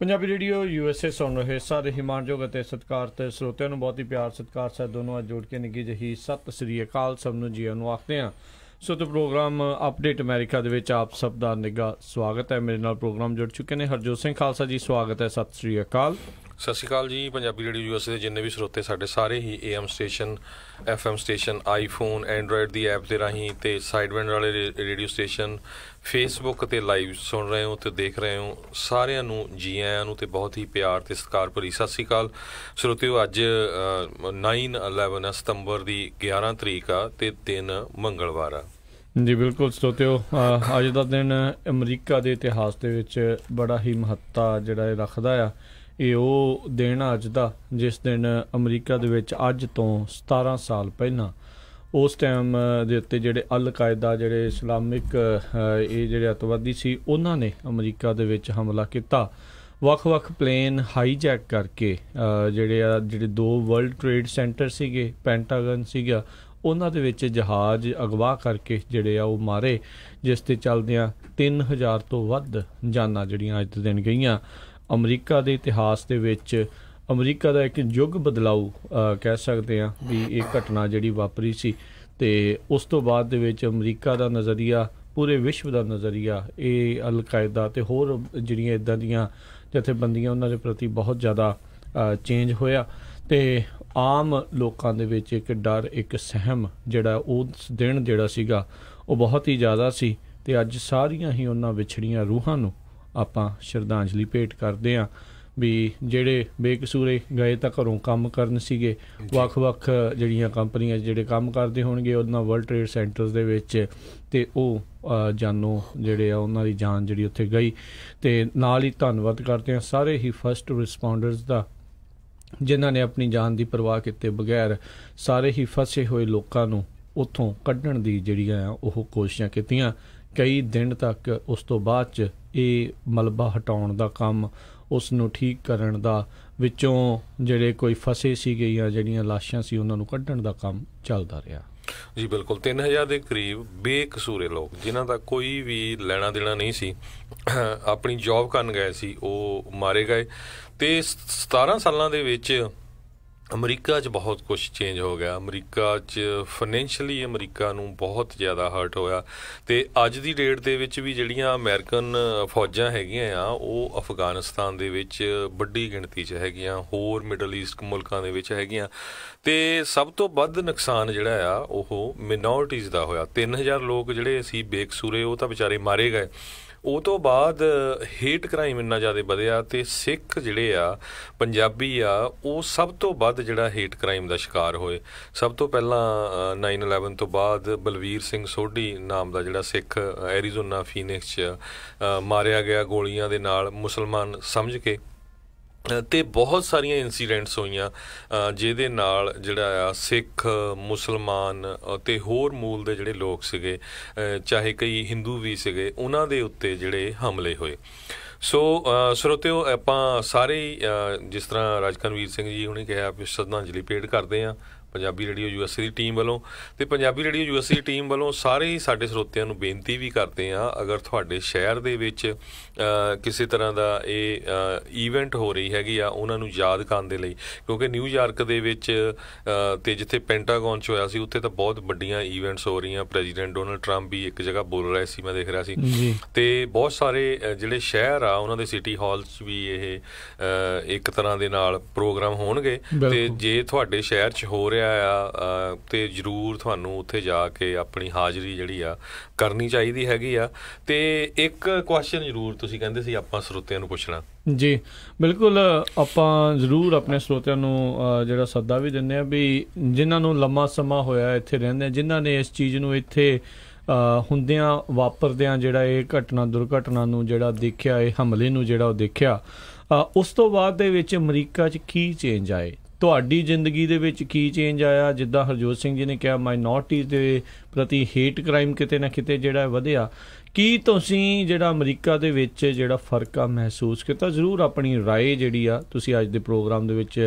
Punjabi radio USA ਸੁਣ ਰਹੇ ਸਾਰੇ ਹਿਮਾਨਯੋਗ ਅਤੇ ਸਤਿਕਾਰਤ ਸਰੋਤਿਆਂ ਨੂੰ ਬਹੁਤ ਹੀ ਪਿਆਰ ਸਤਿਕਾਰ ਸਾਹਿਬ ਦੋਨੋਂ ਅੱਜ ਜੋੜ ਕੇ ਨਿੱਘੀ ਜਿਹੀ ਸਤਿ ਸ੍ਰੀ ਅਕਾਲ ਸਭ ਨੂੰ ਜੀਆਂ ਨੂੰ ਆਖਦੇ ਹਾਂ। ਸੋ ਤੇ ਪ੍ਰੋਗਰਾਮ ਅਪਡੇਟ ਅਮਰੀਕਾ ਦੇ ਵਿੱਚ ਆਪ ਸਭ ਦਾ ਨਿੱਘਾ ਸਵਾਗਤ ਹੈ। ਮੇਰੇ ਨਾਲ ਪ੍ਰੋਗਰਾਮ ਜੁੜ ਚੁੱਕੇ ਨੇ ਹਰਜੋਤ ਸਿੰਘ ਖਾਲਸਾ ਜੀ, ਸਵਾਗਤ ਹੈ, ਸਤਿ ਸ੍ਰੀ ਅਕਾਲ। ਸਤਿ ਸ਼੍ਰੀ ਅਕਾਲ ਜੀ। ਪੰਜਾਬੀ ਰੇਡੀਓ USA ਦੇ ਜਿੰਨੇ ਵੀ ਸਰੋਤੇ ਸਾਡੇ ਸਾਰੇ ਹੀ AM station, FM station, iPhone, Android the app ਦੇ ਰਾਹੀਂ ਅਤੇ ਸਾਈਡਬੈਂਡ ਵਾਲੇ ਰੇਡੀਓ ਸਟੇਸ਼ਨ, ਫੇਸਬੁੱਕ 'ਤੇ ਲਾਈਵ ਸੁਣ ਰਹੇ ਹੋ ਅਤੇ ਦੇਖ ਰਹੇ ਹੋ, ਸਾਰਿਆਂ ਨੂੰ ਜੀ ਆਇਆਂ ਨੂੰ ਅਤੇ ਬਹੁਤ ਹੀ ਪਿਆਰ ਅਤੇ ਸਤਿਕਾਰ ਭਰੀ ਸਤਿ ਸ਼੍ਰੀ ਅਕਾਲ ਸਰੋਤਿਓ। ਅੱਜ 9/11 ਸਤੰਬਰ ਦੀ 11 ਤਰੀਕ ਆ ਅਤੇ ਦਿਨ ਮੰਗਲਵਾਰ ਆ ਜੀ। ਬਿਲਕੁਲ ਸਰੋਤਿਓ, ਅੱਜ ਦਾ ਦਿਨ ਅਮਰੀਕਾ ਦੇ ਇਤਿਹਾਸ ਦੇ ਵਿੱਚ ਬੜਾ ਹੀ ਮਹੱਤਤਾ ਜਿਹੜਾ ਇਹ ਰੱਖਦਾ ਆ। ਇਹ ਉਹ ਦਿਨ ਅੱਜ ਦਾ ਜਿਸ ਦਿਨ ਅਮਰੀਕਾ ਦੇ ਵਿੱਚ ਅੱਜ ਤੋਂ 17 ਸਾਲ ਪਹਿਲਾਂ ਉਸ ਟਾਈਮ ਦੇ ਉੱਤੇ ਜਿਹੜੇ ਅਲ ਕਾਇਦਾ, ਜਿਹੜੇ ਇਸਲਾਮਿਕ ਇਹ ਜਿਹੜੇ ਅੱਤਵਾਦੀ ਸੀ, ਉਹਨਾਂ ਨੇ ਅਮਰੀਕਾ ਦੇ ਵਿੱਚ ਹਮਲਾ ਕੀਤਾ। ਵੱਖ-ਵੱਖ ਪਲੇਨ ਹਾਈਜੈਕ ਕਰਕੇ ਜਿਹੜੇ ਦੋ ਵਰਲਡ ਟ੍ਰੇਡ ਸੈਂਟਰ ਸੀਗੇ, ਪੈਂਟਾਗਨ ਸੀਗਾ, ਉਹਨਾਂ ਦੇ ਵਿੱਚ ਜਹਾਜ਼ ਅਗਵਾ ਕਰਕੇ ਜਿਹੜੇ ਆ ਉਹ ਮਾਰੇ, ਜਿਸ 'ਤੇ ਚੱਲਦਿਆਂ 3000 ਤੋਂ ਵੱਧ ਜਾਨਾਂ ਜਿਹੜੀਆਂ ਅੱਜ ਦੇ ਦਿਨ ਗਈਆਂ। ਅਮਰੀਕਾ ਦੇ ਇਤਿਹਾਸ ਦੇ ਵਿੱਚ ਅਮਰੀਕਾ ਦਾ ਇੱਕ ਯੁੱਗ ਬਦਲਾਊ ਕਹਿ ਸਕਦੇ ਹਾਂ ਵੀ ਇਹ ਘਟਨਾ ਜਿਹੜੀ ਵਾਪਰੀ ਸੀ। ਅਤੇ ਉਸ ਤੋਂ ਬਾਅਦ ਦੇ ਵਿੱਚ ਅਮਰੀਕਾ ਦਾ ਨਜ਼ਰੀਆ, ਪੂਰੇ ਵਿਸ਼ਵ ਦਾ ਨਜ਼ਰੀਆ ਇਹ ਅਲ ਕਾਇਦਾ ਅਤੇ ਹੋਰ ਜਿਹੜੀਆਂ ਇੱਦਾਂ ਦੀਆਂ ਜਥੇਬੰਦੀਆਂ ਉਹਨਾਂ ਦੇ ਪ੍ਰਤੀ ਬਹੁਤ ਜ਼ਿਆਦਾ ਚੇਂਜ ਹੋਇਆ। ਅਤੇ ਆਮ ਲੋਕਾਂ ਦੇ ਵਿੱਚ ਇੱਕ ਡਰ, ਇੱਕ ਸਹਿਮ ਜਿਹੜਾ ਉਸ ਦਿਨ ਜਿਹੜਾ ਸੀਗਾ ਉਹ ਬਹੁਤ ਹੀ ਜ਼ਿਆਦਾ ਸੀ। ਅਤੇ ਅੱਜ ਸਾਰੀਆਂ ਹੀ ਉਹਨਾਂ ਵਿਛੜੀਆਂ ਰੂਹਾਂ ਨੂੰ ਆਪਾਂ ਸ਼ਰਧਾਂਜਲੀ ਭੇਟ ਕਰਦੇ ਹਾਂ ਵੀ ਜਿਹੜੇ ਬੇਕਸੂਰੇ ਗਏ ਤਾਂ ਘਰੋਂ ਕੰਮ ਕਰਨ ਸੀਗੇ, ਵੱਖ-ਵੱਖ ਜਿਹੜੀਆਂ ਕੰਪਨੀਆਂ ਜਿਹੜੇ ਕੰਮ ਕਰਦੇ ਹੋਣਗੇ ਉਹਨਾਂ ਵਰਲਡ ਟ੍ਰੇਡ ਸੈਂਟਰਸ ਦੇ ਵਿੱਚ, ਅਤੇ ਉਹ ਜਾਨੋਂ ਜਿਹੜੇ ਆ ਉਹਨਾਂ ਦੀ ਜਾਨ ਜਿਹੜੀ ਉੱਥੇ ਗਈ। ਅਤੇ ਨਾਲ ਹੀ ਧੰਨਵਾਦ ਕਰਦੇ ਹਾਂ ਸਾਰੇ ਹੀ ਫਸਟ ਰਿਸਪੌਂਡਰਸ ਦਾ, ਜਿਨ੍ਹਾਂ ਨੇ ਆਪਣੀ ਜਾਨ ਦੀ ਪਰਵਾਹ ਕੀਤੇ ਬਗੈਰ ਸਾਰੇ ਹੀ ਫਸੇ ਹੋਏ ਲੋਕਾਂ ਨੂੰ ਉੱਥੋਂ ਕੱਢਣ ਦੀ ਜਿਹੜੀਆਂ ਆ ਉਹ ਕੋਸ਼ਿਸ਼ਾਂ ਕੀਤੀਆਂ। ਕਈ ਦਿਨ ਤੱਕ ਉਸ ਤੋਂ ਬਾਅਦ 'ਚ ਇਹ ਮਲਬਾ ਹਟਾਉਣ ਦਾ ਕੰਮ, ਉਸ ਨੂੰ ਠੀਕ ਕਰਨ ਦਾ, ਵਿੱਚੋਂ ਜਿਹੜੇ ਕੋਈ ਫਸੇ ਸੀਗੇ ਜਾਂ ਜਿਹੜੀਆਂ ਲਾਸ਼ਾਂ ਸੀ ਉਹਨਾਂ ਨੂੰ ਕੱਢਣ ਦਾ ਕੰਮ ਚੱਲਦਾ ਰਿਹਾ ਜੀ। ਬਿਲਕੁਲ 3000 ਦੇ ਕਰੀਬ ਬੇਕਸੂਰੇ ਲੋਕ, ਜਿਨ੍ਹਾਂ ਦਾ ਕੋਈ ਵੀ ਲੈਣਾ ਦੇਣਾ ਨਹੀਂ ਸੀ, ਆਪਣੀ ਜੌਬ ਕਰਨ ਗਏ ਸੀ, ਉਹ ਮਾਰੇ ਗਏ। ਅਤੇ 17 ਸਾਲਾਂ ਦੇ ਵਿੱਚ ਅਮਰੀਕਾ 'ਚ ਬਹੁਤ ਕੁਛ ਚੇਂਜ ਹੋ ਗਿਆ। ਅਮਰੀਕਾ 'ਚ ਫਾਈਨੈਂਸ਼ੀਅਲੀ ਅਮਰੀਕਾ ਨੂੰ ਬਹੁਤ ਜ਼ਿਆਦਾ ਹਰਟ ਹੋਇਆ। ਅਤੇ ਅੱਜ ਦੀ ਡੇਟ ਦੇ ਵਿੱਚ ਵੀ ਜਿਹੜੀਆਂ ਅਮਰੀਕਨ ਫੌਜਾਂ ਹੈਗੀਆਂ ਆ ਉਹ ਅਫਗਾਨਿਸਤਾਨ ਦੇ ਵਿੱਚ ਵੱਡੀ ਗਿਣਤੀ 'ਚ ਹੈਗੀਆਂ, ਹੋਰ ਮਿਡਲ ਈਸਟ ਮੁਲਕਾਂ ਦੇ ਵਿੱਚ ਹੈਗੀਆਂ। ਅਤੇ ਸਭ ਤੋਂ ਵੱਧ ਨੁਕਸਾਨ ਜਿਹੜਾ ਆ ਉਹ ਮਿਨੋਰਟੀਜ਼ ਦਾ ਹੋਇਆ। 3000 ਲੋਕ ਜਿਹੜੇ ਸੀ ਬੇਕਸੂਰੇ, ਉਹ ਤਾਂ ਵਿਚਾਰੇ ਮਾਰੇ ਗਏ। ਉਹ ਤੋਂ ਬਾਅਦ ਹੇਟ ਕ੍ਰਾਈਮ ਇੰਨਾ ਜ਼ਿਆਦਾ ਵਧਿਆ ਅਤੇ ਸਿੱਖ ਜਿਹੜੇ ਆ, ਪੰਜਾਬੀ ਆ, ਉਹ ਸਭ ਤੋਂ ਵੱਧ ਜਿਹੜਾ ਹੇਟ ਕ੍ਰਾਈਮ ਦਾ ਸ਼ਿਕਾਰ ਹੋਏ। ਸਭ ਤੋਂ ਪਹਿਲਾਂ 9/11 ਤੋਂ ਬਾਅਦ ਬਲਵੀਰ ਸਿੰਘ ਸੋਢੀ ਨਾਮ ਦਾ ਜਿਹੜਾ ਸਿੱਖ ਐਰੀਜ਼ੋਨਾ ਫੀਨਿਕਸ 'ਚ ਮਾਰਿਆ ਗਿਆ ਗੋਲੀਆਂ ਦੇ ਨਾਲ, ਮੁਸਲਮਾਨ ਸਮਝ ਕੇ। ਅਤੇ ਬਹੁਤ ਸਾਰੀਆਂ ਇੰਸੀਡੈਂਟਸ ਹੋਈਆਂ ਜਿਹਦੇ ਨਾਲ ਜਿਹੜਾ ਆ ਸਿੱਖ, ਮੁਸਲਮਾਨ ਅਤੇ ਹੋਰ ਮੂਲ ਦੇ ਜਿਹੜੇ ਲੋਕ ਸੀਗੇ, ਚਾਹੇ ਕਈ ਹਿੰਦੂ ਵੀ ਸੀਗੇ, ਉਹਨਾਂ ਦੇ ਉੱਤੇ ਜਿਹੜੇ ਹਮਲੇ ਹੋਏ। ਸੋ ਸਰੋਤਿਓ, ਆਪਾਂ ਸਾਰੇ ਜਿਸ ਤਰ੍ਹਾਂ ਰਾਜਕਨਵੀਰ ਸਿੰਘ ਜੀ ਹੁਣੇ ਕਿਹਾ ਵੀ ਸ਼ਰਧਾਂਜਲੀ ਭੇਟ ਕਰਦੇ ਹਾਂ ਪੰਜਾਬੀ ਰੇਡੀਓ USA ਦੀ ਟੀਮ ਵੱਲੋਂ। ਅਤੇ ਪੰਜਾਬੀ ਰੇਡੀਓ USA ਦੀ ਟੀਮ ਵੱਲੋਂ ਸਾਰੇ ਹੀ ਸਾਡੇ ਸਰੋਤਿਆਂ ਨੂੰ ਬੇਨਤੀ ਵੀ ਕਰਦੇ ਹਾਂ, ਅਗਰ ਤੁਹਾਡੇ ਸ਼ਹਿਰ ਦੇ ਵਿੱਚ ਕਿਸੇ ਤਰ੍ਹਾਂ ਦਾ ਇਹ ਈਵੈਂਟ ਹੋ ਰਹੀ ਹੈਗੀ ਆ, ਉਹਨਾਂ ਨੂੰ ਯਾਦ ਕਰਨ ਦੇ ਲਈ, ਕਿਉਂਕਿ ਨਿਊਯਾਰਕ ਦੇ ਵਿੱਚ ਅਤੇ ਜਿੱਥੇ ਪੈਂਟਾਗਨ 'ਚ ਹੋਇਆ ਸੀ, ਉੱਥੇ ਤਾਂ ਬਹੁਤ ਵੱਡੀਆਂ ਈਵੈਂਟਸ ਹੋ ਰਹੀਆਂ। ਪ੍ਰੈਜ਼ੀਡੈਂਟ ਡੋਨਲਡ ਟਰੰਪ ਵੀ ਇੱਕ ਜਗ੍ਹਾ ਬੋਲ ਰਹੇ ਸੀ, ਮੈਂ ਦੇਖ ਰਿਹਾ ਸੀ। ਅਤੇ ਬਹੁਤ ਸਾਰੇ ਜਿਹੜੇ ਸ਼ਹਿਰ ਆ ਉਹਨਾਂ ਦੇ ਸਿਟੀ ਹਾਲ 'ਚ ਵੀ ਇਹ ਇੱਕ ਤਰ੍ਹਾਂ ਦੇ ਨਾਲ ਪ੍ਰੋਗਰਾਮ ਹੋਣਗੇ। ਅਤੇ ਜੇ ਤੁਹਾਡੇ ਸ਼ਹਿਰ 'ਚ ਹੋ ਰਿਹਾ ਆ ਤੇ ਜ਼ਰੂਰ ਤੁਹਾਨੂੰ ਉੱਥੇ ਜਾ ਕੇ ਆਪਣੀ ਹਾਜ਼ਰੀ ਜਿਹੜੀ ਆ ਕਰਨੀ ਚਾਹੀਦੀ ਹੈਗੀ ਆ। ਅਤੇ ਇੱਕ ਕੁਐਸਚਨ ਜ਼ਰੂਰ ਤੁਸੀਂ ਕਹਿੰਦੇ ਸੀ ਆਪਾਂ ਸਰੋਤਿਆਂ ਨੂੰ ਪੁੱਛਣਾ। ਜੀ ਬਿਲਕੁਲ, ਆਪਾਂ ਜ਼ਰੂਰ ਆਪਣੇ ਸਰੋਤਿਆਂ ਨੂੰ ਜਿਹੜਾ ਸੱਦਾ ਵੀ ਦਿੰਦੇ ਹਾਂ ਵੀ ਜਿਨ੍ਹਾਂ ਨੂੰ ਲੰਮਾ ਸਮਾਂ ਹੋਇਆ ਇੱਥੇ ਰਹਿੰਦੇ, ਜਿਨ੍ਹਾਂ ਨੇ ਇਸ ਚੀਜ਼ ਨੂੰ ਇੱਥੇ ਹੁੰਦਿਆਂ ਵਾਪਰਦਿਆਂ ਜਿਹੜਾ ਇਹ ਘਟਨਾ ਦੁਰਘਟਨਾ ਨੂੰ ਜਿਹੜਾ ਦੇਖਿਆ, ਇਹ ਹਮਲੇ ਨੂੰ ਜਿਹੜਾ ਉਹ ਦੇਖਿਆ, ਉਸ ਤੋਂ ਬਾਅਦ ਦੇ ਵਿੱਚ ਅਮਰੀਕਾ 'ਚ ਕੀ ਚੇਂਜ ਆਏ, ਤੁਹਾਡੀ ਜ਼ਿੰਦਗੀ ਦੇ ਵਿੱਚ ਕੀ ਚੇਂਜ ਆਇਆ। ਜਿੱਦਾਂ ਹਰਜੋਤ ਸਿੰਘ ਜੀ ਨੇ ਕਿਹਾ, ਮਾਈਨੋਰਟੀਜ਼ ਦੇ ਪ੍ਰਤੀ ਹੇਟ ਕ੍ਰਾਈਮ ਕਿਤੇ ਨਾ ਕਿਤੇ ਜਿਹੜਾ ਵਧਿਆ। ਕੀ ਤੁਸੀਂ ਜਿਹੜਾ ਅਮਰੀਕਾ ਦੇ ਵਿੱਚ ਜਿਹੜਾ ਫਰਕ ਆ ਮਹਿਸੂਸ ਕੀਤਾ? ਜ਼ਰੂਰ ਆਪਣੀ ਰਾਏ ਜਿਹੜੀ ਆ ਤੁਸੀਂ ਅੱਜ ਦੇ ਪ੍ਰੋਗਰਾਮ ਦੇ ਵਿੱਚ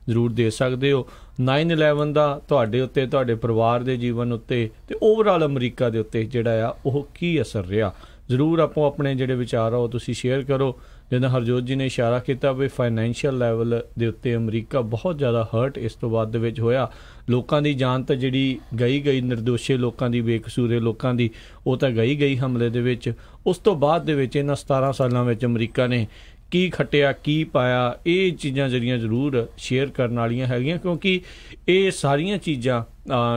ਜ਼ਰੂਰ ਦੇ ਸਕਦੇ ਹੋ। 9/11 ਦਾ ਤੁਹਾਡੇ ਉੱਤੇ, ਤੁਹਾਡੇ ਪਰਿਵਾਰ ਦੇ ਜੀਵਨ ਉੱਤੇ ਅਤੇ ਓਵਰਆਲ ਅਮਰੀਕਾ ਦੇ ਉੱਤੇ ਜਿਹੜਾ ਆ ਉਹ ਕੀ ਅਸਰ ਰਿਹਾ? ਜ਼ਰੂਰ ਆਪੋ ਆਪਣੇ ਜਿਹੜੇ ਵਿਚਾਰ ਆ ਉਹ ਤੁਸੀਂ ਸ਼ੇਅਰ ਕਰੋ। ਜਿੱਦਾਂ ਹਰਜੋਤ ਜੀ ਨੇ ਇਸ਼ਾਰਾ ਕੀਤਾ ਵੀ ਫਾਈਨੈਂਸ਼ੀਅਲ ਲੈਵਲ ਦੇ ਉੱਤੇ ਅਮਰੀਕਾ ਬਹੁਤ ਜ਼ਿਆਦਾ ਹਰਟ ਇਸ ਤੋਂ ਬਾਅਦ ਦੇ ਵਿੱਚ ਹੋਇਆ। ਲੋਕਾਂ ਦੀ ਜਾਨ ਤਾਂ ਜਿਹੜੀ ਗਈ ਨਿਰਦੋਸ਼ੇ ਲੋਕਾਂ ਦੀ, ਬੇਕਸੂਰੇ ਲੋਕਾਂ ਦੀ, ਉਹ ਤਾਂ ਗਈ ਹਮਲੇ ਦੇ ਵਿੱਚ। ਉਸ ਤੋਂ ਬਾਅਦ ਦੇ ਵਿੱਚ ਇਹਨਾਂ 17 ਸਾਲਾਂ ਵਿੱਚ ਅਮਰੀਕਾ ਨੇ ਕੀ ਖੱਟਿਆ, ਕੀ ਪਾਇਆ, ਇਹ ਚੀਜ਼ਾਂ ਜਿਹੜੀਆਂ ਜ਼ਰੂਰ ਸ਼ੇਅਰ ਕਰਨ ਵਾਲੀਆਂ ਹੈਗੀਆਂ, ਕਿਉਂਕਿ ਇਹ ਸਾਰੀਆਂ ਚੀਜ਼ਾਂ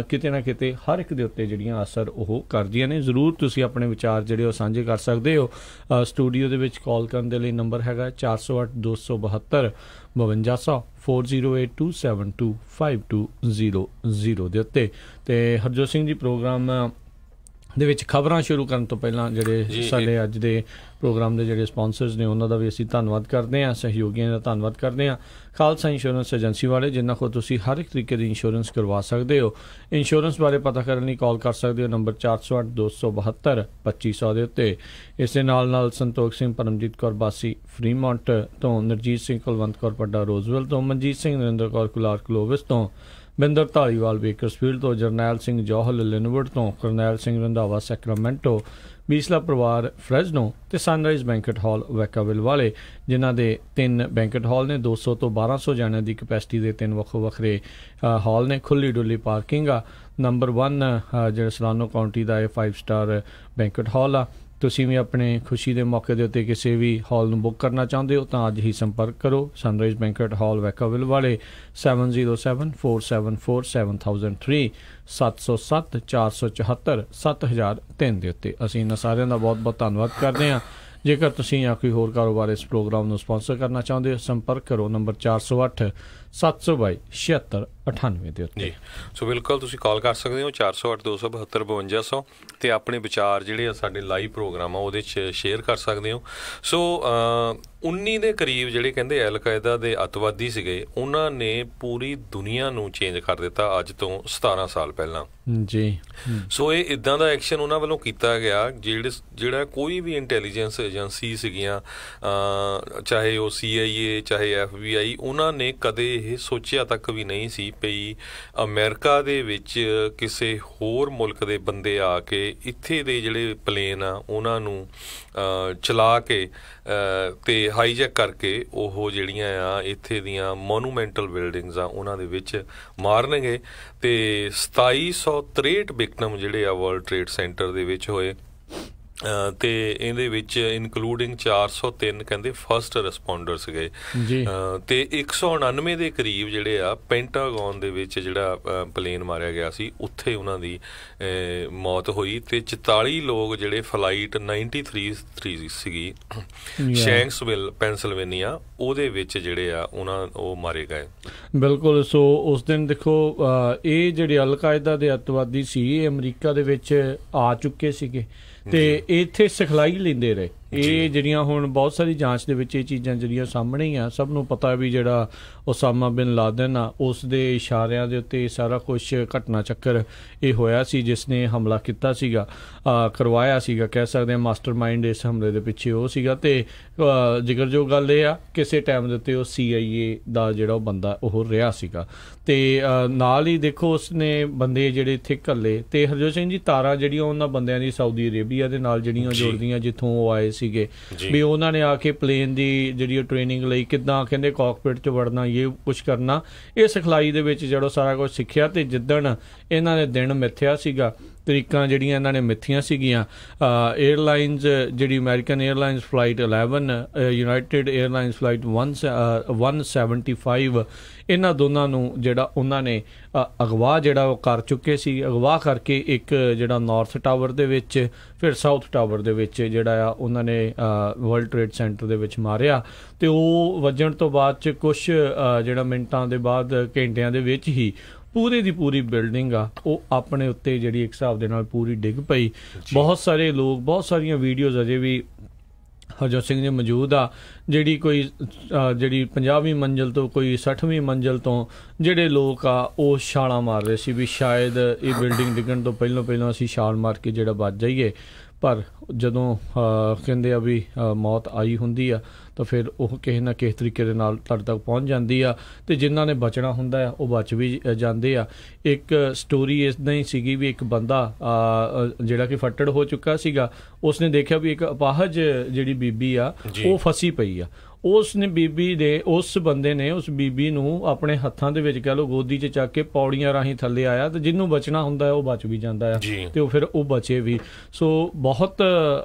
ਕਿਤੇ ਨਾ ਕਿਤੇ ਹਰ ਇੱਕ ਦੇ ਉੱਤੇ ਜਿਹੜੀਆਂ ਅਸਰ ਉਹ ਕਰਦੀਆਂ ਨੇ। ਜ਼ਰੂਰ ਤੁਸੀਂ ਆਪਣੇ ਵਿਚਾਰ ਜਿਹੜੇ ਉਹ ਸਾਂਝੇ ਕਰ ਸਕਦੇ ਹੋ। ਸਟੂਡੀਓ ਦੇ ਵਿੱਚ ਕਾਲ ਕਰਨ ਦੇ ਲਈ ਨੰਬਰ ਹੈਗਾ 408-272 5200 4082725200 ਦੇ ਉੱਤੇ। ਅਤੇ ਹਰਜੋਤ ਸਿੰਘ ਜੀ, ਪ੍ਰੋਗਰਾਮ ਦੇ ਵਿੱਚ ਖਬਰਾਂ ਸ਼ੁਰੂ ਕਰਨ ਤੋਂ ਪਹਿਲਾਂ ਜਿਹੜੇ ਸਾਡੇ ਅੱਜ ਦੇ ਪ੍ਰੋਗਰਾਮ ਦੇ ਜਿਹੜੇ ਸਪਾਂਸਰਸ ਨੇ ਉਹਨਾਂ ਦਾ ਵੀ ਅਸੀਂ ਧੰਨਵਾਦ ਕਰਦੇ ਹਾਂ, ਸਹਿਯੋਗੀਆਂ ਦਾ ਧੰਨਵਾਦ ਕਰਦੇ ਹਾਂ। ਖਾਲਸਾ ਇੰਸ਼ੋਰੈਂਸ ਏਜੰਸੀ ਵਾਲੇ, ਜਿਨ੍ਹਾਂ ਕੋਲ ਤੁਸੀਂ ਹਰ ਇੱਕ ਤਰੀਕੇ ਦੀ ਇੰਸ਼ੋਰੈਂਸ ਕਰਵਾ ਸਕਦੇ ਹੋ। ਇੰਸ਼ੋਰੈਂਸ ਬਾਰੇ ਪਤਾ ਕਰਨ ਲਈ ਕਾਲ ਕਰ ਸਕਦੇ ਹੋ ਨੰਬਰ 408-272 2500 ਦੇ ਉੱਤੇ। ਇਸ ਦੇ ਨਾਲ ਸੰਤੋਖ ਸਿੰਘ ਪਰਮਜੀਤ ਕੌਰ ਬਾਸੀ ਫਰੀਮੌਂਟ ਤੋਂ, ਨਰਜੀਤ ਸਿੰਘ ਕੁਲਵੰਤ ਕੌਰ ਪੱਡਾ ਰੋਜ਼ਵੈਲ ਤੋਂ, ਮਨਜੀਤ ਸਿੰਘ ਨਰਿੰਦਰ ਕੌਰ ਕੁਲਾਰ ਕਲੋਵਿਸ ਤੋਂ, ਬਿੰਦਰ ਧਾਲੀਵਾਲ ਬੇਕਰਸਫੀਲਡ ਤੋਂ, ਜਰਨੈਲ ਸਿੰਘ ਜੌਹਲ ਲਿਨਵੁੱਡ ਤੋਂ, ਕਰਨੈਲ ਸਿੰਘ ਰੰਧਾਵਾ ਸੈਕਰਾਮੈਂਟੋ, ਬੀਸਲਾ ਪਰਿਵਾਰ ਫਰੈਜ਼ਨੋ ਤੇ ਸਨਰਾਈਜ਼ ਬੈਂਕਟ ਹਾਲ ਵੈਕਾਵਿਲ ਵਾਲੇ, ਜਿਨ੍ਹਾਂ ਦੇ 3 ਬੈਂਕਟ ਹਾਲ ਨੇ। 200 ਤੋਂ 1200 ਜਣਿਆਂ ਦੀ ਕਪੈਸਿਟੀ ਦੇ 3 ਵੱਖੋ ਵੱਖਰੇ ਹਾਲ ਨੇ। ਖੁੱਲੀ ਡੁੱਲੀ ਪਾਰਕਿੰਗ ਆ। ਨੰਬਰ 1 ਜਿਹੜਾ ਸਲਾਨੋ ਕਾਉਂਟੀ ਦਾ ਇਹ 5 ਸਟਾਰ ਬੈਂਕਟ ਹਾਲ ਆ। ਤੁਸੀਂ ਵੀ ਆਪਣੇ ਖੁਸ਼ੀ ਦੇ ਮੌਕੇ ਦੇ ਉੱਤੇ ਕਿਸੇ ਵੀ ਹਾਲ ਨੂੰ ਬੁੱਕ ਕਰਨਾ ਚਾਹੁੰਦੇ ਹੋ ਤਾਂ ਅੱਜ ਹੀ ਸੰਪਰਕ ਕਰੋ ਸਨਰਾਈਜ਼ ਬੈਂਕਟ ਹਾਲ ਵੈਕਾਵਿਲ ਵਾਲੇ 7074747003 707-474-7003 ਦੇ ਉੱਤੇ। ਅਸੀਂ ਇਹਨਾਂ ਸਾਰਿਆਂ ਦਾ ਬਹੁਤ ਬਹੁਤ ਧੰਨਵਾਦ ਕਰਦੇ ਹਾਂ। ਜੇਕਰ ਤੁਸੀਂ ਜਾਂ ਕੋਈ ਹੋਰ ਕਾਰੋਬਾਰ ਇਸ ਪ੍ਰੋਗਰਾਮ ਨੂੰ ਸਪਾਂਸਰ ਕਰਨਾ ਚਾਹੁੰਦੇ ਹੋ, ਸੰਪਰਕ ਕਰੋ ਨੰਬਰ 408-722-7698 ਦੇ ਉੱਤੇ। ਸੋ ਬਿਲਕੁਲ ਤੁਸੀਂ ਕਾਲ ਕਰ ਸਕਦੇ ਹੋ 408-272-5200 ਤੇ ਆਪਣੇ ਵਿਚਾਰ ਜਿਹੜੇ ਆ ਸਾਡੇ ਲਾਈਵ ਪ੍ਰੋਗਰਾਮ ਆ ਉਹਦੇ 'ਚ ਸ਼ੇਅਰ ਕਰ ਸਕਦੇ ਹੋ। ਸੋ 19 ਦੇ ਕਰੀਬ ਜਿਹੜੇ ਕਹਿੰਦੇ ਅਲ ਕਾਇਦਾ ਦੇ ਅੱਤਵਾਦੀ ਸੀਗੇ, ਉਹਨਾਂ ਨੇ ਪੂਰੀ ਦੁਨੀਆ ਨੂੰ ਚੇਂਜ ਕਰ ਦਿੱਤਾ ਅੱਜ ਤੋਂ 17 ਸਾਲ ਪਹਿਲਾਂ ਜੀ। ਸੋ ਇਹ ਇੱਦਾਂ ਦਾ ਐਕਸ਼ਨ ਉਹਨਾਂ ਵੱਲੋਂ ਕੀਤਾ ਗਿਆ ਜਿਹੜਾ ਕੋਈ ਵੀ ਇੰਟੈਲੀਜੈਂਸ ਏਜੰਸੀ ਸੀਗੀਆਂ, ਚਾਹੇ ਉਹ CIA ਚਾਹੇ FBI, ਉਹਨਾਂ ਨੇ ਕਦੇ ਇਹ ਸੋਚਿਆ ਤੱਕ ਵੀ ਨਹੀਂ ਸੀ ਪਈ ਅਮਰੀਕਾ ਦੇ ਵਿੱਚ ਕਿਸੇ ਹੋਰ ਮੁਲਕ ਦੇ ਬੰਦੇ ਆ ਕੇ ਇੱਥੇ ਦੇ ਜਿਹੜੇ ਪਲੇਨ ਆ ਉਹਨਾਂ ਨੂੰ ਚਲਾ ਕੇ ਤੇ ਹਾਈਜੈਕ ਕਰਕੇ ਉਹ ਜਿਹੜੀਆਂ ਆ ਇੱਥੇ ਦੀਆਂ ਮੋਨੂਮੈਂਟਲ ਬਿਲਡਿੰਗਸ ਆ ਉਹਨਾਂ ਦੇ ਵਿੱਚ ਮਾਰਨਗੇ। ਤੇ 2763 ਵਿਕਟਮ ਜਿਹੜੇ ਆ ਵਰਲਡ ਟ੍ਰੇਡ ਸੈਂਟਰ ਦੇ ਵਿੱਚ ਹੋਏ ਤੇ ਇਹਦੇ ਵਿੱਚ ਇਨਕਲੂਡਿੰਗ 403 ਕਹਿੰਦੇ ਫਸਟ ਰਿਸਪੌਂਡਰ ਸੀਗੇ ਤੇ 199 ਦੇ ਕਰੀਬ ਜਿਹੜੇ ਆ ਪੈਂਟਾਗਨ ਦੇ ਵਿੱਚ ਜਿਹੜਾ ਪਲੇਨ ਮਾਰਿਆ ਗਿਆ ਸੀ ਉੱਥੇ ਉਹਨਾਂ ਦੀ ਮੌਤ ਹੋਈ ਤੇ 44 ਲੋਕ ਜਿਹੜੇ ਫਲਾਈਟ 93 ਸੀਗੀ ਸ਼ੈਂਕਸਵਿਲ ਪੈਂਸਿਲਵੇਨੀਆ ਉਹਦੇ ਵਿੱਚ ਜਿਹੜੇ ਆ ਉਹ ਮਾਰੇ ਗਏ। ਬਿਲਕੁਲ। ਸੋ ਉਸ ਦਿਨ ਦੇਖੋ ਇਹ ਜਿਹੜੇ ਅਲ ਕਾਇਦਾ ਦੇ ਅੱਤਵਾਦੀ ਸੀ ਇਹ ਅਮਰੀਕਾ ਦੇ ਵਿੱਚ ਆ ਚੁੱਕੇ ਸੀਗੇ ਤੇ ਇੱਥੇ ਸਿਖਲਾਈ ਲੈਂਦੇ ਰਹੇ। ਇਹ ਜਿਹੜੀਆਂ ਹੁਣ ਬਹੁਤ ਸਾਰੀ ਜਾਂਚ ਦੇ ਵਿੱਚ ਇਹ ਚੀਜ਼ਾਂ ਜਿਹੜੀਆਂ ਸਾਹਮਣੇ ਹੀ ਆ, ਸਭ ਨੂੰ ਪਤਾ ਵੀ ਜਿਹੜਾ ਉਸਾਮਾ ਬਿਨ ਲਾਦਨ ਆ ਉਸ ਦੇ ਇਸ਼ਾਰਿਆਂ ਦੇ ਉੱਤੇ ਸਾਰਾ ਕੁਛ ਘਟਨਾ ਚੱਕਰ ਇਹ ਹੋਇਆ ਸੀ, ਜਿਸ ਨੇ ਹਮਲਾ ਕੀਤਾ ਸੀਗਾ, ਕਰਵਾਇਆ ਸੀਗਾ, ਕਹਿ ਸਕਦੇ ਹਾਂ ਮਾਸਟਰ ਮਾਈਂਡ ਇਸ ਹਮਲੇ ਦੇ ਪਿੱਛੇ ਉਹ ਸੀਗਾ। ਤੇ ਜ਼ਿਕਰਯੋਗ ਗੱਲ ਇਹ ਆ ਕਿਸੇ ਟਾਈਮ ਦੇ ਉੱਤੇ ਉਹ CIA ਦਾ ਜਿਹੜਾ ਉਹ ਬੰਦਾ ਉਹ ਰਿਹਾ ਸੀਗਾ। ਤੇ ਨਾਲ ਹੀ ਦੇਖੋ ਉਸਨੇ ਬੰਦੇ ਜਿਹੜੇ ਇੱਥੇ ਘੱਲੇ ਤੇ ਹਰਜੋਤ ਸਿੰਘ ਜੀ ਤਾਰਾਂ ਜਿਹੜੀਆਂ ਉਹਨਾਂ ਬੰਦਿਆਂ ਦੀ ਸਾਊਦੀ ਅਰੇਬੀਆ ਦੇ ਨਾਲ ਜਿਹੜੀਆਂ ਜੋੜਦੀਆਂ ਜਿੱਥੋਂ ਉਹ ਆਏ ਸੀਗੇ ਵੀ ਉਹਨਾਂ ਨੇ ਆ ਕੇ ਪਲੇਨ ਦੀ ਜਿਹੜੀ ਟ੍ਰੇਨਿੰਗ ਲਈ ਕਿੱਦਾਂ ਕਹਿੰਦੇ ਕਾਕਪਿਟ 'ਚ ਵੜਨਾ, ਇਹ ਕੁਛ ਕਰਨਾ, ਇਹ ਸਿਖਲਾਈ ਦੇ ਵਿੱਚ ਜਿਹੜਾ ਸਾਰਾ ਕੁਛ ਸਿੱਖਿਆ। ਤੇ ਜਿੱਦਣ ਇਹਨਾਂ ਨੇ ਦਿਨ ਮਿੱਥਿਆ ਸੀਗਾ, ਤਰੀਕਾਂ ਜਿਹੜੀਆਂ ਇਹਨਾਂ ਨੇ ਮਿੱਥੀਆਂ ਸੀਗੀਆਂ, ਏਅਰਲਾਈਨਸ ਜਿਹੜੀ American airlines flight 11, United airlines flight 175, ਇਹਨਾਂ ਦੋਨਾਂ ਨੂੰ ਜਿਹੜਾ ਉਹਨਾਂ ਨੇ ਅਗਵਾ ਜਿਹੜਾ ਉਹ ਕਰ ਚੁੱਕੇ ਸੀ। ਅਗਵਾ ਕਰਕੇ ਇੱਕ ਜਿਹੜਾ ਨਾਰਥ ਟਾਵਰ ਦੇ ਵਿੱਚ ਫਿਰ ਸਾਊਥ ਟਾਵਰ ਦੇ ਵਿੱਚ ਜਿਹੜਾ ਆ ਉਹਨਾਂ ਨੇ ਵਰਲਡ ਟ੍ਰੇਡ ਸੈਂਟਰ ਦੇ ਵਿੱਚ ਮਾਰਿਆ। ਤੇ ਉਹ ਵੱਜਣ ਤੋਂ ਬਾਅਦ 'ਚ ਕੁਛ ਜਿਹੜਾ ਮਿੰਟਾਂ ਦੇ ਬਾਅਦ ਘੰਟਿਆਂ ਦੇ ਵਿੱਚ ਹੀ ਪੂਰੀ ਦੀ ਪੂਰੀ ਬਿਲਡਿੰਗ ਆ ਉਹ ਆਪਣੇ ਉੱਤੇ ਜਿਹੜੀ ਇੱਕ ਹਿਸਾਬ ਦੇ ਨਾਲ ਪੂਰੀ ਡਿੱਗ ਪਈ। ਬਹੁਤ ਸਾਰੇ ਲੋਕ, ਬਹੁਤ ਸਾਰੀਆਂ ਵੀਡੀਓਜ਼ ਅਜੇ ਵੀ ਹਰਜੋਤ ਸਿੰਘ ਜੀ ਮੌਜੂਦ ਆ, ਜਿਹੜੀ ਕੋਈ ਜਿਹੜੀ 50ਵੀਂ ਮੰਜ਼ਿਲ ਤੋਂ ਕੋਈ 60ਵੀਂ ਮੰਜ਼ਿਲ ਤੋਂ ਜਿਹੜੇ ਲੋਕ ਆ ਉਹ ਛਾਲਾਂ ਮਾਰ ਰਹੇ ਸੀ ਵੀ ਸ਼ਾਇਦ ਇਹ ਬਿਲਡਿੰਗ ਡਿੱਗਣ ਤੋਂ ਪਹਿਲਾਂ ਅਸੀਂ ਛਾਲ ਮਾਰ ਕੇ ਜਿਹੜਾ ਬਚ ਜਾਈਏ। ਪਰ ਜਦੋਂ ਕਹਿੰਦੇ ਆ ਵੀ ਮੌਤ ਆਈ ਹੁੰਦੀ ਆ ਤਾਂ ਫਿਰ ਉਹ ਕਿਸੇ ਨਾ ਕਿਸੇ ਤਰੀਕੇ ਦੇ ਨਾਲ ਤੁਹਾਡੇ ਤੱਕ ਪਹੁੰਚ ਜਾਂਦੀ ਆ, ਅਤੇ ਜਿਨ੍ਹਾਂ ਨੇ ਬਚਣਾ ਹੁੰਦਾ ਆ ਉਹ ਬਚ ਵੀ ਜਾਂਦੇ ਆ। ਇੱਕ ਸਟੋਰੀ ਇੱਦਾਂ ਹੀ ਸੀਗੀ ਵੀ ਇੱਕ ਬੰਦਾ ਜਿਹੜਾ ਕਿ ਫੱਟੜ ਹੋ ਚੁੱਕਾ ਸੀਗਾ, ਉਸਨੇ ਦੇਖਿਆ ਵੀ ਇੱਕ ਅਪਾਹਜ ਜਿਹੜੀ ਬੀਬੀ ਆ ਉਹ ਫਸੀ ਪਈ ਆ। ਉਸ ਬੰਦੇ ਨੇ ਉਸ ਬੀਬੀ ਨੂੰ ਆਪਣੇ ਹੱਥਾਂ ਦੇ ਵਿੱਚ ਕਹਿ ਲਓ ਗੋਦੀ 'ਚ ਚੱਕ ਕੇ ਪੌੜੀਆਂ ਰਾਹੀਂ ਥੱਲੇ ਆਇਆ, ਤੇ ਜਿਹਨੂੰ ਬਚਣਾ ਹੁੰਦਾ ਹੈ ਉਹ ਬਚ ਵੀ ਜਾਂਦਾ ਆ, ਤੇ ਉਹ ਫਿਰ ਉਹ ਬਚੇ ਵੀ। ਸੋ ਬਹੁਤ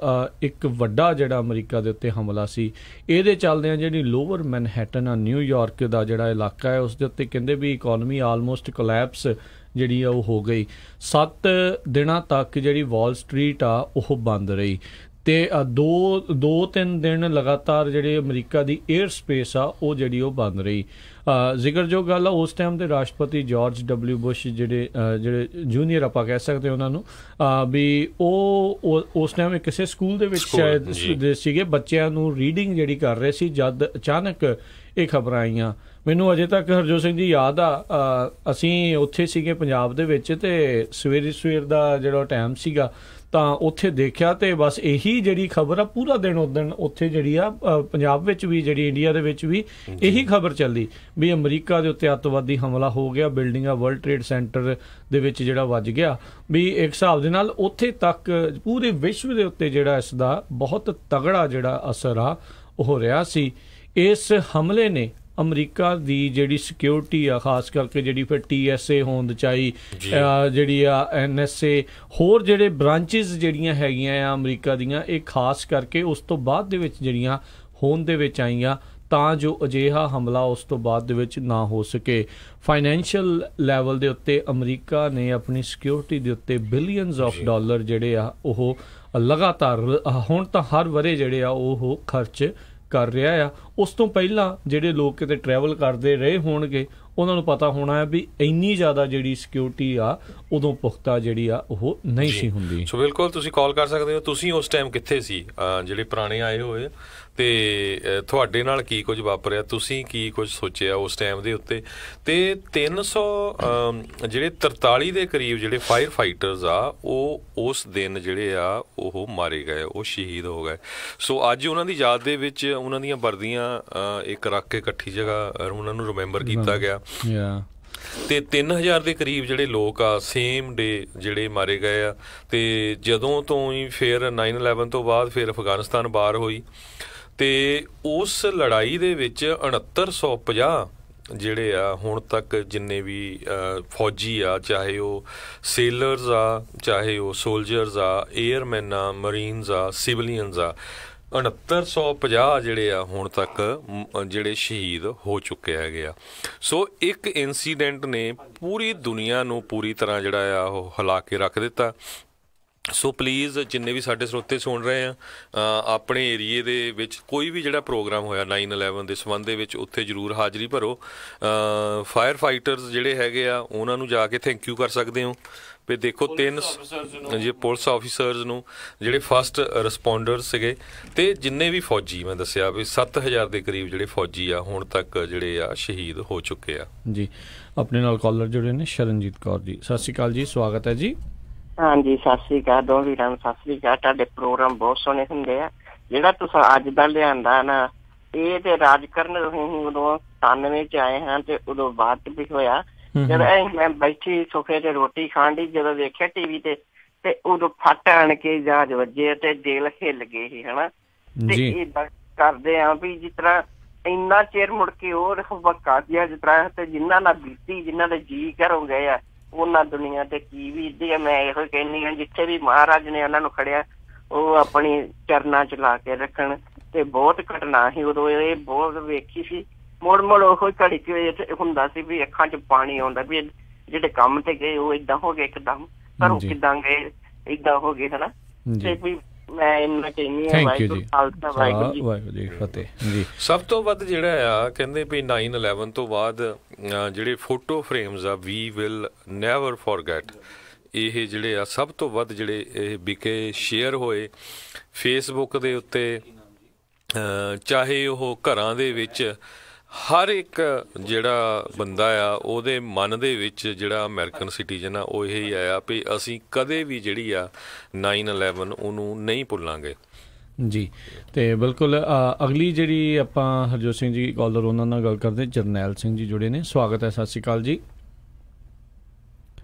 ਇੱਕ ਵੱਡਾ ਜਿਹੜਾ ਅਮਰੀਕਾ ਦੇ ਉੱਤੇ ਹਮਲਾ ਸੀ। ਇਹਦੇ ਚੱਲਦਿਆਂ ਜਿਹੜੀ ਲੋਅਰ ਮੈਨਹੈਟਨ ਆ, ਨਿਊਯਾਰਕ ਦਾ ਜਿਹੜਾ ਇਲਾਕਾ ਹੈ, ਉਸ ਦੇ ਉੱਤੇ ਕਹਿੰਦੇ ਵੀ ਇਕੋਨਮੀ ਆਲਮੋਸਟ ਕੋਲੈਪਸ ਜਿਹੜੀ ਆ ਉਹ ਹੋ ਗਈ। 7 ਦਿਨਾਂ ਤੱਕ ਜਿਹੜੀ ਵਾਲ ਸਟਰੀਟ ਆ ਉਹ ਬੰਦ ਰਹੀ, ਤੇ 2-3 ਦਿਨ ਲਗਾਤਾਰ ਜਿਹੜੇ ਅਮਰੀਕਾ ਦੀ 에ਅਰ ਸਪੇਸ ਆ ਉਹ ਜਿਹੜੀ ਉਹ ਬੰਦ ਰਹੀ। ਜ਼ਿਕਰਯੋਗ ਗੱਲ ਆ, ਉਸ ਟਾਈਮ ਦੇ ਰਾਸ਼ਟਰਪਤੀ ਜਾਰਜ ਡਬਲਿਊ ਬੁਸ਼ ਜਿਹੜੇ ਜੂਨੀਅਰ ਆਪਾਂ ਕਹਿ ਸਕਦੇ ਉਹਨਾਂ ਨੂੰ, ਵੀ ਉਹ ਉਸ ਟਾਈਮ ਕਿਸੇ ਸਕੂਲ ਦੇ ਵਿੱਚ ਸ਼ਾਇਦ ਸੀਗੇ, ਬੱਚਿਆਂ ਨੂੰ ਰੀਡਿੰਗ ਜਿਹੜੀ ਕਰ ਰਹੇ ਸੀ, ਜਦ ਅਚਾਨਕ ਇਹ ਖਬਰਾਂ ਆਈਆਂ। ਮੈਨੂੰ ਅਜੇ ਤੱਕ ਹਰਜੋਤ ਸਿੰਘ ਜੀ ਯਾਦ ਆ, ਅਸੀਂ ਉੱਥੇ ਸੀਗੇ ਪੰਜਾਬ ਦੇ ਵਿੱਚ, ਤੇ ਸਵੇਰ ਦਾ ਜਿਹੜਾ ਟਾਈਮ ਸੀਗਾ ਤਾਂ ਉੱਥੇ ਦੇਖਿਆ, ਤੇ ਬਸ ਇਹੀ ਜਿਹੜੀ ਖਬਰ ਆ ਪੂਰਾ ਦਿਨ ਉਦਣ ਉੱਥੇ ਜਿਹੜੀ ਆ ਪੰਜਾਬ ਵਿੱਚ ਵੀ, ਜਿਹੜੀ ਇੰਡੀਆ ਦੇ ਵਿੱਚ ਵੀ ਇਹੀ ਖਬਰ ਚੱਲੀ ਵੀ ਅਮਰੀਕਾ ਦੇ ਉੱਤੇ ਅੱਤਵਾਦੀ ਹਮਲਾ ਹੋ ਗਿਆ, ਬਿਲਡਿੰਗਾਂ ਵਰਲਡ ਟ੍ਰੇਡ ਸੈਂਟਰ ਦੇ ਵਿੱਚ ਜਿਹੜਾ ਵੱਜ ਗਿਆ। ਵੀ ਇੱਕ ਹਿਸਾਬ ਦੇ ਨਾਲ ਉੱਥੇ ਤੱਕ ਪੂਰੇ ਵਿਸ਼ਵ ਦੇ ਉੱਤੇ ਜਿਹੜਾ ਇਸ ਦਾ ਬਹੁਤ ਤਗੜਾ ਜਿਹੜਾ ਅਸਰ ਆ ਉਹ ਰਿਹਾ ਸੀ। ਇਸ ਹਮਲੇ ਨੇ ਅਮਰੀਕਾ ਦੀ ਜਿਹੜੀ ਸਿਕਿਉਰਿਟੀ ਆ, ਖਾਸ ਕਰਕੇ ਜਿਹੜੀ ਫਿਰ TSA ਹੋਂਦ ਚਾਹੀ, ਜਿਹੜੀ ਆ NSA, ਹੋਰ ਜਿਹੜੇ ਬ੍ਰਾਂਚਿਸ ਜਿਹੜੀਆਂ ਹੈਗੀਆਂ ਆ ਅਮਰੀਕਾ ਦੀਆਂ, ਇਹ ਖਾਸ ਕਰਕੇ ਉਸ ਤੋਂ ਬਾਅਦ ਦੇ ਵਿੱਚ ਜਿਹੜੀਆਂ ਹੋਂਦ ਦੇ ਵਿੱਚ ਆਈਆਂ, ਤਾਂ ਜੋ ਅਜਿਹਾ ਹਮਲਾ ਉਸ ਤੋਂ ਬਾਅਦ ਦੇ ਵਿੱਚ ਨਾ ਹੋ ਸਕੇ। ਫਾਈਨੈਂਸ਼ੀਅਲ ਲੈਵਲ ਦੇ ਉੱਤੇ ਅਮਰੀਕਾ ਨੇ ਆਪਣੀ ਸਿਕਿਉਰਿਟੀ ਦੇ ਉੱਤੇ ਬਿਲੀਅਨਸ ਆਫ ਡਾਲਰ ਜਿਹੜੇ ਆ ਉਹ ਲਗਾਤਾਰ ਹੁਣ ਤਾਂ ਹਰ ਵਰੇ ਜਿਹੜੇ ਆ ਉਹ ਖਰਚ ਕਰ ਰਿਹਾ ਆ। ਉਸ ਤੋਂ ਪਹਿਲਾਂ ਜਿਹੜੇ ਲੋਕ ਕਿਤੇ ਟਰੈਵਲ ਕਰਦੇ ਰਹੇ ਹੋਣਗੇ ਉਹਨਾਂ ਨੂੰ ਪਤਾ ਹੋਣਾ ਹੈ ਵੀ ਇੰਨੀ ਜ਼ਿਆਦਾ ਜਿਹੜੀ ਸਿਕਿਉਰਿਟੀ ਆ ਉਦੋਂ ਪੁਖਤਾ ਜਿਹੜੀ ਆ ਉਹ ਨਹੀਂ ਸੀ ਹੁੰਦੀ। ਸੋ ਬਿਲਕੁਲ ਤੁਸੀਂ ਕਾਲ ਕਰ ਸਕਦੇ ਹੋ। ਤੁਸੀਂ ਉਸ ਟਾਈਮ ਕਿੱਥੇ ਸੀ? ਜਿਹੜੇ ਪੁਰਾਣੇ ਆਏ ਹੋਏ ਤੇ ਤੁਹਾਡੇ ਨਾਲ ਕੀ ਕੁਝ ਵਾਪਰਿਆ, ਤੁਸੀਂ ਕੀ ਕੁਝ ਸੋਚਿਆ ਉਸ ਟਾਈਮ ਦੇ ਉੱਤੇ? ਤੇ 300 ਜਿਹੜੇ 43 ਦੇ ਕਰੀਬ ਜਿਹੜੇ ਫਾਇਰ ਫਾਈਟਰਸ ਆ ਉਹ ਉਸ ਦਿਨ ਜਿਹੜੇ ਆ ਉਹ ਮਾਰੇ ਗਏ, ਉਹ ਸ਼ਹੀਦ ਹੋ ਗਏ। ਸੋ ਅੱਜ ਉਹਨਾਂ ਦੀ ਯਾਦ ਦੇ ਵਿੱਚ ਉਹਨਾਂ ਦੀਆਂ ਵਰਦੀਆਂ ਇੱਕ ਰੱਖ ਕੇ ਇਕੱਠੀ ਜਗ੍ਹਾ ਉਹਨਾਂ ਨੂੰ ਰਿਮੈਂਬਰ ਕੀਤਾ ਗਿਆ। ਤੇ 3000 ਦੇ ਕਰੀਬ ਜਿਹੜੇ ਲੋਕ ਆ ਸੇਮ ਡੇ ਜਿਹੜੇ ਮਾਰੇ ਗਏ ਆ। ਤੇ ਜਦੋਂ ਤੋਂ ਹੀ ਫਿਰ 9/11 ਤੋਂ ਬਾਅਦ ਫਿਰ ਅਫਗਾਨਿਸਤਾਨ ਬਾਹਰ ਹੋਈ, ਤੇ ਉਸ ਲੜਾਈ ਦੇ ਵਿੱਚ 6950 ਜਿਹੜੇ ਆ ਹੁਣ ਤੱਕ ਜਿੰਨੇ ਵੀ ਫੌਜੀ ਆ, ਚਾਹੇ ਉਹ ਸੇਲਰਸ ਆ, ਚਾਹੇ ਉਹ ਸੋਲਜਰਸ ਆ, ਏਅਰਮੈਨ ਆ, ਮਰੀਨਸ ਆ, ਸਿਵਲੀਅਨਸ ਆ, 6950 ਜਿਹੜੇ ਆ ਹੁਣ ਤੱਕ ਜਿਹੜੇ ਸ਼ਹੀਦ ਹੋ ਚੁੱਕੇ ਹੈਗੇ ਆ। ਸੋ ਇੱਕ ਇਨਸੀਡੈਂਟ ਨੇ ਪੂਰੀ ਦੁਨੀਆ ਨੂੰ ਪੂਰੀ ਤਰ੍ਹਾਂ ਜਿਹੜਾ ਆ ਉਹ ਹਿਲਾ ਕੇ ਰੱਖ ਦਿੱਤਾ। ਸੋ ਪਲੀਜ਼ ਜਿੰਨੇ ਵੀ ਸਾਡੇ ਸਰੋਤੇ ਸੁਣ ਰਹੇ ਆ, ਆਪਣੇ ਏਰੀਏ ਦੇ ਵਿੱਚ ਕੋਈ ਵੀ ਜਿਹੜਾ ਪ੍ਰੋਗਰਾਮ ਹੋਇਆ 9/11 ਦੇ ਸੰਬੰਧ ਦੇ ਵਿੱਚ ਉੱਥੇ ਜ਼ਰੂਰ ਹਾਜ਼ਰੀ ਭਰੋ। ਫਾਇਰ ਫਾਈਟਰਸ ਜਿਹੜੇ ਹੈਗੇ ਆ ਉਹਨਾਂ ਨੂੰ ਜਾ ਕੇ ਥੈਂਕ ਯੂ ਕਰ ਸਕਦੇ ਹੋ। ਵੀ ਦੇਖੋ 3 ਜੇ ਪੁਲਿਸ ਆਫੀਸਰਸ ਨੂੰ ਜਿਹੜੇ ਫਸਟ ਰਿਸਪੌਂਡਰਸ ਸੀਗੇ, ਤੇ ਜਿੰਨੇ ਵੀ ਫੌਜੀ ਮੈਂ ਦੱਸਿਆ ਵੀ 7000 ਦੇ ਕਰੀਬ ਜਿਹੜੇ ਫੌਜੀ ਆ ਹੁਣ ਤੱਕ ਜਿਹੜੇ ਆ ਸ਼ਹੀਦ ਹੋ ਚੁੱਕੇ ਆ। ਜੀ ਆਪਣੇ ਨਾਲ ਕਾਲਰ ਜੁੜੇ ਨੇ ਸ਼ਰਨਜੀਤ ਕੌਰ ਜੀ, ਸਤਿ ਸ਼੍ਰੀ ਅਕਾਲ ਜੀ, ਸਵਾਗਤ ਹੈ ਜੀ। ਹਾਂਜੀ ਸਤਿ ਸ੍ਰੀ ਅਕਾਲ, ਦੋ ਵੀਰਾਂ ਨੂੰ ਸਤਿ ਸ੍ਰੀ ਅਕਾਲ। ਤੁਹਾਡੇ ਪ੍ਰੋਗਰਾਮ ਬਹੁਤ ਸੋਹਣੇ ਹੁੰਦੇ ਆ। ਜਿਹੜਾ ਤੁਸੀਂ ਅੱਜ ਦਾ ਲਿਆਂਦਾ ਨਾ, ਇਹ ਤੇ ਰਾਜ ਕਰਨ ਉਦੋਂ 97 ਚ ਆਏ ਹਾਂ, ਤੇ ਉਦੋਂ ਬਾਅਦ ਚ ਵੀ ਹੋਇਆ। ਜਦੋਂ ਮੈਂ ਬੈਠੀ ਸੋਫੇ ਤੇ ਰੋਟੀ ਖਾਣ ਦੀ, ਜਦੋਂ ਵੇਖਿਆ TV ਤੇ ਉਦੋਂ ਫੱਟ ਆਣ ਕੇ ਜਹਾਜ਼ ਵੱਜੇ ਤੇ ਦਿਲ ਹਿੱਲ ਗਏ ਸੀ, ਹਨਾ। ਤੇ ਏਦਾਂ ਕਰਦੇ ਆ ਵੀ ਜਿਸ ਤਰ੍ਹਾਂ ਇੰਨਾ ਚਿਰ ਮੁੜ ਕੇ ਉਹ ਵਕਾ ਜਿਹਾ ਜਿਸ ਤਰ੍ਹਾਂ, ਤੇ ਜਿਨ੍ਹਾਂ ਨਾਲ ਬੀਤੀ, ਜਿਨ੍ਹਾਂ ਦੇ ਜੀ ਘਰੋਂ ਗਏ ਆ, ਉਹਨਾਂ ਦੁਨੀਆ ਤੇ ਕੀ ਬੀਤਦੀ ਆ। ਮੈਂ ਇਹੋ ਕਹਿੰਦੀ ਹਾਂ, ਜਿੱਥੇ ਵੀ ਮਹਾਰਾਜ ਨੇ ਉਹਨਾਂ ਨੂੰ ਖੜਿਆ ਉਹ ਆਪਣੀ ਚਰਨਾਂ ਚ ਲਾ ਕੇ ਰੱਖਣ। ਤੇ ਬਹੁਤ ਘਟਨਾ ਸੀ ਉਦੋਂ, ਇਹ ਬਹੁਤ ਵੇਖੀ ਸੀ। ਮੁੜ ਉਹੋ ਘੜੀ ਚ ਹੁੰਦਾ ਸੀ ਵੀ ਅੱਖਾਂ ਚ ਪਾਣੀ ਆਉਂਦਾ ਵੀ ਜਿਹੜੇ ਕੰਮ ਤੇ ਗਏ ਉਹ ਏਦਾਂ ਹੋ ਗਏ, ਇੱਕਦਮ ਘਰੋਂ ਕਿੱਦਾਂ ਗਏ, ਏਦਾਂ ਹੋ ਗਏ, ਹਨਾ। ਤੇ ਵੀ ਮੈਂ ਇੰਨਾ ਕਹਿੰਦੀ ਹਾਂ, ਵਾਹਿਗੁਰੂ ਖਾਲਸਾ ਵਾਹਿਗੁਰੂ ਜੀ ਫਤਿਹ ਜੀ। ਸਭ ਤੋਂ ਵੱਧ ਜਿਹੜਾ ਆ ਕਹਿੰਦੇ ਵੀ 9/11 ਤੋਂ ਬਾਅਦ ਜਿਹੜੇ ਫੋਟੋ ਫਰੇਮਸ ਆ, ਵੀ ਵਿਲ ਨੈਵਰ ਫੋਰਗੇਟ, ਇਹ ਜਿਹੜੇ ਆ ਸਭ ਤੋਂ ਵੱਧ ਜਿਹੜੇ ਇਹ ਵਿਕੇ, ਸ਼ੇਅਰ ਹੋਏ ਫੇਸਬੁੱਕ ਦੇ ਉੱਤੇ, ਚਾਹੇ ਉਹ ਘਰਾਂ ਦੇ ਵਿੱਚ ਹਰ ਇੱਕ ਜਿਹੜਾ ਬੰਦਾ ਆ ਉਹਦੇ ਮਨ ਦੇ ਵਿੱਚ ਜਿਹੜਾ ਅਮਰੀਕਨ ਸਿਟੀਜ਼ਨ ਆ ਉਹ ਇਹ ਹੀ ਆਇਆ ਵੀ ਅਸੀਂ ਕਦੇ ਵੀ ਜਿਹੜੀ ਆ 9/11 ਉਹਨੂੰ ਨਹੀਂ ਭੁੱਲਾਂਗੇ ਜੀ। ਤੇ ਬਿਲਕੁਲ ਅਗਲੀ ਜਿਹੜੀ ਆਪਾਂ ਹਰਜੋਤ ਸਿੰਘ ਜੀ ਕਾਲਰ ਉਹਨਾਂ ਨਾਲ ਗੱਲ ਕਰਦੇ, ਜਰਨੈਲ ਸਿੰਘ ਜੀ ਜੁੜੇ ਨੇ। ਸਵਾਗਤ ਹੈ, ਸਤਿ ਸ਼੍ਰੀ ਅਕਾਲ ਜੀ।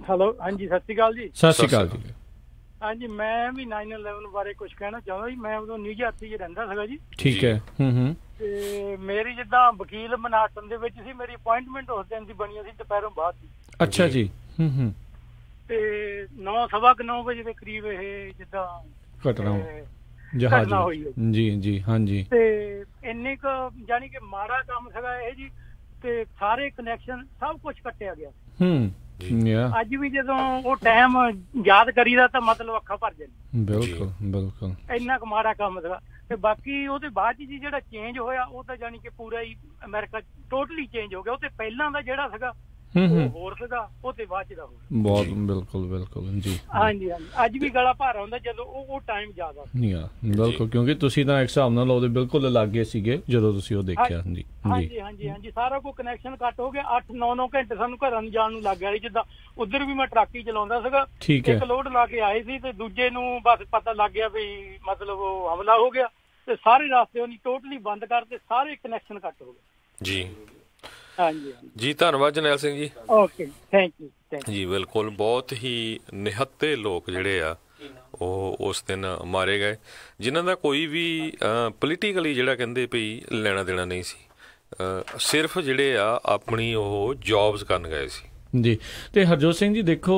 ਹੈਲੋ, ਹਾਂਜੀ ਸਤਿ ਸ਼੍ਰੀ ਅਕਾਲ ਜੀ। ਸਤਿ ਸ਼੍ਰੀ ਅਕਾਲ ਜੀ। ਹਾਂਜੀ, ਮੈਂ ਵੀ 9/11 ਬਾਰੇ ਕੁਝ ਕਹਿਣਾ ਚਾਹੁੰਦਾ ਜੀ। ਮੈਂ ਉਦੋਂ ਨਿਊਯਾਰਕ 'ਚ ਰਹਿੰਦਾ ਸੀਗਾ ਜੀ। ਠੀਕ ਹੈ। ਤੇ ਮੇਰੀ ਜਿੱਦਾਂ ਵਕੀਲ ਮਨਾਟਨ ਦੇ ਵਿੱਚ ਸੀ, ਮੇਰੀ ਅਪਾਇੰਟਮੈਂਟ ਉਸ ਦਿਨ ਦੀ ਬਣੀ ਸੀ ਦੁਪਹਿਰੋਂ ਬਾਅਦ ਦੀ। ਅੱਛਾ ਜੀ। ਤੇ 9:15 ਵਜੇ ਦੇ ਕਰੀਬ ਇਹ ਜਿੱਦਾਂ ਘਟਨਾ ਹੋਈ ਜੀ ਜੀ। ਹਾਂਜੀ। ਤੇ ਇੰਨੇ ਕੁ ਜਾਨੀ ਕਿ ਮਾੜਾ ਕੰਮ ਸੀਗਾ ਇਹ ਜੀ। ਤੇ ਸਾਰੇ ਕਨੈਕਸ਼ਨ ਸਭ ਕੁਝ ਕੱਟਿਆ ਗਿਆ। ਅੱਜ ਵੀ ਜਦੋਂ ਉਹ ਟਾਈਮ ਯਾਦ ਕਰੀਦਾ ਤਾਂ ਮਤਲਬ ਅੱਖਾਂ ਭਰ ਜਾਂਦੀਆਂ। ਬਿਲਕੁਲ ਬਿਲਕੁਲ, ਇੰਨਾ ਕੁ ਮਾੜਾ ਕੰਮ ਸੀਗਾ। ਤੇ ਬਾਕੀ ਉਹਦੇ ਬਾਅਦ ਜੀ ਜਿਹੜਾ ਚੇਂਜ ਹੋਇਆ ਉਹ ਤਾਂ ਜਾਨੀ ਕਿ ਪੂਰਾ ਹੀ ਅਮਰੀਕਾ ਟੋਟਲੀ ਚੇਂਜ ਹੋ ਗਿਆ। ਉਹ ਤੇ ਪਹਿਲਾਂ ਦਾ ਜਿਹੜਾ ਸੀਗਾ ਹੋਰ ਸੀਗਾ, ਉਹ ਤੇ ਬਾਅਦ ਚ ਦਾ ਬਹੁਤ। ਬਿਲਕੁਲ ਬਿਲਕੁਲ ਜੀ। ਹਾਂਜੀ ਹਾਂਜੀ, ਅੱਜ ਵੀ ਗਲਾ ਭਾਰ ਆਉਂਦਾ ਜਦੋਂ ਉਹ ਟਾਈਮ ਯਾਦ ਆਉਂਦਾ। ਬਿਲਕੁਲ, ਕਿਉਂਕਿ ਤੁਸੀਂ ਤਾਂ ਇੱਕ ਹਿਸਾਬ ਨਾਲ ਉਹਦੇ ਬਿਲਕੁਲ ਲੱਗੇ ਸੀਗੇ ਜਦੋਂ ਤੁਸੀਂ ਉਹ ਦੇਖਿਆ। ਹਾਂਜੀ ਹਾਂਜੀ ਹਾਂਜੀ ਹਾਂਜੀ, ਸਾਰਾ ਕੋਈ ਕਨੈਕਸ਼ਨ ਕੱਟ ਹੋ ਗਿਆ। 8-9 ਘੰਟੇ ਸਾਨੂੰ ਘਰਾਂ ਨੂੰ ਜਾਣ ਨੂੰ ਲੱਗ ਗਿਆ ਸੀ। ਜਿੱਦਾਂ ਉਧਰ ਵੀ ਮੈਂ ਟਰੱਕ ਹੀ ਚਲਾਉਂਦਾ ਸੀਗਾ, ਇੱਕ ਲੋਡ ਲਾ ਕੇ ਆਏ ਸੀ ਤੇ ਦੂਜੇ ਨੂੰ ਬਸ ਪਤਾ ਲੱਗ ਗਿਆ ਵੀ ਮਤਲਬ ਉਹ ਹਮਲਾ ਹੋ ਗਿਆ ਤੇ ਸਾਰੇ ਰਸਤੇ ਉਹਨੇ ਟੋਟਲੀ ਬੰਦ ਕਰਤੇ, ਸਾਰੇ ਕਨੈਕਸ਼ਨ ਕੱਟ ਹੋ ਗਏ ਜੀ। ਹਾਂਜੀ ਜੀ, ਧੰਨਵਾਦ Jarnail Singh ji. Okay, thank you ਜੀ। ਬਿਲਕੁਲ, ਬਹੁਤ ਹੀ ਨਿਹੱਤੇ ਲੋਕ ਜਿਹੜੇ ਆ ਉਹ ਉਸ ਦਿਨ ਮਾਰੇ ਗਏ, ਜਿਨ੍ਹਾਂ ਦਾ ਕੋਈ ਵੀ ਪੋਲੀਟੀਕਲੀ ਜਿਹੜਾ ਕਹਿੰਦੇ ਵੀ ਲੈਣਾ ਦੇਣਾ ਨਹੀਂ ਸੀ। ਸਿਰਫ ਜਿਹੜੇ ਆ ਆਪਣੀ ਉਹ ਜੌਬਸ ਕਰਨ ਗਏ ਸੀ ਜੀ। ਤੇ ਹਰਜੋਤ ਸਿੰਘ ਜੀ ਦੇਖੋ,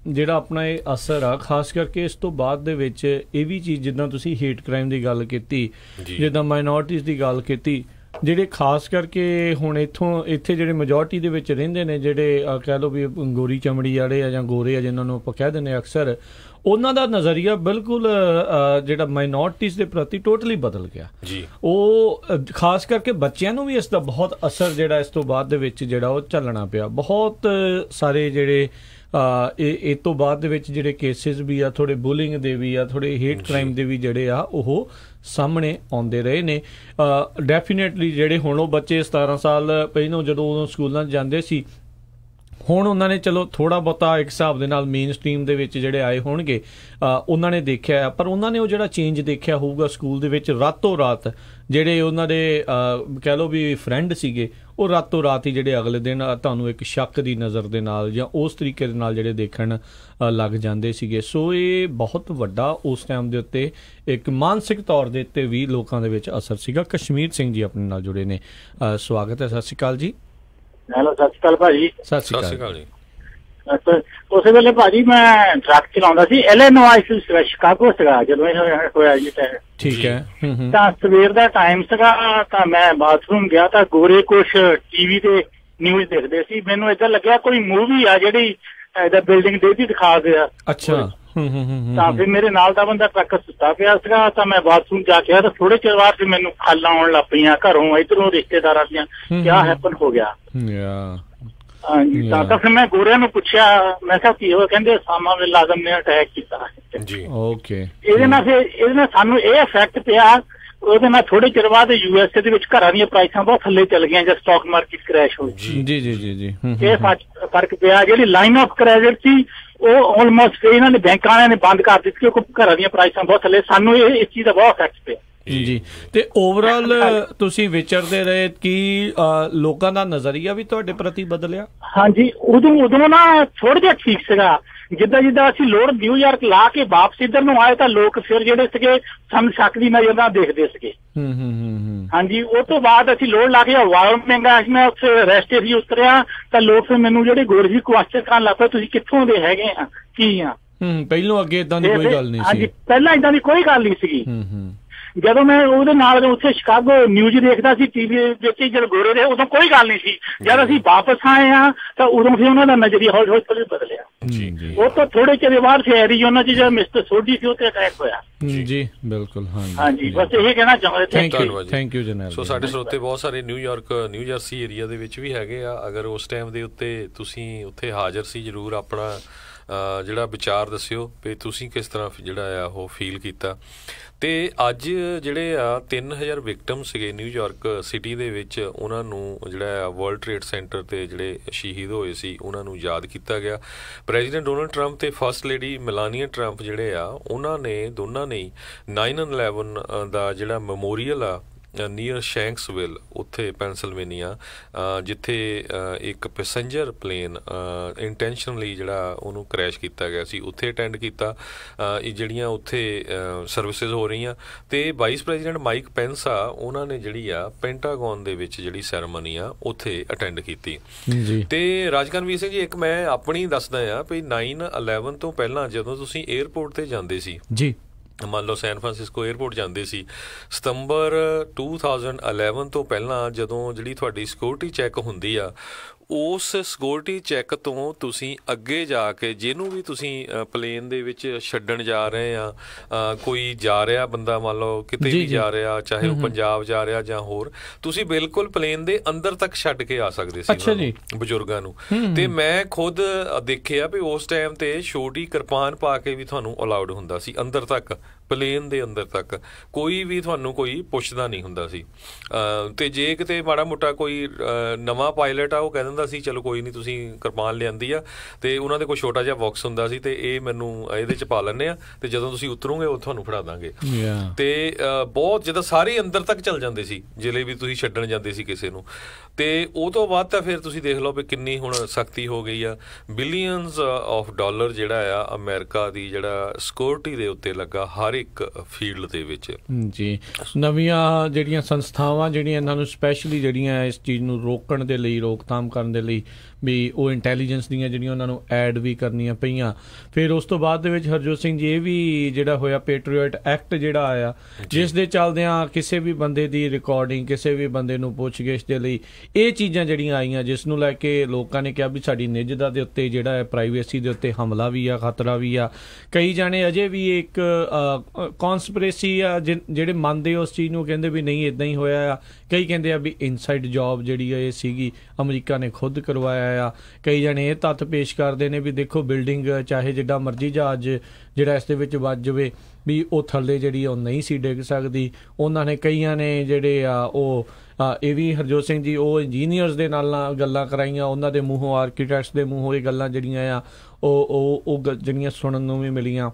ਜਿਹੜਾ ਆਪਣਾ ਇਹ ਅਸਰ ਆ ਖਾਸ ਕਰਕੇ ਇਸ ਤੋਂ ਬਾਅਦ ਦੇ ਵਿੱਚ ਇਹ ਵੀ ਚੀਜ਼, ਜਿੱਦਾਂ ਤੁਸੀਂ ਹੇਟ ਕ੍ਰਾਈਮ ਦੀ ਗੱਲ ਕੀਤੀ, ਜਿੱਦਾਂ ਮਾਈਨੋਰਟੀਜ਼ ਦੀ ਗੱਲ ਕੀਤੀ, ਜਿਹੜੇ ਖਾਸ ਕਰਕੇ ਹੁਣ ਇੱਥੇ ਜਿਹੜੇ ਮੈਜੋਰਟੀ ਦੇ ਵਿੱਚ ਰਹਿੰਦੇ ਨੇ, ਜਿਹੜੇ ਕਹਿ ਲਓ ਵੀ ਗੋਰੀ ਚਮੜੀ ਵਾਲੇ ਆ ਜਾਂ ਗੋਰੇ ਆ ਜਿਹਨਾਂ ਨੂੰ ਆਪਾਂ ਕਹਿ ਦਿੰਦੇ ਅਕਸਰ, ਉਹਨਾਂ ਦਾ ਨਜ਼ਰੀਆ ਬਿਲਕੁਲ ਜਿਹੜਾ ਮਾਈਨੋਰਟੀਜ਼ ਦੇ ਪ੍ਰਤੀ ਟੋਟਲੀ ਬਦਲ ਗਿਆ ਜੀ। ਉਹ ਖਾਸ ਕਰਕੇ ਬੱਚਿਆਂ ਨੂੰ ਵੀ ਇਸ ਦਾ ਬਹੁਤ ਅਸਰ ਜਿਹੜਾ ਇਸ ਤੋਂ ਬਾਅਦ ਦੇ ਵਿੱਚ ਜਿਹੜਾ ਉਹ ਝੱਲਣਾ ਪਿਆ। ਬਹੁਤ ਸਾਰੇ ਜਿਹੜੇ ਇਹ ਤੋਂ ਬਾਅਦ ਦੇ ਵਿੱਚ ਜਿਹੜੇ ਕੇਸਿਸ ਵੀ ਆ, ਥੋੜੇ ਬੁਲਿੰਗ ਦੇ ਵੀ ਆ, ਥੋੜੇ ਹੇਟ ਕ੍ਰਾਈਮ ਦੇ ਵੀ ਜਿਹੜੇ ਆ ਉਹ ਸਾਹਮਣੇ ਆਉਂਦੇ ਰਹੇ ਨੇ। ਡੈਫੀਨੇਟਲੀ ਜਿਹੜੇ ਹੁਣ ਉਹ ਬੱਚੇ 17 ਸਾਲ ਪਹਿਲਾਂ ਜਦੋਂ ਉਦੋਂ ਸਕੂਲਾਂ 'ਚ ਜਾਂਦੇ ਸੀ, ਹੁਣ ਉਹਨਾਂ ਨੇ ਚਲੋ ਥੋੜ੍ਹਾ ਬਹੁਤਾ ਇੱਕ ਹਿਸਾਬ ਦੇ ਨਾਲ ਮੇਨ ਸਟਰੀਮ ਦੇ ਵਿੱਚ ਜਿਹੜੇ ਆਏ ਹੋਣਗੇ, ਉਹਨਾਂ ਨੇ ਦੇਖਿਆ, ਪਰ ਉਹਨਾਂ ਨੇ ਉਹ ਜਿਹੜਾ ਚੇਂਜ ਦੇਖਿਆ ਹੋਊਗਾ ਸਕੂਲ ਦੇ ਵਿੱਚ ਰਾਤੋਂ ਰਾਤ, ਜਿਹੜੇ ਉਹਨਾਂ ਦੇ ਕਹਿ ਲਓ ਵੀ ਫਰੈਂਡ ਸੀਗੇ, ਉਹ ਰਾਤੋਂ ਰਾਤ ਹੀ ਜਿਹੜੇ ਅਗਲੇ ਦਿਨ ਤੁਹਾਨੂੰ ਇੱਕ ਸ਼ੱਕ ਦੀ ਨਜ਼ਰ ਦੇ ਨਾਲ ਜਾਂ ਉਸ ਤਰੀਕੇ ਦੇ ਨਾਲ ਜਿਹੜੇ ਦੇਖਣ ਲੱਗ ਜਾਂਦੇ ਸੀਗੇ। ਸੋ ਇਹ ਬਹੁਤ ਵੱਡਾ ਉਸ ਟਾਈਮ ਦੇ ਉੱਤੇ ਇੱਕ ਮਾਨਸਿਕ ਤੌਰ ਦੇ ਉੱਤੇ ਵੀ ਲੋਕਾਂ ਦੇ ਵਿੱਚ ਅਸਰ ਸੀਗਾ। ਕਸ਼ਮੀਰ ਸਿੰਘ ਜੀ ਆਪਣੇ ਨਾਲ ਜੁੜੇ ਨੇ, ਸਵਾਗਤ ਹੈ। ਸਤਿ ਸ਼੍ਰੀ ਅਕਾਲ ਜੀ। ਹੈਲੋ, ਸਤਿ ਸ਼੍ਰੀ ਅਕਾਲ ਭਾਜੀ। ਸਤਿ ਸ਼੍ਰੀ ਅਕਾਲ ਜੀ। ਉਸੇ ਵੇਲੇ ਭਾਜੀ ਮੈਂ ਟਰੱਕ ਚਲਾਉਂਦਾ ਸੀ, ਇਲੀਨੋਇਸ ਸ਼ਿਕਾਗੋ ਸੀਗਾ ਜਦੋਂ ਇਹ ਹੋਇਆ ਜੀ। ਠੀਕ ਹੈ। ਤਾਂ ਸਵੇਰ ਦਾ ਟਾਈਮ ਸੀਗਾ, ਤਾਂ ਮੈਂ ਬਾਥਰੂਮ ਗਿਆ ਤਾਂ ਗੋਰੇ ਕੁਛ ਟੀਵੀ ਤੇ ਨਿਊਜ਼ ਦੇਖਦੇ ਸੀ। ਮੈਨੂੰ ਏਦਾਂ ਲੱਗਿਆ ਕੋਈ ਮੂਵੀ ਆ ਜਿਹੜੀ ਬਿਲਡਿੰਗ ਦੇ ਦੀ ਦਿਖਾ ਗਿਆ। ਅੱਛਾ। ਤਾਂ ਫਿਰ ਮੇਰੇ ਨਾਲ ਦਾ ਬੰਦਾ ਟਰੱਕ ਸੁੱਤਾ ਪਿਆ ਸੀਗਾ, ਤਾਂ ਮੈਂ ਬਾਥਰੂਮ ਜਾ ਕੇ ਆਇਆ ਤਾਂ ਥੋੜੇ ਚਿਰ ਬਾਅਦ ਫਿਰ ਮੈਨੂੰ ਖਾਲਾਂ ਆਉਣ ਲੱਗ ਪਈਆਂ ਘਰੋਂ, ਇੱਧਰੋਂ ਰਿਸ਼ਤੇਦਾਰਾਂ ਦੀਆਂ, ਕਿਆ ਹੈਪਨ ਹੋ ਗਿਆ। ਹਾਂਜੀ, ਤਾਂ ਫਿਰ ਮੈਂ ਗੋਰਿਆਂ ਨੂੰ ਪੁੱਛਿਆ, ਮੈਂ ਕਿਹਾ ਕੀ ਹੋਇਆ? ਕਹਿੰਦੇ ਉਸਾਮਾ ਬਿਨ ਲਾਦਨ ਨੇ ਅਟੈਕ ਕੀਤਾ ਜੀ। ਓਕੇ। ਇਹਦੇ ਨਾਲ ਸਾਨੂੰ ਇਹ ਇਫੈਕਟ ਪਿਆ। ਉਹਦੇ ਨਾਲ ਥੋੜੇ ਚਿਰ ਬਾਅਦ USA ਦੇ ਵਿੱਚ ਘਰਾਂ ਦੀਆਂ ਪ੍ਰਾਈਸਾਂ ਬਹੁਤ ਥੱਲੇ ਚੱਲ ਗਈਆਂ ਜਦ ਸਟਾਕ ਮਾਰਕੀਟ ਕ੍ਰੈਸ਼ ਹੋਈ। ਜੀ ਜੀ ਜੀ ਜੀ। ਇਹ ਫਰਕ ਪਿਆ। ਜਿਹੜੀ ਲਾਈਨ ਆਫ ਕ੍ਰੈਡਿਟ ਸੀ ਉਹ ਆਲਮੋਸਟ ਇਹਨਾਂ ਨੇ ਬੈਂਕਾਂ ਵਾਲਿਆਂ ਨੇ ਬੰਦ ਕਰ ਦਿੱਤੀ ਕਿਉਂਕਿ ਘਰਾਂ ਦੀਆਂ ਪ੍ਰਾਈਸਾਂ ਬਹੁਤ ਥੱਲੇ। ਸਾਨੂੰ ਇਸ ਚੀਜ਼ ਦਾ ਬਹੁਤ ਇਫੈਕਟ ਪਿਆ ਜੀ। ਤੇ ਓਵਰਆਲ ਤੁਸੀਂ ਵਿਚਰਦੇ ਰਹੇ ਕਿ ਲੋਕਾਂ ਦਾ ਨਜ਼ਰੀਆ ਵੀ ਤੁਹਾਡੇ ਪ੍ਰਤੀ ਬਦਲਿਆ? ਹਾਂਜੀ, ਉਦੋਂ ਨਾ ਥੋੜਾ ਜਿਹਾ ਠੀਕ ਸੀਗਾ। ਜਿੱਦਾਂ ਅਸੀਂ ਲੋੜ ਨਿਊਯਾਰਕ ਲਾ ਕੇ ਵਾਪਸ ਇੱਧਰ ਨੂੰ ਆਏ ਤਾਂ ਲੋਕ ਫਿਰ ਜਿਹੜੇ ਸੀਗੇ ਸਾਨੂੰ ਸ਼ੱਕ ਦੀ ਨਜ਼ਰ ਨਾਲ ਦੇਖਦੇ ਸੀਗੇ। ਹਾਂਜੀ, ਉਹ ਤੋਂ ਬਾਅਦ ਅਸੀਂ ਲੋੜ ਲਾ ਕੇ ਵਾਇਓਮਿੰਗ ਮੈਂ ਉੱਥੇ ਰੈਸਟ ਏਰੀਆ ਉਤਰਿਆ ਤਾਂ ਲੋਕ ਫਿਰ ਮੈਨੂੰ ਜਿਹੜੇ ਗੋਰੇ ਸੀ ਕੁਐਸਚਨ ਕਰਨ ਲੱਗ ਪਏ, ਤੁਸੀਂ ਕਿੱਥੋਂ ਦੇ ਹੈਗੇ ਆ, ਕੀ ਆ। ਪਹਿਲੋਂ ਅੱਗੇ ਏਦਾਂ ਦੀ ਕੋਈ ਗੱਲ ਨਹੀਂ ਸੀ। ਹਾਂਜੀ, ਪਹਿਲਾਂ ਏਦਾਂ ਦੀ ਕੋਈ ਗੱਲ ਨਹੀਂ ਸੀਗੀ। ਜਦੋਂ ਮੈਂ ਉਹਦੇ ਨਾਲ ਉੱਥੇ ਸ਼ਿਕਾਗੋ ਨਿਊਜ਼ ਦੇਖਦਾ ਸੀ ਟੀਵੀ ਵਿੱਚ, ਜਦੋਂ ਗੋਰੇ ਰਹੇ ਉਦੋਂ ਕੋਈ ਗੱਲ ਨਹੀਂ ਸੀ। ਜਦ ਅਸੀਂ ਵਾਪਸ ਆਏ ਆ ਤਾਂ ਉਦੋਂ ਫਿਰ ਉਹਨਾਂ ਦਾ ਨਜ਼ਰੀਆ ਹੌਲੀ ਹੌਲੀ ਬਦਲਿਆ। ਉਹ ਤਾਂ ਥੋੜੇ ਚਿਰ ਬਾਅਦ ਫਿਰ ਐਰੀਜ਼ੋਨਾ ਚ ਜਿਹੜਾ ਮਿਸਟਰ ਸੋਢੀ ਸੀ ਉੱਥੇ ਅਟੈਕ ਹੋਇਆ। ਜੀ ਬਿਲਕੁਲ। ਹਾਂਜੀ, ਬਸ ਇਹ ਕਹਿਣਾ ਚਾਹੁੰਦੇ। Thank you general. ਸੋ ਸਾਡੇ ਸਰੋਤੇ ਬਹੁਤ ਸਾਰੇ ਨਿਊਯਾਰਕ, ਨਿਊ ਜਰਸੀ ਏਰੀਆ ਦੇ ਵਿੱਚ ਵੀ ਹੈਗੇ ਆ। ਅਗਰ ਉਸ ਟਾਈਮ ਦੇ ਉੱਤੇ ਤੁਸੀਂ ਉੱਥੇ ਹਾਜ਼ਰ ਸੀ, ਜ਼ਰੂਰ ਆਪਣਾ ਜਿਹੜਾ ਵਿਚਾਰ ਦੱਸਿਓ ਵੀ ਤੁਸੀਂ ਕਿਸ ਤਰ੍ਹਾਂ ਜਿਹੜਾ ਆ ਉਹ ਫੀਲ ਕੀਤਾ। ਤੇ ਅੱਜ ਜਿਹੜੇ ਆ 3000 ਵਿਕਟਮ ਸੀਗੇ ਨਿਊਯਾਰਕ ਸਿਟੀ ਦੇ ਵਿੱਚ, ਉਹਨਾਂ ਨੂੰ ਜਿਹੜਾ ਆ ਵਰਲਡ ਟ੍ਰੇਡ ਸੈਂਟਰ ਤੇ ਜਿਹੜੇ ਸ਼ਹੀਦ ਹੋਏ ਸੀ ਉਹਨਾਂ ਨੂੰ ਯਾਦ ਕੀਤਾ ਗਿਆ। ਪ੍ਰੈਜ਼ੀਡੈਂਟ ਡੋਨਲਡ ਟਰੰਪ ਤੇ ਫਸਟ ਲੇਡੀ ਮੈਲਾਨੀਆ ਟਰੰਪ ਜਿਹੜੇ ਆ ਉਹਨਾਂ ਨੇ ਦੋਨਾਂ ਨੇ 9/11 ਦਾ ਜਿਹੜਾ ਮੈਮੋਰੀਅਲ ਆ ਨੀਅਰ ਸ਼ੈਂਕਸਵਿਲ ਉੱਥੇ ਪੈਨਸਿਲਵੇਨੀਆ, ਜਿੱਥੇ ਇੱਕ ਪੈਸੇਂਜਰ ਪਲੇਨ ਇੰਟੈਂਸ਼ਨਲੀ ਜਿਹੜਾ ਉਹਨੂੰ ਕਰੈਸ਼ ਕੀਤਾ ਗਿਆ ਸੀ, ਉੱਥੇ ਅਟੈਂਡ ਕੀਤਾ। ਜਿਹੜੀਆਂ ਉੱਥੇ ਸਰਵਿਸਿਜ਼ ਹੋ ਰਹੀਆਂ ਤੇ ਵਾਈਸ ਪ੍ਰੈਜ਼ੀਡੈਂਟ ਮਾਈਕ ਪੈਂਸ ਆ ਉਹਨਾਂ ਨੇ ਜਿਹੜੀ ਆ ਪੈਂਟਾਗਨ ਦੇ ਵਿੱਚ ਜਿਹੜੀ ਸੈਰੇਮਨੀ ਆ ਉੱਥੇ ਅਟੈਂਡ ਕੀਤੀ। ਤੇ ਰਾਜਕਰਨਵੀਰ ਸਿੰਘ ਜੀ, ਇੱਕ ਮੈਂ ਆਪਣੀ ਦੱਸਦਾ ਆ ਵੀ 9/11 ਤੋਂ ਪਹਿਲਾਂ ਜਦੋਂ ਤੁਸੀਂ ਏਅਰਪੋਰਟ ਤੇ ਜਾਂਦੇ ਸੀ ਜੀ, ਮੰਨ ਲਓ ਸੈਨ ਫਰਾਂਸਿਸਕੋ ਏਅਰਪੋਰਟ ਜਾਂਦੇ ਸੀ, ਸਤੰਬਰ 2011 ਤੋਂ ਪਹਿਲਾਂ ਜਦੋਂ ਜਿਹੜੀ ਤੁਹਾਡੀ ਸਿਕਿਉਰਿਟੀ ਚੈੱਕ ਹੁੰਦੀ ਆ, ਉਸ ਸਿਕਿਉਰਿਟੀ ਚੈੱਕ ਤੋਂ ਤੁਸੀਂ ਅੱਗੇ ਜਾ ਕੇ ਜਿਹਨੂੰ ਵੀ ਤੁਸੀਂ ਪਲੇਨ ਦੇ ਵਿੱਚ ਛੱਡਣ ਜਾ ਰਹੇ ਆ, ਕੋਈ ਜਾ ਰਿਹਾ ਬੰਦਾ ਮੰਨ ਲਓ ਕਿਤੇ ਵੀ ਜਾ ਰਿਹਾ, ਚਾਹੇ ਉਹ ਪੰਜਾਬ ਜਾ ਰਿਹਾ ਜਾਂ ਹੋਰ, ਤੁਸੀਂ ਬਿਲਕੁਲ ਪਲੇਨ ਦੇ ਅੰਦਰ ਤੱਕ ਛੱਡ ਕੇ ਆ ਸਕਦੇ ਸੀ ਬਜ਼ੁਰਗਾਂ ਨੂੰ। ਤੇ ਮੈਂ ਖੁਦ ਦੇਖਿਆ ਵੀ ਉਸ ਟਾਈਮ ਤੇ ਛੋਟੀ ਕਿਰਪਾਨ ਪਾ ਕੇ ਵੀ ਤੁਹਾਨੂੰ ਅਲਾਉਡ ਹੁੰਦਾ ਸੀ ਅੰਦਰ ਤੱਕ, ਪਲੇਨ ਦੇ ਅੰਦਰ ਤੱਕ ਕੋਈ ਵੀ ਤੁਹਾਨੂੰ ਕੋਈ ਪੁੱਛਦਾ ਨਹੀਂ ਹੁੰਦਾ ਸੀ। ਤੇ ਜੇ ਕਿਤੇ ਮਾੜਾ ਮੋਟਾ ਕੋਈ ਨਵਾਂ ਪਾਇਲਟ ਆ, ਉਹ ਕਹਿ ਦਿੰਦਾ ਸੀ ਚਲੋ ਕੋਈ ਨਹੀਂ ਤੁਸੀਂ ਕਿਰਪਾਨ ਲਿਆਂਦੀ ਆ, ਤੇ ਉਹਨਾਂ ਦੇ ਕੋਈ ਛੋਟਾ ਜਿਹਾ ਬਾਕਸ ਹੁੰਦਾ ਸੀ ਤੇ ਇਹ ਮੈਨੂੰ ਇਹਦੇ 'ਚ ਪਾ ਲੈਂਦੇ ਆ, ਤੇ ਜਦੋਂ ਤੁਸੀਂ ਉਤਰੋਗੇ ਉਹ ਤੁਹਾਨੂੰ ਫੜਾ ਦਾਂਗੇ। ਤੇ ਬਹੁਤ ਜਿੱਦਾਂ ਸਾਰੇ ਅੰਦਰ ਤੱਕ ਚੱਲ ਜਾਂਦੇ ਸੀ ਜਿਹੜੇ ਵੀ ਤੁਸੀਂ ਛੱਡਣ ਜਾਂਦੇ ਸੀ ਕਿਸੇ ਨੂੰ। ਤੇ ਉਹ ਤੋਂ ਬਾਅਦ ਤਾਂ ਫਿਰ ਤੁਸੀਂ ਦੇਖ ਲਓ ਵੀ ਕਿੰਨੀ ਹੁਣ ਸਖਤੀ ਹੋ ਗਈ ਆ। ਬਿਲੀਅਨਸ ਆਫ ਡਾਲਰ ਜਿਹੜਾ ਆ ਅਮਰੀਕਾ ਦੀ ਜਿਹੜਾ ਸਿਕਿਉਰਿਟੀ ਦੇ ਉੱਤੇ ਲੱਗਾ ਹਰ ਇੱਕ ਫੀਲਡ ਦੇ ਵਿੱਚ ਜੀ। ਨਵੀਆਂ ਜਿਹੜੀਆਂ ਸੰਸਥਾਵਾਂ ਜਿਹੜੀਆਂ ਇਹਨਾਂ ਨੂੰ ਸਪੈਸ਼ਲੀ ਜਿਹੜੀਆਂ ਇਸ ਚੀਜ਼ ਨੂੰ ਰੋਕਣ ਦੇ ਲਈ, ਰੋਕਥਾਮ ਕਰਨ ਦੇ ਲਈ ਵੀ ਉਹ ਇੰਟੈਲੀਜੈਂਸ ਦੀਆਂ ਜਿਹੜੀਆਂ ਉਹਨਾਂ ਨੂੰ ਐਡ ਵੀ ਕਰਨੀਆਂ ਪਈਆਂ। ਫਿਰ ਉਸ ਤੋਂ ਬਾਅਦ ਦੇ ਵਿੱਚ ਹਰਜੋਤ ਸਿੰਘ ਜੀ ਇਹ ਵੀ ਜਿਹੜਾ ਹੋਇਆ ਪੈਟਰੀਅਟ ਐਕਟ ਜਿਹੜਾ ਆਇਆ, ਜਿਸ ਦੇ ਚੱਲਦਿਆਂ ਕਿਸੇ ਵੀ ਬੰਦੇ ਦੀ ਰਿਕਾਰਡਿੰਗ, ਕਿਸੇ ਵੀ ਬੰਦੇ ਨੂੰ ਪੁੱਛਗਿੱਛ ਦੇ ਲਈ ਇਹ ਚੀਜ਼ਾਂ ਜਿਹੜੀਆਂ ਆਈਆਂ, ਜਿਸ ਨੂੰ ਲੈ ਕੇ ਲੋਕਾਂ ਨੇ ਕਿਹਾ ਵੀ ਸਾਡੀ ਨਿੱਜਤਾ ਦੇ ਉੱਤੇ ਜਿਹੜਾ ਹੈ, ਪ੍ਰਾਈਵੇਸੀ ਦੇ ਉੱਤੇ ਹਮਲਾ ਵੀ ਆ, ਖਤਰਾ ਵੀ ਆ। ਕਈ ਜਾਣੇ ਅਜੇ ਵੀ ਇੱਕ ਕੌਨਸਪੀਰੇਸੀ ਆ ਜਿਹੜੇ ਮੰਨਦੇ ਉਸ ਚੀਜ਼ ਨੂੰ, ਕਹਿੰਦੇ ਵੀ ਨਹੀਂ ਇੱਦਾਂ ਹੀ ਹੋਇਆ ਆ। ਕਈ ਕਹਿੰਦੇ ਆ ਵੀ ਇਨਸਾਈਡ ਜੌਬ ਜਿਹੜੀ ਆ ਇਹ ਸੀਗੀ, ਅਮਰੀਕਾ ਨੇ ਖੁਦ ਕਰਵਾਇਆ ਆ। ਕਈ ਜਣੇ ਇਹ ਤੱਥ ਪੇਸ਼ ਕਰਦੇ ਨੇ ਵੀ ਦੇਖੋ ਬਿਲਡਿੰਗ ਚਾਹੇ ਜਿੱਡਾ ਮਰਜ਼ੀ ਜਹਾਜ਼ ਜਿਹੜਾ ਇਸ ਦੇ ਵਿੱਚ ਵੱਜ ਜਾਵੇ ਵੀ ਉਹ ਥੱਲੇ ਜਿਹੜੀ ਉਹ ਨਹੀਂ ਸੀ ਡਿੱਗ ਸਕਦੀ। ਉਹਨਾਂ ਨੇ ਕਈਆਂ ਨੇ ਜਿਹੜੇ ਆ ਉਹ ਇਹ ਵੀ ਹਰਜੋਤ ਸਿੰਘ ਜੀ ਉਹ ਇੰਜੀਨੀਅਰਸ ਦੇ ਨਾਲ ਗੱਲਾਂ ਕਰਾਈਆਂ, ਉਹਨਾਂ ਦੇ ਮੂੰਹੋਂ, ਆਰਕੀਟੈਕਟਸ ਦੇ ਮੂੰਹੋਂ ਇਹ ਗੱਲਾਂ ਜਿਹੜੀਆਂ ਆ ਉਹ ਜਿਹੜੀਆਂ ਸੁਣਨ ਨੂੰ ਵੀ ਮਿਲੀਆਂ।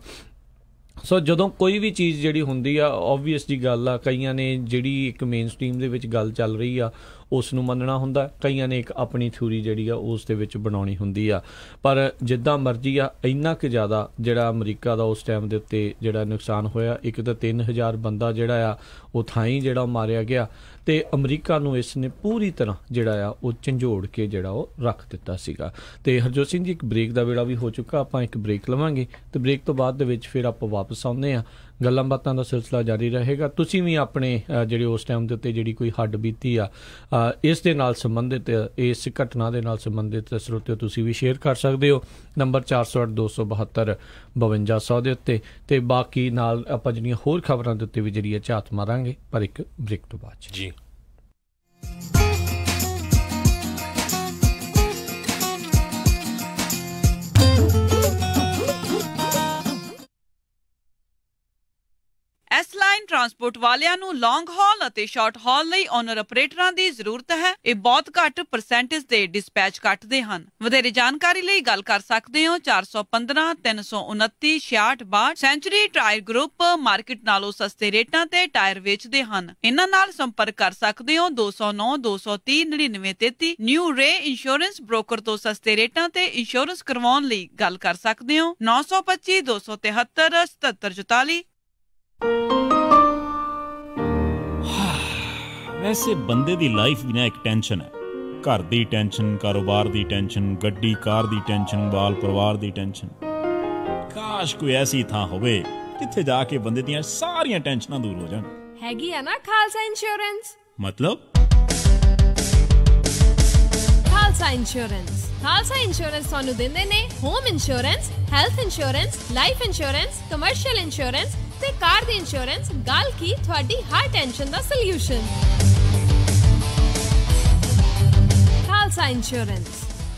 ਸੋ ਜਦੋਂ ਕੋਈ ਵੀ ਚੀਜ਼ ਜਿਹੜੀ ਹੁੰਦੀ ਆ, ਓਬਵੀਅਸ ਜੀ ਗੱਲ ਆ, ਕਈਆਂ ਨੇ ਜਿਹੜੀ ਇੱਕ ਮੇਨ ਸਟ੍ਰੀਮ ਦੇ ਵਿੱਚ ਗੱਲ ਚੱਲ ਰਹੀ ਆ ਉਸ ਨੂੰ ਮੰਨਣਾ ਹੁੰਦਾ, ਕਈਆਂ ਨੇ ਇੱਕ ਆਪਣੀ ਥਿਊਰੀ ਜਿਹੜੀ ਆ ਉਸ ਦੇ ਵਿੱਚ ਬਣਾਉਣੀ ਹੁੰਦੀ ਆ। ਪਰ ਜਿੱਦਾਂ ਮਰਜ਼ੀ ਆ, ਇੰਨਾ ਕੁ ਜ਼ਿਆਦਾ ਜਿਹੜਾ ਅਮਰੀਕਾ ਦਾ ਉਸ ਟਾਈਮ ਦੇ ਉੱਤੇ ਜਿਹੜਾ ਨੁਕਸਾਨ ਹੋਇਆ, ਇੱਕ ਤਾਂ 3000 ਬੰਦਾ ਜਿਹੜਾ ਆ ਉਹ ਥਾਈਂ ਜਿਹੜਾ ਮਾਰਿਆ ਗਿਆ, ਤੇ ਅਮਰੀਕਾ ਨੂੰ ਇਸ ਨੇ ਪੂਰੀ ਤਰ੍ਹਾਂ ਜਿਹੜਾ ਆ ਉਹ ਝੰਜੋੜ ਕੇ ਜਿਹੜਾ ਉਹ ਰੱਖ ਦਿੱਤਾ ਸੀਗਾ। ਤੇ ਹਰਜੋਤ ਸਿੰਘ ਜੀ, ਇੱਕ ਬ੍ਰੇਕ ਦਾ ਵੇਲਾ ਵੀ ਹੋ ਚੁੱਕਾ, ਆਪਾਂ ਇੱਕ ਬ੍ਰੇਕ ਲਵਾਂਗੇ ਤੇ ਬ੍ਰੇਕ ਤੋਂ ਬਾਅਦ ਦੇ ਵਿੱਚ ਫਿਰ ਆਪਾਂ ਵਾਪਸ ਆਉਂਦੇ ਹਾਂ। ਗੱਲਾਂ ਬਾਤਾਂ ਦਾ ਸਿਲਸਿਲਾ ਜਾਰੀ ਰਹੇਗਾ। ਤੁਸੀਂ ਵੀ ਆਪਣੇ ਜਿਹੜੇ ਉਸ ਟਾਈਮ ਦੇ ਉੱਤੇ ਜਿਹੜੀ ਕੋਈ ਹੱਡ ਬੀਤੀ ਆ ਇਸ ਦੇ ਨਾਲ ਸੰਬੰਧਿਤ, ਇਸ ਘਟਨਾ ਦੇ ਨਾਲ ਸੰਬੰਧਿਤ ਸਰੋਤਿਓ ਤੁਸੀਂ ਵੀ ਸ਼ੇਅਰ ਕਰ ਸਕਦੇ ਹੋ ਨੰਬਰ 408-272-5200 ਦੇ ਉੱਤੇ। ਤੇ ਬਾਕੀ ਨਾਲ ਆਪਾਂ ਜਿਹੜੀਆਂ ਹੋਰ ਖਬਰਾਂ ਦੇ ਉੱਤੇ ਵੀ ਜਿਹੜੀ ਝਾਤ ਮਾਰਾਂਗੇ, ਪਰ ਇੱਕ ਬ੍ਰੇਕ ਤੋਂ ਬਾਅਦ ਜੀ। ਐਸ-ਲਾਈਨ ਟਰਾਂਸਪੋਰਟ ਵਾਲਿਆਂ ਨੂੰ ਲੌਂਗ ਹਾਲ ਅਤੇ ਸ਼ਾਰਟ ਹਾਲ ਲਈ ਓਨਰ ਆਪਰੇਟਰਾਂ ਦੀ ਜ਼ਰੂਰਤ ਹੈ। ਇਹ ਬਹੁਤ ਘੱਟ ਪਰਸੈਂਟੇਜ ਦੇ ਡਿਸਪੈਚ ਕੱਟਦੇ ਹਨ। ਵਧੇਰੇ ਜਾਣਕਾਰੀ ਲਈ ਗੱਲ ਕਰ ਸਕਦੇ ਹੋ 415-329-6662। ਸੈਂਚੁਰੀ ਟਾਇਰ ਗਰੁੱਪ ਮਾਰਕੀਟ ਨਾਲੋਂ ਸਸਤੇ ਰੇਟਾਂ ਤੇ ਟਾਇਰ ਵੇਚਦੇ ਹਨ। ਇਹਨਾਂ ਨਾਲ ਸੰਪਰਕ ਕਰ ਸਕਦੇ ਹੋ 209-230-9933। ਨਿਊ ਰੇ ਇੰਸ਼ੋਰੈਂਸ ਬ੍ਰੋਕਰ ਤੋਂ ਸਸਤੇ ਰੇਟਾਂ ਤੇ ਇੰਸ਼ੋਰੈਂਸ ਕਰਵਾਉਣ ਲਈ ਗੱਲ ਕਰ ਸਕਦੇ ਹੋ 925-273-7744। ਵੈਸੇ ਬੰਦੇ ਦੀ ਲਾਈਫ ਵੀ ਨਾ ਇੱਕ ਟੈਨਸ਼ਨ ਹੈ। ਘਰ ਦੀ ਟੈਨਸ਼ਨ, ਕਾਰੋਬਾਰ ਦੀ ਟੈਨਸ਼ਨ, ਗੱਡੀ ਕਾਰ ਦੀ ਟੈਨਸ਼ਨ, ਬਾਲ ਪਰਿਵਾਰ ਦੀ ਟੈਨਸ਼ਨ। ਕਾਸ਼ ਕੋਈ ਐਸੀ ਥਾਂ ਹੋਵੇ ਜਿੱਥੇ ਜਾ ਕੇ ਬੰਦੇ ਦੀਆਂ ਸਾਰੀਆਂ ਟੈਨਸ਼ਨਾਂ ਦੂਰ ਹੋ ਜਾਣ। ਹੈਗੀ ਆ ਨਾ ਖਾਲਸਾ ਇੰਸ਼ੋਰੈਂਸ। ਮਤਲਬ ਖਾਲਸਾ ਇੰਸ਼ੋਰੈਂਸ। ਖਾਲਸਾ ਇੰਸ਼ੋਰੈਂਸ ਤੁਹਾਨੂੰ ਦਿੰਦੇ ਨੇ home insurance, health insurance, life insurance, commercial insurance ਤੇ ਕਾਰ ਦੀ ਇੰਸ਼ੋਰੈਂਸ। ਗੱਲ ਕੀ ਤੁਹਾਡੀ ਹਰ ਟੈਨਸ਼ਨ ਦਾ solution. Khalsa insurance.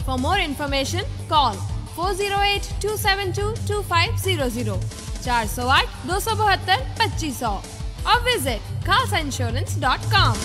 For more information, call 4082722500, 408-272-2500 or visit khalsainsurance.com.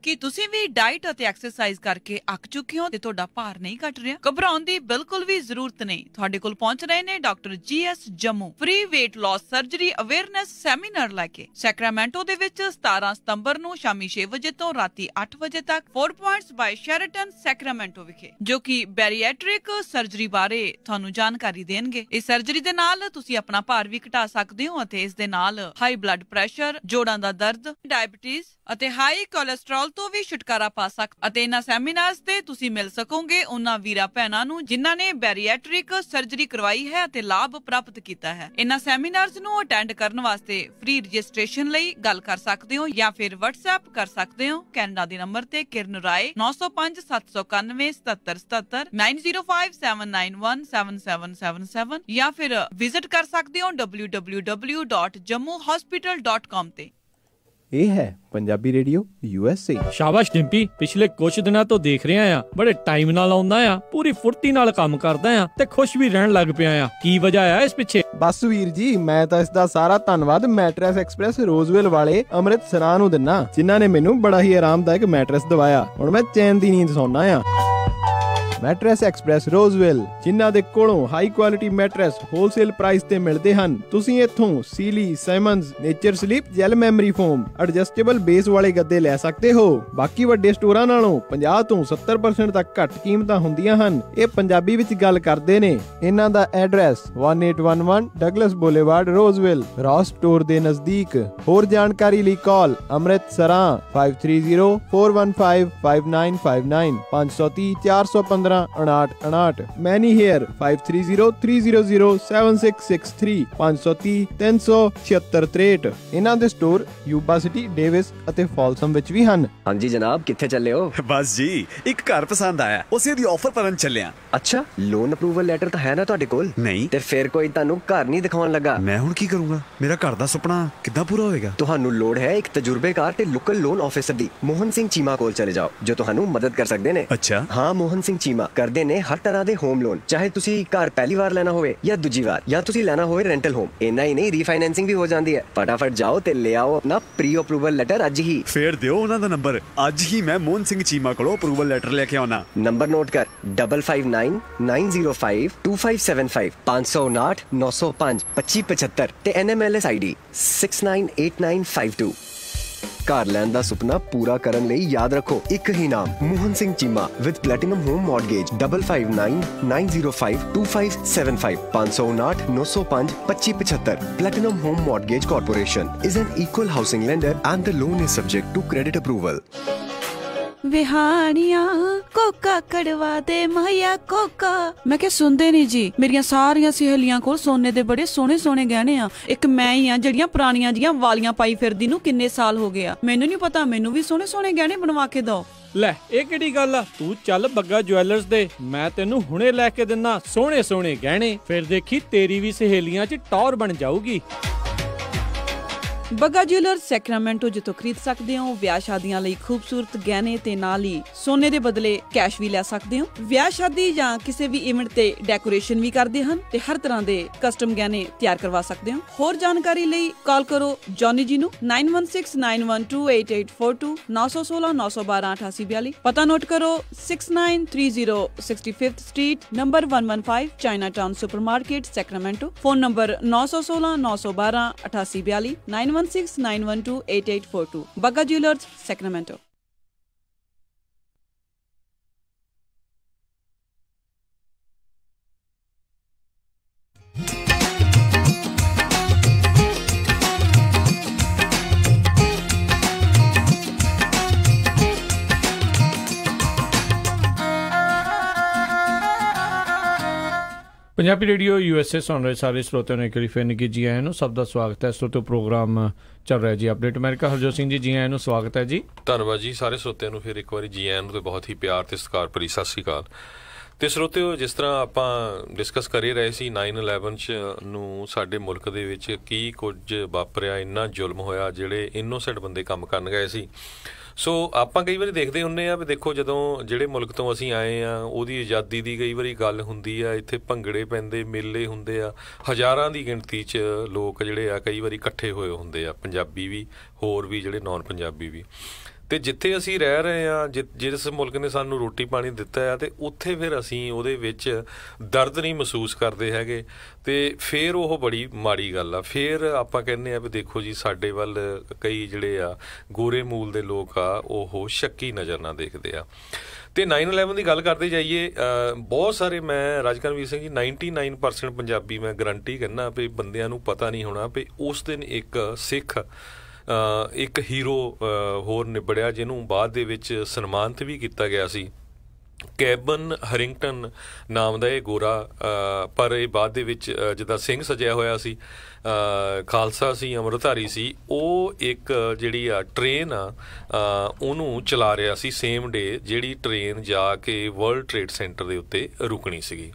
ਕੀ ਤੁਸੀਂ ਵੀ ਡਾਈਟ ਅਤੇ ਐਕਸਰਸਾਈਜ਼ ਕਰਕੇ ਅੱਕ ਚੁੱਕੇ ਹੋ ਤੇ ਤੁਹਾਡਾ ਭਾਰ ਨਹੀਂ ਘਟ ਰਿਹਾ? ਘਬਰਾਉਣ ਦੀ ਬਿਲਕੁਲ ਵੀ ਜ਼ਰੂਰਤ ਨਹੀਂ। ਤੁਹਾਡੇ ਕੋਲ ਪਹੁੰਚ ਰਹੇ ਨੇ doctor GS Jammu free weight loss surgery awareness seminar ਲੈ ਕੇ ਸੈਕਰਾਮੈਂਟੋ ਦੇ ਵਿੱਚ 17 ਸਤੰਬਰ ਨੂੰ ਸ਼ਾਮੀ 6 ਵਜੇ ਤੋਂ ਰਾਤੀ 8 ਵਜੇ ਤੱਕ 4 ਪੁਆਇੰਟਸ ਬਾਈ ਸ਼ੈਰਟਨ ਸੈਕਰਾਮੈਂਟੋ ਵਿਖੇ, ਜੋ ਕਿ ਬੈਰੀਐਟ੍ਰਿਕ ਸਰਜਰੀ ਬਾਰੇ ਤੁਹਾਨੂੰ ਜਾਣਕਾਰੀ ਦੇਣਗੇ। ਇਸ ਸਰਜਰੀ ਦੇ ਨਾਲ ਤੁਸੀਂ ਆਪਣਾ ਭਾਰ ਵੀ ਘਟਾ ਸਕਦੇ ਹੋ ਅਤੇ ਇਸ ਦੇ ਨਾਲ ਹਾਈ ਬਲੱਡ ਪ੍ਰੈਸ਼ਰ, ਜੋੜਾਂ ਦਾ ਦਰਦ, ਡਾਇਬੀਟੀਜ਼ ਅਤੇ ਹਾਈ ਕੋਲੇਸਟ੍ਰੋਲ ਤੋਂ ਵੀ ਛੁਟਕਾਰਾ ਪਾ ਸਕਦੇ। ਅਤੇ ਇਹਨਾਂ ਸੈਮੀਨਾਰਸ ਤੇ ਤੁਸੀਂ ਮਿਲ ਸਕੋਗੇ ਉਹਨਾਂ ਵੀਰਾਂ ਭੈਣਾਂ ਨੂੰ ਜਿਨ੍ਹਾਂ ਨੇ ਬੈਰੀਐਟ੍ਰਿਕ ਸਰਜਰੀ ਕਰਵਾਈ ਹੈ ਅਤੇ ਲਾਭ ਪ੍ਰਾਪਤ ਕੀਤਾ ਹੈ। ਇਹਨਾਂ ਸੈਮੀਨਾਰਸ ਨੂੰ ਅਟੈਂਡ ਕਰਨ ਵਾਸਤੇ ਫ੍ਰੀ ਰਜਿਸਟ੍ਰੇਸ਼ਨ ਲਈ ਗੱਲ ਕਰ ਸਕਦੇ ਹੋ ਜਾਂ ਫਿਰ WhatsApp ਕਰ ਸਕਦੇ ਹੋ ਕੈਨੇਡਾ ਦੇ ਨੰਬਰ ਤੇ ਕਿਰਨ ਰਾਏ 9057917777 9057917777 ਜਾਂ ਫਿਰ ਵਿਜ਼ਿਟ ਕਰ ਸਕਦੇ ਹੋ www.jammuhospital.com ਤੇ। ਇਹ ਹੈ ਪੰਜਾਬੀ ਰੇਡੀਓ USA। ਸ਼ਾਬਾਸ਼ ਡਿੰਪੀ, ਪਿਛਲੇ ਕੁਝ ਦਿਨਾਂ ਤੋਂ ਦੇਖ ਰਿਹਾ ਆ ਬੜੇ ਟਾਈਮ ਨਾਲ ਆਉਂਦਾ ਆ, ਪੂਰੀ ਫੁਰਤੀ ਨਾਲ ਕੰਮ ਕਰਦਾ ਆ ਤੇ ਖੁਸ਼ ਵੀ ਰਹਿਣ ਲੱਗ ਪਿਆ ਆ। ਕੀ ਵਜ੍ਹਾ ਆ ਇਸ ਪਿੱਛੇ? ਬਸ ਵੀਰ ਜੀ, ਮੈਂ ਤਾਂ ਇਸ ਦਾ ਸਾਰਾ ਧੰਨਵਾਦ ਮੈਟਰੈਸ ਐਕਸਪ੍ਰੈਸ ਰੋਜ਼ਵਿਲ ਵਾਲੇ ਅੰਮ੍ਰਿਤਸਰਾਂ ਨੂੰ ਦਿੰਨਾ, ਜਿਨ੍ਹਾਂ ਨੇ ਮੈਨੂੰ ਬੜਾ ਹੀ ਆਰਾਮਦਾਇਕ ਮੈਟਰੈਸ ਦਵਾਇਆ। ਹੁਣ ਮੈਂ ਚੈਨ ਦੀ ਨੀਂਦ ਸੌਂਦਾ ਆ। ਮੈਟਰੈਸ ਐਕਸਪ੍ਰੈਸ ਰੋਜ਼ਵਿਲ, ਜਿਨ੍ਹਾਂ ਦੇ ਕੋਲੋਂ high quality mattress wholesale price ਤੇ ਮਿਲਦੇ ਹਨ। ਤੁਸੀਂ ਇੱਥੋਂ Sealy, Simmons, Nature Sleep, gel memory foam, adjustable base ਵਾਲੇ ਗੱਦੇ ਲੈ ਸਕਦੇ ਹੋ। ਬਾਕੀ ਵੱਡੇ ਸਟੋਰਾਂ ਨਾਲੋਂ 50 ਤੋਂ 70% ਤੱਕ ਘੱਟ ਕੀਮਤਾਂ ਹੁੰਦੀਆਂ ਹਨ। ਇਹ ਪੰਜਾਬੀ ਵਿੱਚ ਗੱਲ ਕਰਦੇ ਨੇ। ਇਹਨਾਂ ਦਾ ਐਡਰੈਸ 1811 ਡਗਲਸ ਬੁਲੇਵਾਰਡ, ਰੋਜ਼ਵਿਲ, ਰੌਸ ਸਟੋਰ ਦੇ ਨਜ਼ਦੀਕ। ਹੋਰ ਜਾਣਕਾਰੀ ਲਈ ਕਾਲ ਅੰਮ੍ਰਿਤਸਰਾਂ 5304155959 530 415 5959। ਮੈਨੀ ਹੇਅਰ 5303007663 530 37663। ਇਹਨਾਂ ਦੇ ਸਟੋਰ ਯੂਬਾ ਸਿਟੀ, ਡੇਵਿਸ ਅਤੇ ਫਾਲਸਮ ਵਿੱਚ ਵੀ ਹਨ। ਹਾਂਜੀ ਜਨਾਬ, ਕਿੱਥੇ ਚੱਲੇ ਹੋ? ਬਸ ਜੀ, ਇੱਕ ਘਰ ਪਸੰਦ ਆਇਆ, ਉਸੇ ਦੀ ਆਫਰ ਭਰਨ ਚੱਲਿਆ। ਅੱਛਾ, ਲੋਨ ਅਪਰੂਵਲ ਲੈਟਰ ਤਾਂ ਹੈ ਨਾ ਤੁਹਾਡੇ ਕੋਲ? ਨਹੀਂ। ਤੇ ਫਿਰ ਕੋਈ ਤੁਹਾਨੂੰ ਘਰ ਨਹੀਂ ਦਿਖਾਉਣ ਲੱਗਾ? ਮੈਂ ਹੁਣ ਕੀ ਕਰੂੰਗਾ? ਮੇਰਾ ਘਰ ਦਾ ਸੁਪਨਾ ਕਿੱਦਾਂ ਪੂਰਾ ਹੋਏਗਾ? ਤੁਹਾਨੂੰ ਲੋੜ ਹੈ ਇੱਕ ਤਜਰਬੇਕਾਰ ਤੇ ਲੋਕਲ ਲੋਨ ਆਫਿਸਰ ਦੀ। ਮੋਹਨ ਸਿੰਘ ਚੀਮਾ ਕੋਲ ਚਲੇ ਜਾਓ, ਜੋ ਤੁਹਾਨੂੰ ਮਦਦ ਕਰ ਸਕਦੇ ਨੇ। ਅੱਛਾ। ਹਾਂ, ਮੋਹਨ ਸਿੰਘ ਚੀਮਾ ਕਰਦੇ ਨੇ ਹਰ ਤਰ੍ਹਾਂ ਦੇ ਹੋਮ ਲੋਨ, ਚਾਹੇ ਤੁਸੀਂ ਘਰ ਪਹਿਲੀ ਵਾਰ ਲੈਣਾ ਹੋਵੇ ਜਾਂ ਦੂਜੀ ਵਾਰ, ਜਾਂ ਤੁਸੀਂ ਲੈਣਾ ਹੋਵੇ ਰੈਂਟਲ ਹੋਮ। ਇੰਨਾ ਹੀ ਨਹੀਂ, ਰੀਫਾਈਨੈਂਸਿੰਗ ਵੀ ਹੋ ਜਾਂਦੀ ਹੈ। ਫਟਾਫਟ ਜਾਓ ਤੇ ਲੈ ਆਓ ਆਪਣਾ ਪ੍ਰੀ ਅਪਰੂਵਲ ਲੈਟਰ ਅੱਜ ਹੀ। ਫੇਰ ਦਿਓ ਉਹਨਾਂ ਦਾ ਨੰਬਰ, ਅੱਜ ਹੀ ਮੈਂ ਮੋਹਨ ਸਿੰਘ ਚੀਮਾ ਕੋਲੋਂ ਅਪਰੂਵਲ ਲੈਟਰ ਲੈ ਕੇ ਆਉਣਾ। ਨੰਬਰ ਨੋਟ ਕਰ 5599052575 559 905 2575 ਤੇ NMLS ID 698952। ਘਰ ਲੈਣ ਦਾ ਸੁਪਨਾ ਪੂਰਾ ਕਰਨ ਲਈ ਯਾਦ ਰੱਖੋ ਇੱਕ ਹੀ ਨਾਮ, Mohan Singh Cheema with platinum home mortgage 5599052575 559 905 2575। Platinum Home Mortgage Corporation is an equal housing lender and the loan is subject to credit approval। ਵਿਹਾਣੀਆਂ ਕੋਕਾ ਕੜਵਾ ਦੇ ਮਾਇਆ ਕੋਕਾ। ਮੈਂ ਕਿਹਾ ਸੁਣਦੇ ਨਹੀਂ ਜੀ, ਮੇਰੀਆਂ ਸਾਰੀਆਂ ਸਹੇਲੀਆਂ ਕੋਲ ਸੋਨੇ ਦੇ ਬੜੇ ਸੋਹਣੇ ਸੋਹਣੇ ਗਹਿਣੇ ਆ। ਇੱਕ ਮੈਂ ਹੀ ਆ ਜਿਹੜੀਆਂ ਪੁਰਾਣੀਆਂ ਜੀਆਂ ਵਾਲੀਆਂ ਪਾਈ ਫਿਰਦੀ ਨੂੰ ਕਿੰਨੇ ਸਾਲ ਹੋ ਗਏ ਆ। ਮੈਨੂੰ ਨਹੀਂ ਪਤਾ, ਮੈਨੂੰ ਵੀ ਸੋਹਣੇ ਸੋਹਣੇ ਗਹਿਣੇ ਬਣਵਾ ਕੇ ਦਿਓ। ਲੈ ਇਹ ਕਿਹੜੀ ਗੱਲ ਆ? ਤੂੰ ਚੱਲ ਬੱਗਾ ਜੁਐਲਰਸ ਦੇ, ਮੈਂ ਤੈਨੂੰ ਹੁਣੇ ਲੈ ਕੇ ਦਿੰਨਾ ਸੋਹਣੇ ਸੋਹਣੇ ਗਹਿਣੇ। ਫਿਰ ਦੇਖੀ ਤੇਰੀ ਵੀ ਸਹੇਲੀਆਂ 'ਚ ਟੌਰ ਬਣ ਜਾਊਗੀ। ਬੱਗਾ ਜੁਐਲਰਸ ਸੈਕਰਾਮੈਂਟੋ, ਜਿੱਥੋਂ ਖਰੀਦ ਸਕਦੇ ਹੋ ਵਿਆਹ ਸ਼ਾਦੀਆਂ ਲਈ ਖੂਬਸੂਰਤ ਗਹਿਣੇ ਤੇ ਨਾਲ ਹੀ ਸੋਨੇ ਦੇ ਬਦਲੇ ਕੈਸ਼ ਵੀ ਲੈ ਸਕਦੇ ਹੋ। ਵਿਆਹ ਸ਼ਾਦੀ ਜਾਂ ਕਿਸੇ ਵੀ ਇਵੈਂਟ ਤੇ ਡੈਕੋਰੇਸ਼ਨ ਵੀ ਕਰਦੇ ਹਨ ਤੇ ਹਰ ਤਰ੍ਹਾਂ ਦੇ ਕਸਟਮ ਗਹਿਣੇ ਤਿਆਰ ਕਰਵਾ ਸਕਦੇ ਹੋ। ਹੋਰ ਜਾਣਕਾਰੀ ਲਈ ਕਾਲ ਕਰੋ ਜੌਨੀ ਜੀ ਨੂੰ 9169128842 916 912 8842। ਪਤਾ ਨੋਟ ਕਰੋ 6930 65th street, number 115, Chinatown supermarket, Sacramento. Phone number 916 912 8842 9169128842। Bagga jewellers, Sacramento. Punjabi radio USA ਸੁਣ ਰਹੇ ਸਾਰੇ ਸਰੋਤਿਆਂ ਨੂੰ ਇੱਕ ਵਾਰੀ ਫਿਰ ਨਿੱਘੀ ਜੀ ਆਇਆਂ ਨੂੰ। ਸਭ ਦਾ ਸਵਾਗਤ ਹੈ। ਸਰੋਤਿਓ ਪ੍ਰੋਗਰਾਮ ਚੱਲ ਰਿਹਾ ਜੀ ਅਪਡੇਟ ਅਮਰੀਕਾ। ਹਰਜੋਤ ਸਿੰਘ ਜੀ, ਜੀ ਆਇਆਂ ਨੂੰ, ਸਵਾਗਤ ਹੈ ਜੀ। ਧੰਨਵਾਦ ਜੀ। ਸਾਰੇ ਸਰੋਤਿਆਂ ਨੂੰ ਫਿਰ ਇੱਕ ਵਾਰੀ ਜੀ ਆਇਆਂ ਨੂੰ ਤੇ ਬਹੁਤ ਹੀ ਪਿਆਰ ਤੇ ਸਤਿਕਾਰ ਭਰੀ ਸਤਿ ਸ਼੍ਰੀ ਅਕਾਲ। ਤੇ ਸਰੋਤਿਓ, ਜਿਸ ਤਰ੍ਹਾਂ ਆਪਾਂ ਡਿਸਕਸ ਕਰ ਹੀ ਰਹੇ ਸੀ 9/11 ਨੂੰ ਸਾਡੇ ਮੁਲਕ ਦੇ ਵਿੱਚ ਕੀ ਕੁਝ ਵਾਪਰਿਆ, ਇੰਨਾ ਜ਼ੁਲਮ ਹੋਇਆ, ਜਿਹੜੇ ਇਨੋਸੈਂਟ ਬੰਦੇ ਕੰਮ ਕਰਨ ਗਏ ਸੀ। ਸੋ ਆਪਾਂ ਕਈ ਵਾਰੀ ਦੇਖਦੇ ਹੁੰਦੇ ਆ ਵੀ ਦੇਖੋ ਜਦੋਂ ਜਿਹੜੇ ਮੁਲਕ ਤੋਂ ਅਸੀਂ ਆਏ ਆ ਉਹਦੀ ਆਜ਼ਾਦੀ ਦੀ ਕਈ ਵਾਰੀ ਗੱਲ ਹੁੰਦੀ ਆ, ਇੱਥੇ ਭੰਗੜੇ ਪੈਂਦੇ, ਮੇਲੇ ਹੁੰਦੇ ਆ, ਹਜ਼ਾਰਾਂ ਦੀ ਗਿਣਤੀ 'ਚ ਲੋਕ ਜਿਹੜੇ ਆ ਕਈ ਵਾਰੀ ਇਕੱਠੇ ਹੋਏ ਹੁੰਦੇ ਆ, ਪੰਜਾਬੀ ਵੀ ਹੋਰ ਵੀ ਜਿਹੜੇ ਨੌਨ ਪੰਜਾਬੀ ਵੀ। ਅਤੇ ਜਿੱਥੇ ਅਸੀਂ ਰਹਿ ਰਹੇ ਹਾਂ, ਜਿਸ ਮੁਲਕ ਨੇ ਸਾਨੂੰ ਰੋਟੀ ਪਾਣੀ ਦਿੱਤਾ ਆ, ਅਤੇ ਉੱਥੇ ਫਿਰ ਅਸੀਂ ਉਹਦੇ ਵਿੱਚ ਦਰਦ ਨਹੀਂ ਮਹਿਸੂਸ ਕਰਦੇ ਹੈਗੇ, ਅਤੇ ਫਿਰ ਉਹ ਬੜੀ ਮਾੜੀ ਗੱਲ ਆ। ਫਿਰ ਆਪਾਂ ਕਹਿੰਦੇ ਆ ਵੀ ਦੇਖੋ ਜੀ ਸਾਡੇ ਵੱਲ ਕਈ ਜਿਹੜੇ ਆ ਗੋਰੇ ਮੂਲ ਦੇ ਲੋਕ ਆ ਉਹ ਸ਼ੱਕੀ ਨਜ਼ਰ ਨਾਲ ਦੇਖਦੇ ਆ। ਅਤੇ 9/11 ਦੀ ਗੱਲ ਕਰਦੇ ਜਾਈਏ, ਬਹੁਤ ਸਾਰੇ ਮੈਂ ਰਾਜਕਰਨਵੀਰ ਸਿੰਘ ਜੀ 99% ਪੰਜਾਬੀ ਮੈਂ ਗਰੰਟੀ ਕਹਿੰਦਾ ਵੀ ਬੰਦਿਆਂ ਨੂੰ ਪਤਾ ਨਹੀਂ ਹੋਣਾ ਵੀ ਉਸ ਦਿਨ ਇੱਕ ਸਿੱਖ ਇੱਕ ਹੀਰੋ ਹੋਰ ਨਿਬੜਿਆ ਜਿਹਨੂੰ ਬਾਅਦ ਦੇ ਵਿੱਚ ਸਨਮਾਨਿਤ ਵੀ ਕੀਤਾ ਗਿਆ ਸੀ। ਕੈਬਨ ਹਰਿੰਗਟਨ ਨਾਮ ਦਾ ਇਹ ਗੋਰਾ, ਪਰ ਇਹ ਬਾਅਦ ਦੇ ਵਿੱਚ ਜਿੱਦਾਂ ਸਿੰਘ ਸਜਿਆ ਹੋਇਆ ਸੀ, ਖਾਲਸਾ ਸੀ, ਅੰਮ੍ਰਿਤਧਾਰੀ ਸੀ, ਉਹ ਇੱਕ ਜਿਹੜੀ ਆ ਟ੍ਰੇਨ ਆ ਉਹਨੂੰ ਚਲਾ ਰਿਹਾ ਸੀ ਸੇਮ ਡੇ, ਜਿਹੜੀ ਟ੍ਰੇਨ ਜਾ ਕੇ ਵਰਲਡ ਟ੍ਰੇਡ ਸੈਂਟਰ ਦੇ ਉੱਤੇ ਰੁਕਣੀ ਸੀਗੀ।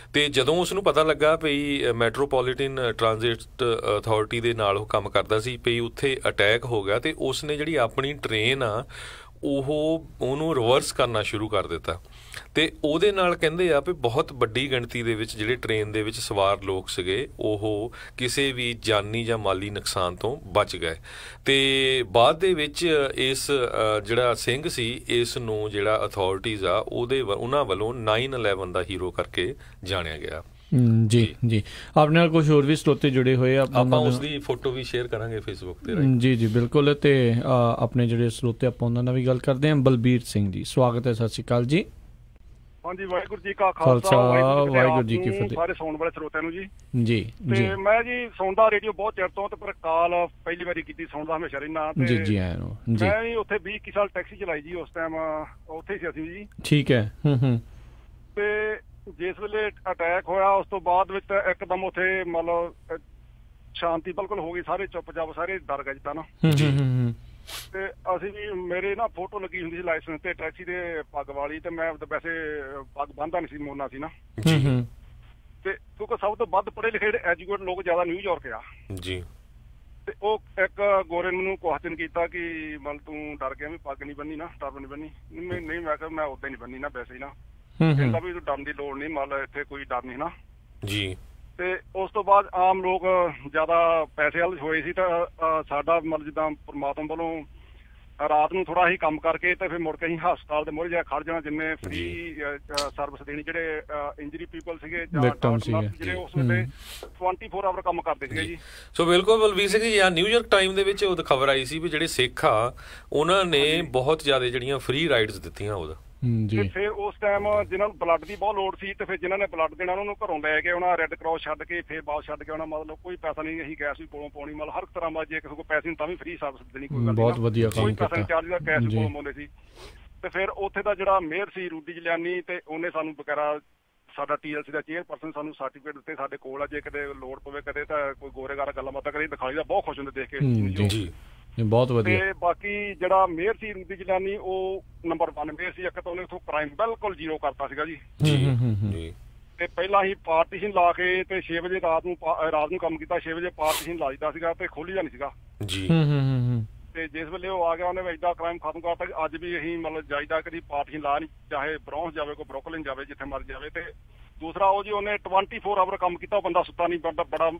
ਅਤੇ ਜਦੋਂ ਉਸਨੂੰ ਪਤਾ ਲੱਗਾ ਵੀ ਮੈਟਰੋਪੋਲੀਟਨ ਟਰਾਂਜ਼ਿਟ ਅਥਾਰਟੀ ਦੇ ਨਾਲ ਉਹ ਕੰਮ ਕਰਦਾ ਸੀ ਵੀ ਉੱਥੇ ਅਟੈਕ ਹੋ ਗਿਆ, ਅਤੇ ਉਸਨੇ ਜਿਹੜੀ ਆਪਣੀ ਟ੍ਰੇਨ ਆ ਉਹਨੂੰ ਰਿਵਰਸ ਕਰਨਾ ਸ਼ੁਰੂ ਕਰ ਦਿੱਤਾ। ਅਤੇ ਉਹਦੇ ਨਾਲ ਕਹਿੰਦੇ ਆ ਵੀ ਬਹੁਤ ਵੱਡੀ ਗਿਣਤੀ ਦੇ ਵਿੱਚ ਜਿਹੜੇ ਟ੍ਰੇਨ ਦੇ ਵਿੱਚ ਸਵਾਰ ਲੋਕ ਸੀਗੇ ਉਹ ਕਿਸੇ ਵੀ ਜਾਨੀ ਜਾਂ ਮਾਲੀ ਨੁਕਸਾਨ ਤੋਂ ਬਚ ਗਏ। ਅਤੇ ਬਾਅਦ ਦੇ ਵਿੱਚ ਇਸ ਜਿਹੜਾ ਸਿੰਘ ਸੀ, ਇਸ ਨੂੰ ਜਿਹੜਾ ਅਥਾਰਟੀਜ਼ ਆ ਉਹਨਾਂ ਵੱਲੋਂ 9/11 ਦਾ ਹੀਰੋ ਕਰਕੇ ਜਾਣਿਆ ਗਿਆ। ਜੀ ਜੀ, ਆਪਣੇ ਨਾਲ ਕੁਝ ਹੋਰ ਵੀ ਸਰੋਤੇ ਜੁੜੇ ਹੋਏ ਆ, ਆਪਾਂ ਉਸ ਦੀ ਫੋਟੋ ਵੀ ਸ਼ੇਅਰ ਕਰਾਂਗੇ ਫੇਸਬੁੱਕ ਤੇ। ਜੀ ਜੀ ਬਿਲਕੁਲ। ਅਤੇ ਆਪਣੇ ਜਿਹੜੇ ਸਰੋਤੇ ਆਪਾਂ ਉਹਨਾਂ ਨਾਲ ਵੀ ਗੱਲ ਕਰਦੇ ਹਾਂ। ਬਲਬੀਰ ਸਿੰਘ ਜੀ, ਸਵਾਗਤ ਹੈ, ਸਤਿ ਸ਼੍ਰੀ ਅਕਾਲ ਜੀ। ਹਾਂਜੀ, ਵਾਹਿਗੁਰੂ ਜੀ ਕਾ ਖਾਲਸਾ, ਵਾਹਿਗੁਰੂ ਜੀ ਕੀ ਫਤਿਹ। ਸਾਰੇ ਸੁਣਨ ਵਾਲੇ ਸਰੋਤਿਆਂ ਨੂੰ ਜੀ ਜੀ। ਤੇ ਮੈਂ ਜੀ ਸੁਣਦਾ ਰੇਡੀਓ ਬਹੁਤ ਚਿਰ ਤੋਂ, ਤੇ ਪਰ ਕਾਲ ਪਹਿਲੀ ਵਾਰੀ ਕੀਤੀ, ਸੁਣਦਾ ਹਮੇਸ਼ਾ ਰਹਿਣਾ। ਜੀ ਜੀ ਆਇਆ ਨੂੰ ਜੀ। ਮੈਂ ਵੀ ਉੱਥੇ 20 ਸਾਲ ਟੈਕਸੀ ਚਲਾਈ ਜੀ, ਉਸ ਟਾਈਮ ਉੱਥੇ ਸੀ ਅਸੀਂ ਜੀ। ਠੀਕ ਹੈ। ਤੇ ਜਿਸ ਵੇਲੇ ਅਟੈਕ ਹੋਇਆ ਉਸ ਤੋਂ ਬਾਅਦ ਵਿੱਚ ਇੱਕਦਮ ਉੱਥੇ ਮਤਲਬ ਸ਼ਾਂਤੀ ਬਿਲਕੁਲ ਹੋ ਗਈ, ਸਾਰੇ ਚੁੱਪ ਚਾਪ, ਸਾਰੇ ਡਰ ਗਏ ਜਿੱਦਾਂ ਨਾ। ਤੇ ਅਸੀਂ ਵੀ ਮੇਰੇ ਨਾ ਫੋਟੋ ਲੱਗੀ ਹੁੰਦੀ ਸੀ ਲਾਇਸੈਂਸ ਤੇ ਟੈਕਸੀ ਦੇ ਪੱਗ ਵਾਲੀ, ਤੇ ਮੈਂ ਵੈਸੇ ਪੱਗ ਬੰਨ੍ਹਦਾ ਨਹੀਂ ਸੀ, ਮੋਨਾ ਸੀ ਨਾ। ਤੇ ਕਿਉਂਕਿ ਸਭ ਤੋਂ ਵੱਧ ਪੜ੍ਹੇ ਲਿਖੇ ਜਿਹੜੇ ਐਜੂਕੇਟ ਲੋਕ ਜ਼ਿਆਦਾ ਨਿਊਯਾਰਕ ਆ ਜੀ। ਤੇ ਉਹ ਇੱਕ ਗੋਰੇ ਨੇ ਮੈਨੂੰ ਕੁਐਸਚਨ ਕੀਤਾ ਕਿ ਮਤਲਬ ਤੂੰ ਡਰ ਗਿਆ ਵੀ ਪੱਗ ਨਹੀਂ ਬੰਨੀ ਨਾ, ਟਰਬ ਨਹੀਂ ਬੰਨੀ? ਨਹੀਂ, ਮੈਂ ਕਿਹਾ ਮੈਂ ਉੱਦਾਂ ਹੀ ਨਹੀਂ ਬੰਨੀ ਨਾ, ਵੈਸੇ ਹੀ ਨਾ। ਕਹਿੰਦਾ ਵੀ ਡਰਨ ਦੀ ਲੋੜ ਨਹੀਂ, ਮਤਲਬ ਇੱਥੇ ਕੋਈ ਡਰ ਨਹੀਂ ਨਾ ਜੀ। ਤੇ ਉਸ ਤੋਂ ਬਾਅਦ ਆਮ ਲੋਕ ਜ਼ਿਆਦਾ ਪੈਸੇ ਵੱਲ ਹੋਏ ਸੀ, ਤਾਂ ਸਾਡਾ ਮਤਲਬ ਜਿੱਦਾਂ ਪਰਮਾਤਮਾ ਵੱਲੋਂ ਰਾਤ ਨੂੰ ਥੋੜਾ ਅਸੀਂ ਕੰਮ ਕਰਕੇ ਤੇ ਫਿਰ ਮੁੜ ਕੇ ਅਸੀਂ ਹਸਪਤਾਲ ਦੇ ਮੂਹਰੇ ਜਾ ਖੜ ਜਾਣਾ, ਜਿੰਨੇ ਫ੍ਰੀ ਸਰਵਿਸ ਦੇਣੀ, ਜਿਹੜੇ ਇੰਜਰੀ ਪੀਪਲ ਸੀਗੇ ਜਾਂ ਜਿਹੜੇ ਉਸ ਵੇਲੇ 24 ਆਵਰ ਕੰਮ ਕਰਦੇ ਸੀਗੇ ਜੀ। ਸੋ ਬਿਲਕੁਲ ਬਲਵੀਰ ਸਿੰਘ ਜੀ, ਨਿਊਯਾਰਕ ਟਾਈਮ ਦੇ ਵਿੱਚ ਉਹ ਖਬਰ ਆਈ ਸੀ ਵੀ ਜਿਹੜੇ ਸਿੱਖ ਆ ਉਹਨਾਂ ਨੇ ਬਹੁਤ ਜ਼ਿਆਦਾ ਜਿਹੜੀਆਂ ਫ੍ਰੀ ਰਾਈਡਸ ਦਿੱਤੀਆਂ ਉਹਦਾ। ਤੇ ਫਿਰ ਉਸ ਟਾਈਮ ਜਿਹਨਾਂ ਨੂੰ ਬਲੱਡ ਦੀ ਬਹੁਤ ਲੋੜ ਸੀ, ਤੇ ਫਿਰ ਜਿਹਨਾਂ ਨੇ ਬਲੱਡ ਦੇਣਾ ਉਹਨਾਂ ਨੂੰ ਘਰੋਂ ਲੈ ਕੇ ਆਉਣਾ, ਰੈੱਡ ਕਰਾਸ ਛੱਡ ਕੇ ਫਿਰ ਬਾਅਦ ਛੱਡ ਕੇ ਆਉਣਾ, ਮਤਲਬ ਕੋਈ ਪੈਸਾ ਨਹੀਂ ਅਸੀਂ ਗੈਸ ਵੀ ਕੋਲੋਂ ਪਾਉਣੀ, ਮਤਲਬ ਹਰ ਤਰ੍ਹਾਂ ਦਾ ਜੇ ਕਿਸੇ ਕੋਲ ਪੈਸੇ ਨੂੰ ਤਾਂ ਵੀ ਫ੍ਰੀ ਸਰਵਿਸ ਦੇਣੀ, ਕੋਈ ਬਹੁਤ ਵਧੀਆ ਕੰਮ ਕੀਤਾ, ਕੋਈ ਪੈਸਾ ਚਾਰਜ ਦਾ ਕੈਸ਼ ਕੋਲੋਂ ਪਾਉਂਦੇ ਸੀ। ਤੇ ਫਿਰ ਉੱਥੇ ਦਾ ਜਿਹੜਾ ਮੇਅਰ ਸੀ ਰੂਡੀ ਜਲਿਆਨੀ, ਤੇ ਉਹਨੇ ਸਾਨੂੰ ਬਕਾਇਦਾ ਸਾਡਾ TLC ਦਾ ਚੇਅਰਪਰਸਨ ਸਾਨੂੰ ਸਰਟੀਫਿਕੇਟ ਦਿੱਤੇ ਸਾਡੇ ਕੋਲ ਆ, ਜੇ ਕਦੇ ਲੋੜ ਪਵੇ ਕਦੇ ਤਾਂ ਕੋਈ ਗੋਰੇ ਗਾਰਾ ਗੱਲਾਂ ਬਾਤਾਂ ਕਰੇ ਦਿਖਾਈ ਦਾ, ਬਹੁਤ ਖੁਸ਼ ਹੁੰਦੇ ਦੇਖ ਕੇ ਜੀ। ਬਹੁਤ ਵਧੀਆ। ਤੇ ਬਾਕੀ ਜਿਹੜਾ ਮੇਅਰ ਸੀ ਰੂਡੀ ਜਲਾਨੀ, ਉਹ ਨੰਬਰ 1 ਮੇਅਰ ਸੀ। ਇੱਕ ਤਾਂ ਉਹਨੇ ਉੱਥੋਂ ਕ੍ਰਾਈਮ ਬਿਲਕੁਲ ਜ਼ੀਰੋ ਕਰਤਾ ਸੀਗਾ ਜੀ। ਤੇ ਪਹਿਲਾਂ ਹੀ ਪਾਰਟੀਸ਼ਨ ਲਾ ਕੇ ਤੇ 6 ਵਜੇ ਰਾਤ ਨੂੰ ਕੰਮ ਕੀਤਾ, 6 ਵਜੇ ਪਾਰਟੀਸ਼ਨ ਲਾ ਦਿੱਤਾ ਸੀਗਾ ਤੇ ਖੋਲੀ ਦਾ ਨਹੀਂ ਸੀਗਾ ਜੀ। ਤੇ ਜਿਸ ਵੇਲੇ ਉਹ ਆ ਗਿਆ ਉਹਨੇ ਏਦਾਂ ਕ੍ਰਾਈਮ ਖਤਮ ਕਰਤਾ। ਅੱਜ ਵੀ ਅਸੀਂ ਮਤਲਬ ਜਾਈਦਾ ਕਦੀ ਪਾਰਟੀਸ਼ਨ ਲਾ ਨਹੀਂ, ਚਾਹੇ ਬ੍ਰੌਂਸ ਜਾਵੇ, ਕੋਈ ਬਰੁਕਲਿਨ ਜਾਵੇ, ਜਿੱਥੇ ਮਰਜ਼ੀ ਜਾਵੇ। ਤੇ ਦੂਸਰਾ ਉਹ ਜੀ ਉਹਨੇ 24 ਆਵਰ ਕੰਮ ਕੀਤਾ, ਉਹ ਬੰਦਾ ਸੁੱਤਾ ਨਹੀਂ, ਬੜਾ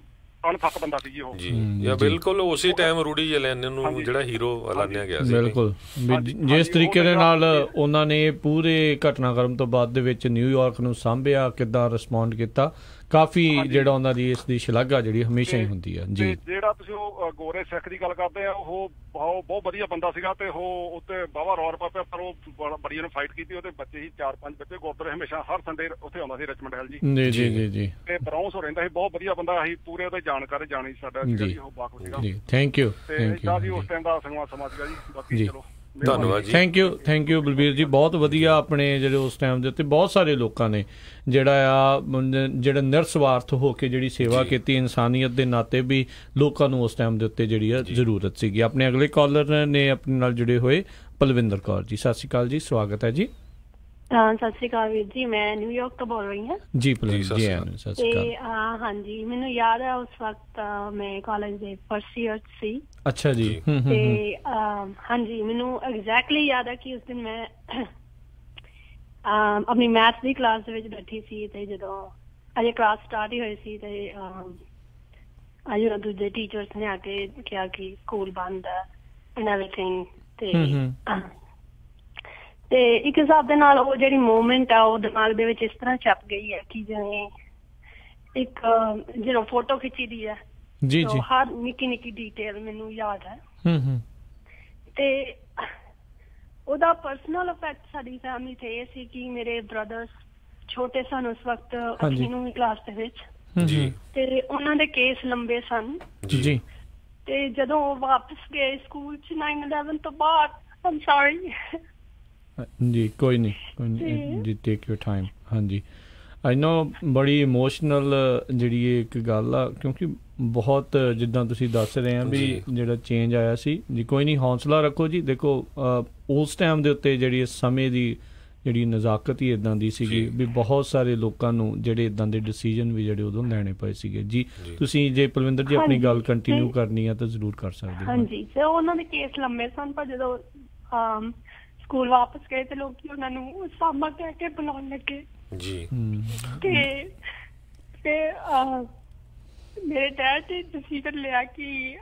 ਅਣਥੱਕ ਬੰਦਾ ਸੀ ਜੀ ਉਹ ਜੀ। ਬਿਲਕੁਲ ਉਸੇ ਟਾਈਮ ਰੂਡੀ ਜਲਿਆਨੀ ਨੂੰ ਜਿਹੜਾ ਹੀਰੋ ਐਲਾਨਿਆ ਗਿਆ ਸੀ। ਬਿਲਕੁਲ, ਜਿਸ ਤਰੀਕੇ ਦੇ ਨਾਲ ਉਹਨਾਂ ਨੇ ਪੂਰੇ ਘਟਨਾਕ੍ਰਮ ਤੋਂ ਬਾਅਦ ਦੇ ਵਿੱਚ ਨਿਊਯਾਰਕ ਨੂੰ ਸਾਂਭਿਆ, ਕਿੱਦਾਂ ਰਿਸਪੌਂਡ ਕੀਤਾ, ਕਾਫੀ ਜਿਹੜਾ ਉਹਨਾਂ ਦੀ ਇਸ ਦੀ ਸ਼ਲਾਘਾ ਜਿਹੜੀ ਹਮੇਸ਼ਾ ਹੀ ਹੁੰਦੀ ਹੈ ਜੀ। ਜਿਹੜਾ ਤੁਸੀਂ ਉਹ ਗੋਰੇ ਸਿੱਖ ਦੀ ਗੱਲ ਕਰਦੇ ਆ, ਉਹ ਬਹੁਤ ਵਧੀਆ ਬੰਦਾ ਸੀਗਾ, ਤੇ ਉਹ ਉੱਤੇ ਬਾਵਾ ਰੌਰ ਪਾਪਿਆ, ਪਰ ਉਹ ਬੜੀ ਉਹਨੇ ਫਾਈਟ ਕੀਤੀ। ਉਹਦੇ ਬੱਚੇ ਸੀ 4-5 ਬੱਚੇ, ਗੁਰਦੁਆਰੇ ਹਮੇਸ਼ਾ ਹਰ ਸੰਡੇ ਉੱਥੇ ਆਉਂਦਾ ਸੀ, ਰਿਚਮੰਡ ਹਿੱਲ ਜੀ ਜੀ ਜੀ। ਤੇ ਬਰੌਂਸ ਹੋ ਰਹਿੰਦਾ ਸੀ, ਬਹੁਤ ਵਧੀਆ ਬੰਦਾ ਸੀ, ਪੂਰੇ ਉਹਦੇ ਜਾਣਕਾਰੀ ਜਾਣੀ ਸਾਡਾ ਜੀ, ਉਹ ਬਾਕੂ ਸੀਗਾ ਜੀ। Thank you. ਤੇ ਇਦਾਂ ਜੀ ਉਸ ਟਾਈਮ ਦਾ ਸਮਾਂ ਸੀਗਾ ਜੀ। ਬਾਕੀ ਚਲੋ ਧੰਨਵਾਦ ਜੀ। ਥੈਂਕ ਯੂ ਬਲਬੀਰ ਜੀ, ਬਹੁਤ ਵਧੀਆ। ਆਪਣੇ ਜਿਹੜੇ ਉਸ ਟਾਈਮ ਦੇ ਉੱਤੇ ਬਹੁਤ ਸਾਰੇ ਲੋਕਾਂ ਨੇ ਜਿਹੜਾ ਨਿਰਸਵਾਰਥ ਹੋ ਕੇ ਜਿਹੜੀ ਸੇਵਾ ਕੀਤੀ, ਇਨਸਾਨੀਅਤ ਦੇ ਨਾਤੇ ਵੀ ਲੋਕਾਂ ਨੂੰ ਉਸ ਟਾਈਮ ਦੇ ਉੱਤੇ ਜਿਹੜੀ ਆ ਜ਼ਰੂਰਤ ਸੀਗੀ। ਆਪਣੇ ਅਗਲੇ ਕਾਲਰ ਨੇ ਆਪਣੇ ਨਾਲ ਜੁੜੇ ਹੋਏ ਪਲਵਿੰਦਰ ਕੌਰ ਜੀ, ਸਤਿ ਸ਼੍ਰੀ ਅਕਾਲ ਜੀ, ਸਵਾਗਤ ਹੈ ਜੀ। ਸਤਿ ਸ਼੍ਰੀ ਅਕਾਲ ਵੀਰ ਜੀ, ਮੈਂ ਨਿਊਯਾਰਕ ਤੋਂ ਬੋਲ ਰਹੀ ਹਾਂ ਜੀ। ਪਲੀਜ਼ ਜੀ ਸਤਿ ਸ਼੍ਰੀ ਅਕਾਲ। ਤੇ ਹਾਂਜੀ, ਮੈਨੂੰ ਯਾਦ ਹੈ ਉਸ ਵਕਤ ਮੈਂ ਕਾਲਜ ਦੇ ਫਸਟ ਈਅਰ ਸੀ। ਅੱਛਾ ਜੀ। ਤੇ ਹਾਂਜੀ, ਮੈਨੂੰ ਐਗਜ਼ੈਕਟਲੀ ਯਾਦ ਹੈ ਕਿ ਉਸ ਦਿਨ ਮੈਂ ਆਪਣੀ ਮੈਥ ਦੀ ਕਲਾਸ ਦੇ ਵਿੱਚ ਬੈਠੀ ਸੀ ਤੇ ਜਦੋਂ ਅਜੇ ਕਲਾਸ ਸਟਾਰਟ ਹੀ ਹੋਈ ਸੀ ਤੇ ਅਜੇ ਦੂਜੇ ਟੀਚਰਸ ਨੇ ਆ ਕੇ ਕਿਹਾ ਕਿ ਸਕੂਲ ਬੰਦ ਹੈ ਐਂਡ ਐਵਰੀਥਿੰਗ। ਤੇ ਇੱਕ ਹਿਸਾਬ ਦੇ ਨਾਲ ਉਹ ਜਿਹੜੀ ਮੂਵਮੈਂਟ ਆ ਉਹ ਦਿਮਾਗ ਦੇ ਵਿੱਚ ਇਸ ਤਰ੍ਹਾਂ ਛਪ ਗਈ ਹੈ ਕਿ ਜਿਵੇਂ ਇੱਕ ਜਦੋਂ ਫੋਟੋ ਖਿੱਚੀ ਦੀ ਹੈ ਜੀ ਜੀ, ਹਰ ਨਿੱਕੀ ਨਿੱਕੀ ਡਿਟੇਲ ਮੈਨੂੰ ਯਾਦ ਹੈ। ਤੇ ਉਹਦਾ ਪਰਸਨਲ ਇਫੈਕਟ ਸਾਡੀ ਫੈਮਿਲੀ ਤੇ ਇਹ ਸੀ ਕਿ ਮੇਰੇ ਬ੍ਰਦਰਸ ਛੋਟੇ ਸਨ ਉਸ ਵਕਤ, 8ਵੀਂ ਕਲਾਸ ਦੇ ਵਿੱਚ, ਤੇ ਉਹਨਾਂ ਦੇ ਕੇਸ ਲੰਬੇ ਸਨ ਜੀ। ਤੇ ਜਦੋਂ ਉਹ ਵਾਪਸ ਗਏ ਸਕੂਲ ਚ 9/11 ਤੋਂ ਬਾਅਦ, ਆਮ ਸੌਰੀ ਜੀ, ਕੋਈ ਨਹੀਂ ਜੀ, ਟੇਕ ਯੂਰ ਟਾਈਮ। ਹਾਂਜੀ, ਆਈ ਨੋ ਬੜੀ ਇਮੋਸ਼ਨਲ ਜਿਹੜੀ ਇੱਕ ਗੱਲ ਆ, ਕਿਉਂਕਿ ਬਹੁਤ ਜਿੱਦਾਂ ਤੁਸੀਂ ਦੱਸ ਰਹੇ ਆ ਵੀ ਜਿਹੜਾ ਚੇਂਜ ਆਇਆ ਸੀ ਜੀ। ਕੋਈ ਨਹੀਂ, ਹੌਸਲਾ ਰੱਖੋ ਜੀ। ਦੇਖੋ ਉਸ ਟਾਈਮ ਦੇ ਉੱਤੇ ਜਿਹੜੀ ਸਮੇਂ ਦੀ ਜਿਹੜੀ ਨਜ਼ਾਕਤ ਹੀ ਇੱਦਾਂ ਦੀ ਸੀਗੀ ਵੀ ਬਹੁਤ ਸਾਰੇ ਲੋਕਾਂ ਨੂੰ ਜਿਹੜੇ ਇੱਦਾਂ ਦੇ ਡਿਸੀਜਨ ਵੀ ਜਿਹੜੇ ਉਦੋਂ ਲੈਣੇ ਪਏ ਸੀਗੇ ਜੀ। ਤੁਸੀਂ ਜੇ ਪਲਵਿੰਦਰ ਜੀ ਆਪਣੀ ਗੱਲ ਕੰਟੀਨਿਊ ਕਰਨੀ ਆ ਤਾਂ ਜ਼ਰੂਰ ਕਰ ਸਕਦੇ ਹੋ। ਹਾਂਜੀ, ਤੇ ਉਹਨਾਂ ਦੇ ਕੇਸ ਲੰਮੇ ਸਨ, ਪਰ ਜਦੋਂ ਸਕੂਲ ਵਾਪਸ ਗਏ ਤੇ ਲੋਕੀ ਉਹਨਾਂ ਨੂੰ ਸਾਮਾ ਕਹਿ ਕੇ ਬੁਲਾਉਣ ਲੱਗੇ ਜੀ। ਤੇ ਮੇਰੇ ਡੈਡ ਨੇ ਡਿਸੀਜਨ ਲਿਆ ਕਿ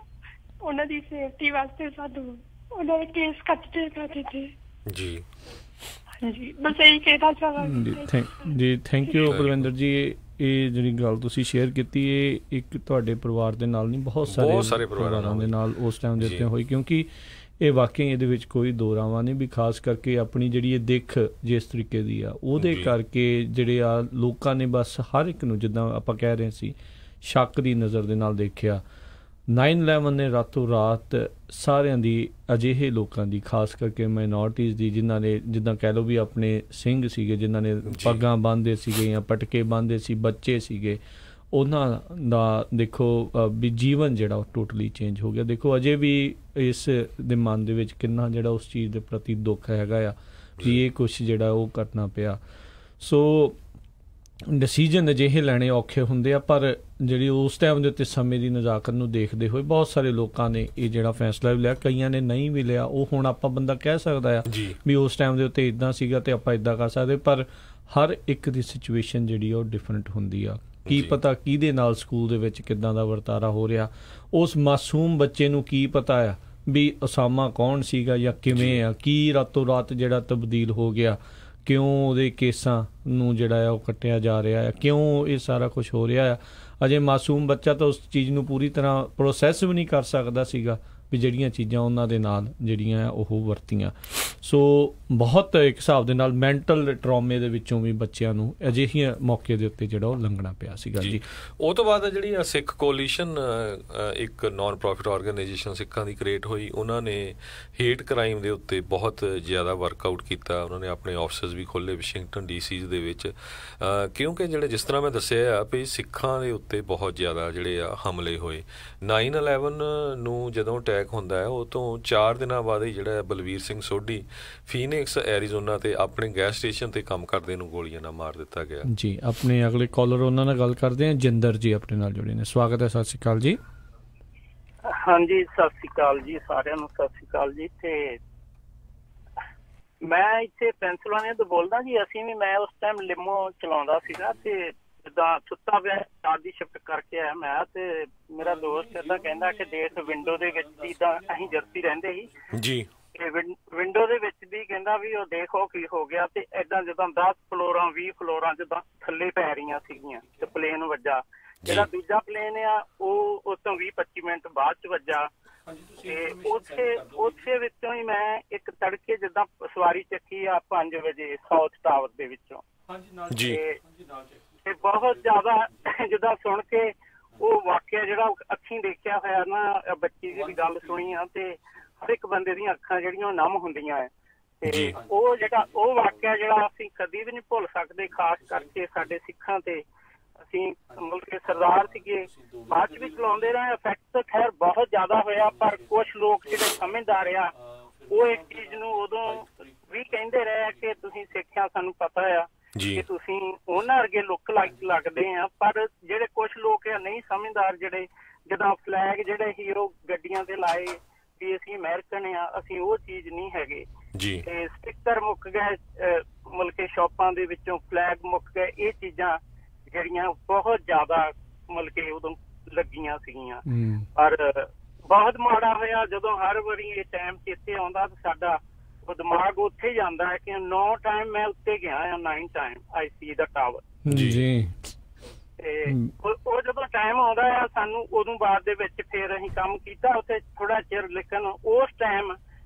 ਉਹਨਾਂ ਦੀ ਸੇਫਟੀ ਵਾਸਤੇ ਸਾਨੂੰ ਉਹਨਾਂ ਦੇ ਕੇਸ ਕੱਟਣੇ ਪੈਂਦੇ ਥੇ ਜੀ। ਹਾਂਜੀ, ਬਸ ਇਹੀ ਕਹਿਣਾ ਚਾਹਾਂਗੀ ਜੀ। ਥੈਂਕ ਯੂ ਪਲਵਿੰਦਰ ਜੀ। ਇਹ ਜਿਹੜੀ ਗੱਲ ਤੁਸੀਂ ਸ਼ੇਅਰ ਕੀਤੀ, ਇਹ ਇੱਕ ਤੁਹਾਡੇ ਪਰਿਵਾਰ ਦੇ ਨਾਲ ਨਹੀਂ, ਬਹੁਤ ਸਾਰੇ ਪਰਿਵਾਰਾਂ ਦੇ ਨਾਲ ਉਸ ਟਾਈਮ ਦੇ ਉੱਤੇ ਹੋਈ, ਕਿਉਂਕਿ ਇਹ ਵਾਕਈ ਇਹਦੇ ਵਿੱਚ ਕੋਈ ਦੋ ਰਾਵਾਂ ਨਹੀਂ ਵੀ ਖਾਸ ਕਰਕੇ ਆਪਣੀ ਜਿਹੜੀ ਇਹ ਦਿੱਖ ਜਿਸ ਤਰੀਕੇ ਦੀ ਆ ਉਹਦੇ ਕਰਕੇ ਜਿਹੜੇ ਆ ਲੋਕਾਂ ਨੇ ਬਸ ਹਰ ਇੱਕ ਨੂੰ, ਜਿੱਦਾਂ ਆਪਾਂ ਕਹਿ ਰਹੇ ਸੀ, ਸ਼ੱਕ ਦੀ ਨਜ਼ਰ ਦੇ ਨਾਲ ਦੇਖਿਆ। 9/11 ਨੇ ਰਾਤੋਂ ਰਾਤ ਸਾਰਿਆਂ ਦੀ, ਅਜਿਹੇ ਲੋਕਾਂ ਦੀ, ਖਾਸ ਕਰਕੇ ਮਾਈਨੋਰਟੀਜ਼ ਦੀ, ਜਿਨ੍ਹਾਂ ਨੇ ਜਿੱਦਾਂ ਕਹਿ ਲਓ ਵੀ ਆਪਣੇ ਸਿੰਘ ਸੀਗੇ, ਜਿਨ੍ਹਾਂ ਨੇ ਪੱਗਾਂ ਬੰਨ੍ਹਦੇ ਸੀਗੇ ਜਾਂ ਪਟਕੇ ਬੰਨ੍ਹਦੇ ਸੀ, ਬੱਚੇ ਸੀਗੇ, ਉਹਨਾਂ ਦਾ ਦੇਖੋ ਵੀ ਜੀਵਨ ਜਿਹੜਾ ਉਹ ਟੋਟਲੀ ਚੇਂਜ ਹੋ ਗਿਆ। ਦੇਖੋ ਅਜੇ ਵੀ ਇਸ ਦੇ ਮਨ ਦੇ ਵਿੱਚ ਕਿੰਨਾ ਜਿਹੜਾ ਉਸ ਚੀਜ਼ ਦੇ ਪ੍ਰਤੀ ਦੁੱਖ ਹੈਗਾ ਆ ਵੀ ਇਹ ਕੁਛ ਜਿਹੜਾ ਉਹ ਕਰਨਾ ਪਿਆ। ਸੋ ਡਿਸੀਜਨ ਅਜਿਹੇ ਲੈਣੇ ਔਖੇ ਹੁੰਦੇ ਆ, ਪਰ ਜਿਹੜੀ ਉਸ ਟਾਈਮ ਦੇ ਉੱਤੇ ਸਮੇਂ ਦੀ ਨਜ਼ਾਕਤ ਨੂੰ ਦੇਖਦੇ ਹੋਏ ਬਹੁਤ ਸਾਰੇ ਲੋਕਾਂ ਨੇ ਇਹ ਜਿਹੜਾ ਫੈਸਲਾ ਵੀ ਲਿਆ, ਕਈਆਂ ਨੇ ਨਹੀਂ ਵੀ ਲਿਆ। ਉਹ ਹੁਣ ਆਪਾਂ ਬੰਦਾ ਕਹਿ ਸਕਦਾ ਆ ਵੀ ਉਸ ਟਾਈਮ ਦੇ ਉੱਤੇ ਇੱਦਾਂ ਸੀਗਾ ਤੇ ਆਪਾਂ ਇੱਦਾਂ ਕਰ ਸਕਦੇ, ਪਰ ਹਰ ਇੱਕ ਦੀ ਸਿਚੁਏਸ਼ਨ ਜਿਹੜੀ ਉਹ ਡਿਫਰੈਂਟ ਹੁੰਦੀ ਆ। ਕੀ ਪਤਾ ਕਿਹਦੇ ਨਾਲ ਸਕੂਲ ਦੇ ਵਿੱਚ ਕਿੱਦਾਂ ਦਾ ਵਰਤਾਰਾ ਹੋ ਰਿਹਾ, ਉਸ ਮਾਸੂਮ ਬੱਚੇ ਨੂੰ ਕੀ ਪਤਾ ਆ ਵੀ ਉਸਾਮਾ ਕੌਣ ਸੀਗਾ ਜਾਂ ਕਿਵੇਂ ਆ, ਕੀ ਰਾਤੋਂ ਰਾਤ ਜਿਹੜਾ ਤਬਦੀਲ ਹੋ ਗਿਆ, ਕਿਉਂ ਉਹਦੇ ਕੇਸਾਂ ਨੂੰ ਜਿਹੜਾ ਆ ਉਹ ਕੱਟਿਆ ਜਾ ਰਿਹਾ ਆ, ਕਿਉਂ ਇਹ ਸਾਰਾ ਕੁਝ ਹੋ ਰਿਹਾ ਆ। ਅਜੇ ਮਾਸੂਮ ਬੱਚਾ ਤਾਂ ਉਸ ਚੀਜ਼ ਨੂੰ ਪੂਰੀ ਤਰ੍ਹਾਂ ਪ੍ਰੋਸੈਸ ਵੀ ਨਹੀਂ ਕਰ ਸਕਦਾ ਸੀਗਾ ਵੀ ਜਿਹੜੀਆਂ ਚੀਜ਼ਾਂ ਉਹਨਾਂ ਦੇ ਨਾਲ ਜਿਹੜੀਆਂ ਉਹ ਵਰਤੀਆਂ। ਸੋ ਬਹੁਤ ਇੱਕ ਹਿਸਾਬ ਦੇ ਨਾਲ ਮੈਂਟਲ ਟਰਾਮੇ ਦੇ ਵਿੱਚੋਂ ਵੀ ਬੱਚਿਆਂ ਨੂੰ ਅਜਿਹੀਆਂ ਮੌਕੇ ਦੇ ਉੱਤੇ ਜਿਹੜਾ ਉਹ ਲੰਘਣਾ ਪਿਆ ਸੀਗਾ ਜੀ। ਉਹ ਤੋਂ ਬਾਅਦ ਜਿਹੜੀ ਆ ਸਿੱਖ ਕੋਲੀਸ਼ਨ, ਇੱਕ ਨਾਨ ਪ੍ਰੋਫਿਟ ਆਰਗੇਨਾਈਜੇਸ਼ਨ ਸਿੱਖਾਂ ਦੀ ਕ੍ਰੀਏਟ ਹੋਈ, ਉਹਨਾਂ ਨੇ ਹੇਟ ਕ੍ਰਾਈਮ ਦੇ ਉੱਤੇ ਬਹੁਤ ਜ਼ਿਆਦਾ ਵਰਕਆਊਟ ਕੀਤਾ। ਉਹਨਾਂ ਨੇ ਆਪਣੇ ਆਫਿਸਿਸ ਵੀ ਖੋਲ੍ਹੇ ਵਾਸ਼ਿੰਗਟਨ DC ਦੇ ਵਿੱਚ, ਕਿਉਂਕਿ ਜਿਹੜੇ ਜਿਸ ਤਰ੍ਹਾਂ ਮੈਂ ਦੱਸਿਆ ਆ ਵੀ ਸਿੱਖਾਂ ਦੇ ਉੱਤੇ ਬਹੁਤ ਜ਼ਿਆਦਾ ਜਿਹੜੇ ਆ ਹਮਲੇ ਹੋਏ। 9/11 ਨੂੰ ਜਦੋਂ ਹੁੰਦਾ ਹੈ, ਉਹ ਤੋਂ 4 ਦਿਨਾਂ ਬਾਅਦ ਹੀ ਜਿਹੜਾ ਬਲਵੀਰ ਸਿੰਘ ਸੋਢੀ ਫੀਨਿਕਸ ਐਰੀਜ਼ੋਨਾ ਤੇ ਆਪਣੇ ਗੈਸ ਸਟੇਸ਼ਨ ਤੇ ਕੰਮ ਕਰਦੇ ਨੂੰ ਗੋਲੀਆਂ ਨਾਲ ਮਾਰ ਦਿੱਤਾ ਗਿਆ ਜੀ। ਆਪਣੇ ਅਗਲੇ ਕਾਲਰ ਉਹਨਾਂ ਨਾਲ ਗੱਲ ਕਰਦੇ ਹਾਂ, ਜਿੰਦਰ ਜੀ ਆਪਣੇ ਨਾਲ ਜੁੜੇ ਨੇ। ਸਵਾਗਤ ਹੈ, ਸਤਿ ਸ਼੍ਰੀ ਅਕਾਲ ਜੀ। ਹਾਂਜੀ, ਸਤਿ ਸ਼੍ਰੀ ਅਕਾਲ ਜੀ ਸਾਰਿਆਂ ਨੂੰ, ਸਤਿ ਸ਼੍ਰੀ ਅਕਾਲ ਜੀ। ਤੇ ਮੈਂ ਇੱਥੇ ਪੈਂਸਿਲਵਾਨੀਆ ਤੋਂ ਬੋਲਦਾ ਜੀ। ਮੈਂ ਉਸ ਟਾਈਮ ਲਿਮੋ ਚਲਾਉਂਦਾ ਸੀਗਾ ਤੇ ਜਿੱਦਾਂ ਸੁੱਤਾ ਪਿਆ ਰਾਤ ਦੀ ਸ਼ਿਫਟ ਕਰਕੇ ਆਇਆ ਮੈਂ, ਤੇ ਮੇਰਾ ਦੋਸਤ ਏਦਾਂ ਕਹਿੰਦਾ ਕਿ ਦੇਖ ਵਿੰਡੋ ਦੇ ਵਿੱਚ ਜਿੱਦਾਂ ਅਸੀਂ ਜਰਸੀ ਰਹਿੰਦੇ ਸੀ ਜੀ, ਵਿੰਡੋ ਦੇ ਵਿੱਚ ਵੀ ਕਹਿੰਦਾ ਵੀ ਉਹ ਦੇਖੋ ਕੀ ਹੋ ਗਿਆ। ਤੇ ਏਦਾਂ ਜਿੱਦਾਂ 10 ਫਲੋਰਾਂ 20 ਫਲੋਰਾਂ ਜਿੱਦਾਂ ਥੱਲੇ ਪੈ ਰਹੀਆਂ ਸੀਗੀਆਂ ਤੇ ਪਲੇਨ ਵੱਜਾ। ਜਿਹੜਾ ਦੂਜਾ ਪਲੇਨ ਆ ਉਹ ਉਸ ਤੋਂ 20-25 ਮਿੰਟ ਬਾਅਦ ਚ ਵੱਜਾ। ਤੇ ਉੱਥੇ ਵਿੱਚੋਂ ਹੀ ਮੈਂ ਇੱਕ ਤੜਕੇ ਜਿੱਦਾਂ ਸਵਾਰੀ ਚੱਕੀ ਆ 5 ਵਜੇ ਸਾਊਥ ਟਾਵਰ ਦੇ ਵਿੱਚੋਂ ਜੀ। ਤੇ ਬਹੁਤ ਜ਼ਿਆਦਾ ਜਿੱਦਾਂ ਸੁਣ ਕੇ ਉਹ ਵਾਕਿਆ ਜਿਹੜਾ ਅੱਖੀਂ ਦੇਖਿਆ ਹੋਇਆ ਨਾ, ਬੱਚੀ ਦੀ ਗੱਲ ਸੁਣੀ ਆ ਤੇ ਹਰ ਇੱਕ ਬੰਦੇ ਦੀਆਂ ਅੱਖਾਂ ਜਿਹੜੀਆਂ ਉਹ ਨਮ ਹੁੰਦੀਆਂ ਹੈ। ਤੇ ਉਹ ਵਾਕਿਆ ਜਿਹੜਾ ਅਸੀਂ ਕਦੀ ਵੀ ਨਹੀਂ ਭੁੱਲ ਸਕਦੇ, ਖਾਸ ਕਰਕੇ ਸਾਡੇ ਸਿੱਖਾਂ ਤੇ। ਅਸੀਂ ਮਤਲਬ ਕਿ ਸਰਦਾਰ ਸੀਗੇ, ਬਾਅਦ ਚ ਵੀ ਚਲਾਉਂਦੇ ਰਹੇ। ਇਫੈਕਟ ਤਾਂ ਖੈਰ ਬਹੁਤ ਜ਼ਿਆਦਾ ਹੋਇਆ, ਪਰ ਕੁਛ ਲੋਕ ਜਿਹੜੇ ਸਮਝਦਾਰ ਆ ਉਹ ਇਸ ਚੀਜ਼ ਨੂੰ ਉਦੋਂ ਵੀ ਕਹਿੰਦੇ ਰਹੇ ਕਿ ਤੁਸੀਂ ਸਿੱਖਿਆ, ਸਾਨੂੰ ਪਤਾ ਆ ਕਿ ਤੁਸੀਂ ਉਹਨਾਂ ਵਰਗੇ ਲੁੱਕ ਲੱਗਦੇ ਆ, ਪਰ ਜਿਹੜੇ ਕੁਛ ਲੋਕ ਆ ਨਹੀਂ ਸਮਝਦਾਰ, ਜਿਹੜੇ ਜਿੱਦਾਂ ਫਲੈਗ ਜਿਹੜੇ ਹੀਰੋ ਗੱਡੀਆਂ ਤੇ ਲਾਏ ਵੀ ਅਸੀਂ ਅਮਰੀਕਨ ਆ, ਅਸੀਂ ਉਹ ਚੀਜ਼ ਨਹੀਂ ਹੈਗੇ। ਤੇ ਸਟਿੱਕਰ ਮੁੱਕ ਗਏ, ਮਤਲਬ ਸ਼ਾਪਾਂ ਦੇ ਵਿੱਚੋਂ ਫਲੈਗ ਮੁੱਕ ਗਏ, ਇਹ ਚੀਜ਼ਾਂ ਜਿਹੜੀਆਂ ਬਹੁਤ ਜ਼ਿਆਦਾ ਮਤਲਬ ਉਦੋਂ ਲੱਗੀਆਂ ਸੀਗੀਆਂ। ਪਰ ਬਹੁਤ ਮਾੜਾ ਹੋਇਆ ਜਦੋਂ ਹਰ ਵਾਰੀ ਇਹ ਟਾਈਮ ਚੇਤੇ ਆਉਂਦਾ ਤਾਂ ਸਾਡਾ ਉਹ ਦਿਮਾਗ ਉੱਥੇ ਜਾਂਦਾ ਹੈ ਕਿ 9 ਟਾਈਮ ਮੈਂ ਉੱਤੇ ਗਿਆ ਆ, 9 ਟਾਈਮ ਆਈ ਸੀ ਦਾ ਟਾਵਰ। ਤੇ ਉਹ ਜਦੋਂ ਟਾਈਮ ਆਉਂਦਾ ਆ ਸਾਨੂੰ, ਉਦੋਂ ਬਾਅਦ ਦੇ ਵਿੱਚ ਫਿਰ ਅਸੀਂ ਕੰਮ ਕੀਤਾ ਉੱਥੇ ਥੋੜਾ ਚਿਰ, ਲੇਕਿਨ ਉਸ ਟਾਈਮ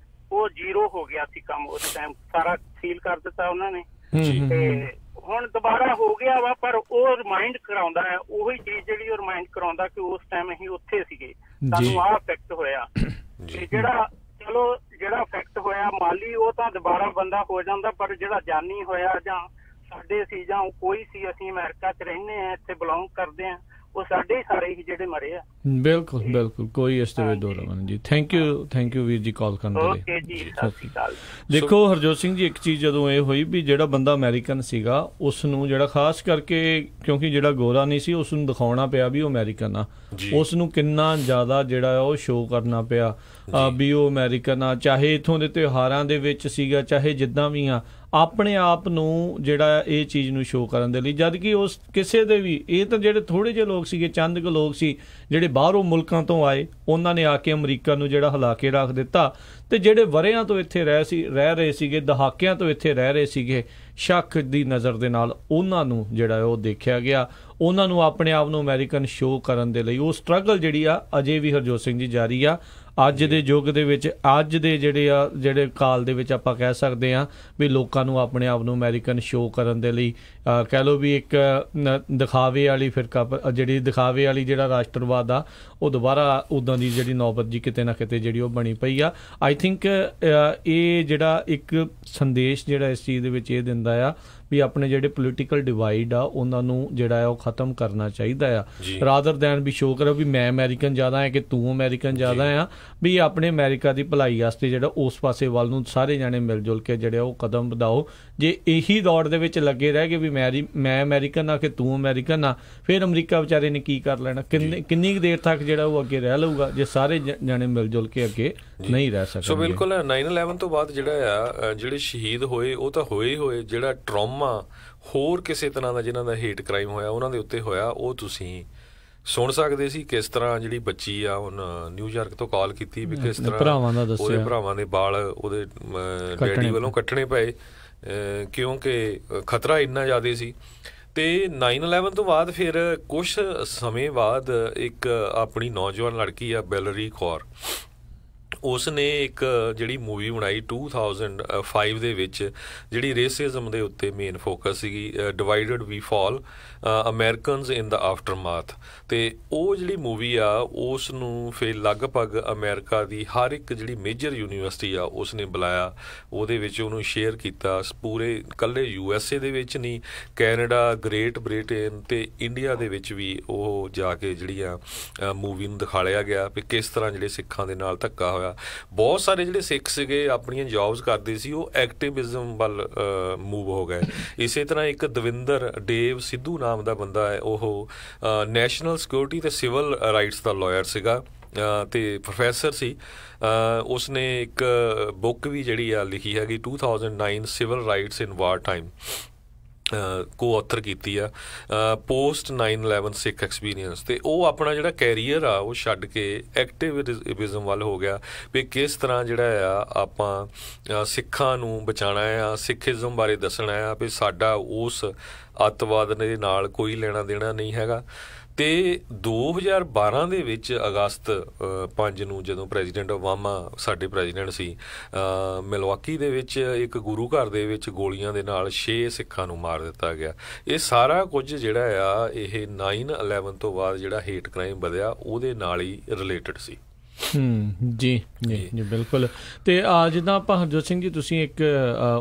ਉਹ 0 ਹੋ ਗਿਆ ਸੀ ਕੰਮ। ਉਸ ਟਾਈਮ ਸਾਰਾ ਸੀਲ ਕਰ ਦਿੱਤਾ ਉਹਨਾਂ ਨੇ ਤੇ ਹੁਣ ਦੁਬਾਰਾ ਹੋ ਗਿਆ ਵਾ, ਪਰ ਉਹ ਰਿਮਾਇੰਡ ਕਰਾਉਂਦਾ ਹੈ, ਉਹੀ ਚੀਜ਼ ਜਿਹੜੀ ਉਹ ਰਿਮਾਇੰਡ ਕਰਾਉਂਦਾ ਕਿ ਉਸ ਟਾਈਮ ਅਸੀਂ ਉੱਥੇ ਸੀਗੇ, ਸਾਨੂੰ ਆਹ ਇਫੈਕਟ ਹੋਇਆ। ਤੇ ਜਿਹੜਾ ਇਫੈਕਟ ਹੋਇਆ ਮਾਲੀ, ਉਹ ਤਾਂ ਦੁਬਾਰਾ ਬੰਦਾ ਹੋ ਜਾਂਦਾ, ਪਰ ਜਿਹੜਾ ਜਾਨੀ ਹੋਇਆ ਜਾਂ ਸਾਡੇ ਸੀ ਜਾਂ ਕੋਈ ਸੀ, ਅਸੀਂ ਅਮਰੀਕਾ 'ਚ ਰਹਿੰਦੇ ਆ, ਇੱਥੇ ਬਿਲੋਂਗ ਕਰਦੇ ਆ, ਉਹ ਸਾਡੇ ਸਾਰੇ ਹੀ ਜਿਹੜੇ ਮਰੇ ਆ। ਬਿਲਕੁਲ ਬਿਲਕੁਲ, ਕੋਈ ਇਸ ਦੇ ਵਿੱਚ ਦੋ ਰਵਨ ਜੀ। ਥੈਂਕ ਯੂ ਵੀਰ ਜੀ ਕਾਲ ਕਰਨ ਦੇ ਲਈ। ਦੇਖੋ ਹਰਜੋਤ ਸਿੰਘ ਜੀ, ਇੱਕ ਚੀਜ਼ ਜਦੋਂ ਇਹ ਹੋਈ ਵੀ ਜਿਹੜਾ ਬੰਦਾ ਅਮਰੀਕਨ ਸੀਗਾ ਉਸ ਨੂੰ ਜਿਹੜਾ ਖਾਸ ਕਰਕੇ, ਕਿਉਂਕਿ ਜਿਹੜਾ ਗੋਰਾ ਨਹੀਂ ਸੀ ਉਸ ਨੂੰ ਦਿਖਾਉਣਾ ਪਿਆ ਵੀ ਉਹ ਅਮਰੀਕਨ ਆ, ਉਸ ਨੂੰ ਕਿੰਨਾ ਜ਼ਿਆਦਾ ਜਿਹੜਾ ਉਹ ਸ਼ੋਅ ਕਰਨਾ ਪਿਆ ਵੀ ਉਹ ਅਮਰੀਕਨ ਆ, ਚਾਹੇ ਇੱਥੋਂ ਦੇ ਤਿਉਹਾਰਾਂ ਦੇ ਵਿੱਚ ਸੀਗਾ, ਚਾਹੇ ਜਿੱਦਾਂ ਵੀ ਆ, ਆਪਣੇ ਆਪ ਨੂੰ ਜਿਹੜਾ ਇਹ ਚੀਜ਼ ਨੂੰ ਸ਼ੋਅ ਕਰਨ ਦੇ ਲਈ। ਜਦ ਕਿ ਉਸ ਕਿਸੇ ਦੇ ਵੀ, ਇਹ ਤਾਂ ਜਿਹੜੇ ਥੋੜ੍ਹੇ ਜਿਹੇ ਲੋਕ ਸੀਗੇ, ਚੰਦ ਕੁ ਲੋਕ ਸੀ ਜਿਹੜੇ ਬਾਹਰੋਂ ਮੁਲਕਾਂ ਤੋਂ ਆਏ, ਉਹਨਾਂ ਨੇ ਆ ਕੇ ਅਮਰੀਕਾ ਨੂੰ ਜਿਹੜਾ ਹਿਲਾ ਕੇ ਰੱਖ ਦਿੱਤਾ। ਤੇ ਜਿਹੜੇ ਵਰ੍ਹਿਆਂ ਤੋਂ ਇੱਥੇ ਰਹਿ ਰਹੇ ਸੀਗੇ, ਦਹਾਕਿਆਂ ਤੋਂ ਇੱਥੇ ਰਹਿ ਰਹੇ ਸੀਗੇ, ਸ਼ੱਕ ਦੀ ਨਜ਼ਰ ਦੇ ਨਾਲ ਉਹਨਾਂ ਨੂੰ ਜਿਹੜਾ ਉਹ ਦੇਖਿਆ ਗਿਆ, ਉਹਨਾਂ ਨੂੰ ਆਪਣੇ ਆਪ ਨੂੰ ਅਮਰੀਕਨ ਸ਼ੋਅ ਕਰਨ ਦੇ ਲਈ ਉਹ ਸਟਰਗਲ ਜਿਹੜੀ ਆ ਅਜੇ ਵੀ ਹਰਜੋਤ ਸਿੰਘ ਜੀ ਜਾਰੀ ਆ। ਅੱਜ ਦੇ ਯੁੱਗ ਦੇ ਵਿੱਚ, ਅੱਜ ਦੇ ਜਿਹੜੇ ਕਾਲ ਦੇ ਵਿੱਚ ਆਪਾਂ ਕਹਿ ਸਕਦੇ ਹਾਂ ਵੀ ਲੋਕਾਂ ਨੂੰ ਆਪਣੇ ਆਪ ਨੂੰ ਅਮਰੀਕਨ ਸ਼ੋਅ ਕਰਨ ਦੇ ਲਈ ਕਹਿ ਲਓ ਵੀ ਇੱਕ ਦਿਖਾਵੇ ਵਾਲੀ ਜਿਹੜੀ ਦਿਖਾਵੇ ਵਾਲੀ ਜਿਹੜਾ ਰਾਸ਼ਟਰਵਾਦ ਆ, ਉਹ ਦੁਬਾਰਾ ਉੱਦਾਂ ਦੀ ਜਿਹੜੀ ਨੌਬਤ ਜੀ ਕਿਤੇ ਨਾ ਕਿਤੇ ਜਿਹੜੀ ਉਹ ਬਣੀ ਪਈ ਆ। ਆਈ ਥਿੰਕ ਇਹ ਜਿਹੜਾ ਇੱਕ ਸੰਦੇਸ਼ ਜਿਹੜਾ ਇਸ ਚੀਜ਼ ਦੇ ਵਿੱਚ ਇਹ ਦਿੰਦਾ ਆ ਵੀ ਆਪਣੇ ਜਿਹੜੇ ਪੋਲੀਟੀਕਲ ਡਿਵਾਈਡ ਆ ਉਹਨਾਂ ਨੂੰ ਜਿਹੜਾ ਆ ਉਹ ਖਤਮ ਕਰਨਾ ਚਾਹੀਦਾ ਆ, ਰਾਦਰ ਦੈਨ ਵੀ ਸ਼ੋਅ ਕਰੋ ਵੀ ਮੈਂ ਅਮਰੀਕਨ ਜ਼ਿਆਦਾ ਹੈ ਕਿ ਤੂੰ ਅਮਰੀਕਨ ਜ਼ਿਆਦਾ ਆ। ਵੀ ਆਪਣੇ ਅਮਰੀਕਾ ਦੀ ਭਲਾਈ ਵਾਸਤੇ ਜਿਹੜਾ ਉਸ ਪਾਸੇ ਵੱਲ ਨੂੰ ਸਾਰੇ ਜਾਣੇ ਮਿਲ ਜੁਲ ਕੇ ਜਿਹੜੇ ਉਹ ਕਦਮ ਵਧਾਓ। ਜੇ ਇਹੀ ਦੌੜ ਦੇ ਵਿੱਚ ਲੱਗੇ ਰਹਿ ਗਏ ਵੀ ਮੈਂ ਅਮਰੀਕਨ ਆ ਕਿ ਤੂੰ ਅਮਰੀਕਨ ਆ, ਫਿਰ ਅਮਰੀਕਾ ਵਿਚਾਰੇ ਨੇ ਕੀ ਕਰ ਲੈਣਾ, ਕਿੰਨੀ ਕੁ ਦੇਰ ਤੱਕ ਜਿਹੜਾ ਉਹ ਅੱਗੇ ਰਹਿ ਲਊਗਾ ਜੇ ਸਾਰੇ ਜਾਣੇ ਮਿਲ ਜੁਲ ਕੇ ਅੱਗੇ ਨਹੀਂ ਰਹਿ ਸਕਦੇ। ਸੋ ਬਿਲਕੁਲ 9/11 ਤੋਂ ਬਾਅਦ ਜਿਹੜਾ ਆ ਜਿਹੜੇ ਸ਼ਹੀਦ ਹੋਏ ਉਹ ਤਾਂ ਹੋਏ, ਜਿਹੜਾ ਟਰੌਮਾ ਹੋਰ ਕਿਸੇ ਤਰ੍ਹਾਂ ਦਾ ਜਿਨ੍ਹਾਂ ਦਾ ਹੇਟ ਕ੍ਰਾਈਮ ਹੋਇਆ ਉਹਨਾਂ ਦੇ ਉੱਤੇ ਹੋਇਆ, ਉਹ ਤੁਸੀਂ ਸੁਣ ਸਕਦੇ ਸੀ। ਕਿਸ ਤਰ੍ਹਾਂ ਜਿਹੜੀ ਬੱਚੀ ਆ ਹੁਣ ਨਿਊਯਾਰਕ ਤੋਂ ਕਾਲ ਕੀਤੀ ਵੀ ਕਿਸ ਤਰ੍ਹਾਂ ਉਹਦੇ ਭਰਾਵਾਂ ਦੇ ਵਾਲ ਉਹਦੇ ਡੈਡੀ ਵੱਲੋਂ ਕੱਟਣੇ ਪਏ ਕਿਉਂਕਿ ਖਤਰਾ ਇੰਨਾ ਜ਼ਿਆਦਾ ਸੀ। ਤੇ 9/11 ਤੋਂ ਬਾਅਦ ਫਿਰ ਕੁਛ ਸਮੇਂ ਬਾਅਦ ਇੱਕ ਆਪਣੀ ਨੌਜਵਾਨ ਲੜਕੀ ਆ ਬੈਲਰੀ ਕੌਰ, ਉਸ ਨੇ ਇੱਕ ਜਿਹੜੀ ਮੂਵੀ ਬਣਾਈ 2005 ਦੇ ਵਿੱਚ ਜਿਹੜੀ ਰੇਸਿਜ਼ਮ ਦੇ ਉੱਤੇ ਮੇਨ ਫੋਕਸ ਸੀਗੀ, ਡਿਵਾਈਡਡ ਵੀ ਫਾਲ, ਅਮਰੀਕਨਸ ਇਨ ਦਾ ਆਫਟਰਮਾਥ। ਤੇ ਉਹ ਜਿਹੜੀ ਮੂਵੀ ਆ ਉਸ ਨੂੰ ਫਿਰ ਲਗਭਗ ਅਮਰੀਕਾ ਦੀ ਹਰ ਇੱਕ ਜਿਹੜੀ ਮੇਜਰ ਯੂਨੀਵਰਸਿਟੀ ਆ ਉਸ ਨੇ ਬੁਲਾਇਆ, ਉਹਦੇ ਵਿੱਚ ਉਹਨੂੰ ਸ਼ੇਅਰ ਕੀਤਾ। ਪੂਰੇ ਇਕੱਲੇ USA ਦੇ ਵਿੱਚ ਨਹੀਂ, ਕੈਨੇਡਾ, ਗ੍ਰੇਟ ਬ੍ਰਿਟੇਨ ਤੇ ਇੰਡੀਆ ਦੇ ਵਿੱਚ ਵੀ ਉਹ ਜਾ ਕੇ ਜਿਹੜੀ ਆ ਮੂਵੀ ਨੂੰ ਦਿਖਾਲਿਆ ਗਿਆ ਵੀ ਕਿਸ ਤਰ੍ਹਾਂ ਜਿਹੜੇ ਸਿੱਖਾਂ ਦੇ ਨਾਲ ਧੱਕਾ ਹੋਇਆ। ਬਹੁਤ ਸਾਰੇ ਜਿਹੜੇ ਸਿੱਖ ਸੀਗੇ ਆਪਣੀਆਂ ਜੌਬਸ ਕਰਦੇ ਸੀ, ਉਹ ਐਕਟਿਵਿਜ਼ਮ ਵੱਲ ਮੂਵ ਹੋ ਗਏ। ਇਸੇ ਤਰ੍ਹਾਂ ਇੱਕ ਦਵਿੰਦਰ ਡੇਵ ਸਿੱਧੂ ਨਾਮ ਦਾ ਬੰਦਾ ਹੈ, ਉਹ ਨੈਸ਼ਨਲ ਸਿਕਿਉਰਿਟੀ ਤੇ ਸਿਵਲ ਰਾਈਟਸ ਦਾ ਲਾਇਰ ਸੀਗਾ ਤੇ ਪ੍ਰੋਫੈਸਰ ਸੀ। ਉਸਨੇ ਇੱਕ ਬੁੱਕ ਵੀ ਜਿਹੜੀ ਆ ਲਿਖੀ ਹੈਗੀ 2009 ਸਿਵਲ ਰਾਈਟਸ ਇਨ ਵਾਰ ਟਾਈਮ, ਕੋ-ਆਥਰ ਕੀਤੀ ਆ, ਪੋਸਟ 9/11 ਸਿੱਖ ਐਕਸਪੀਰੀਅੰਸ। ਤੇ ਉਹ ਆਪਣਾ ਜਿਹੜਾ ਕੈਰੀਅਰ ਆ ਉਹ ਛੱਡ ਕੇ ਐਕਟਿਵਿਜ਼ਮ ਵੱਲ ਹੋ ਗਿਆ ਵੀ ਕਿਸ ਤਰ੍ਹਾਂ ਜਿਹੜਾ ਆ ਆਪਾਂ ਸਿੱਖਾਂ ਨੂੰ ਬਚਾਉਣਾ ਆ, ਸਿੱਖਿਜ਼ਮ ਬਾਰੇ ਦੱਸਣਾ ਆ ਵੀ ਸਾਡਾ ਉਸ ਅੱਤਵਾਦ ਦੇ ਨਾਲ ਕੋਈ ਲੈਣਾ ਦੇਣਾ ਨਹੀਂ ਹੈਗਾ। ਤੇ 2012 ਦੇ ਵਿੱਚ ਅਗਸਤ 5 ਨੂੰ ਜਦੋਂ ਪ੍ਰੈਜ਼ੀਡੈਂਟ ਓਬਾਮਾ ਸਾਡੇ ਪ੍ਰੈਜ਼ੀਡੈਂਟ ਸੀ, ਮਿਲਵਾਕੀ ਦੇ ਵਿੱਚ ਇੱਕ ਗੁਰੂ ਘਰ ਦੇ ਵਿੱਚ ਗੋਲੀਆਂ ਦੇ ਨਾਲ 6 ਸਿੱਖਾਂ ਨੂੰ ਮਾਰ ਦਿੱਤਾ ਗਿਆ। ਇਹ ਸਾਰਾ ਕੁਝ ਜਿਹੜਾ ਆ ਇਹ 9/11 ਤੋਂ ਬਾਅਦ ਜਿਹੜਾ ਹੇਟ ਕ੍ਰਾਈਮ ਵਧਿਆ ਉਹਦੇ ਨਾਲ ਹੀ ਰਿਲੇਟਡ ਸੀ। ਜੀ ਜੀ ਜੀ ਬਿਲਕੁਲ। ਤੇ ਜਿੱਦਾਂ ਆਪਾਂ ਹਰਜੋਤ ਸਿੰਘ ਜੀ ਤੁਸੀਂ ਇੱਕ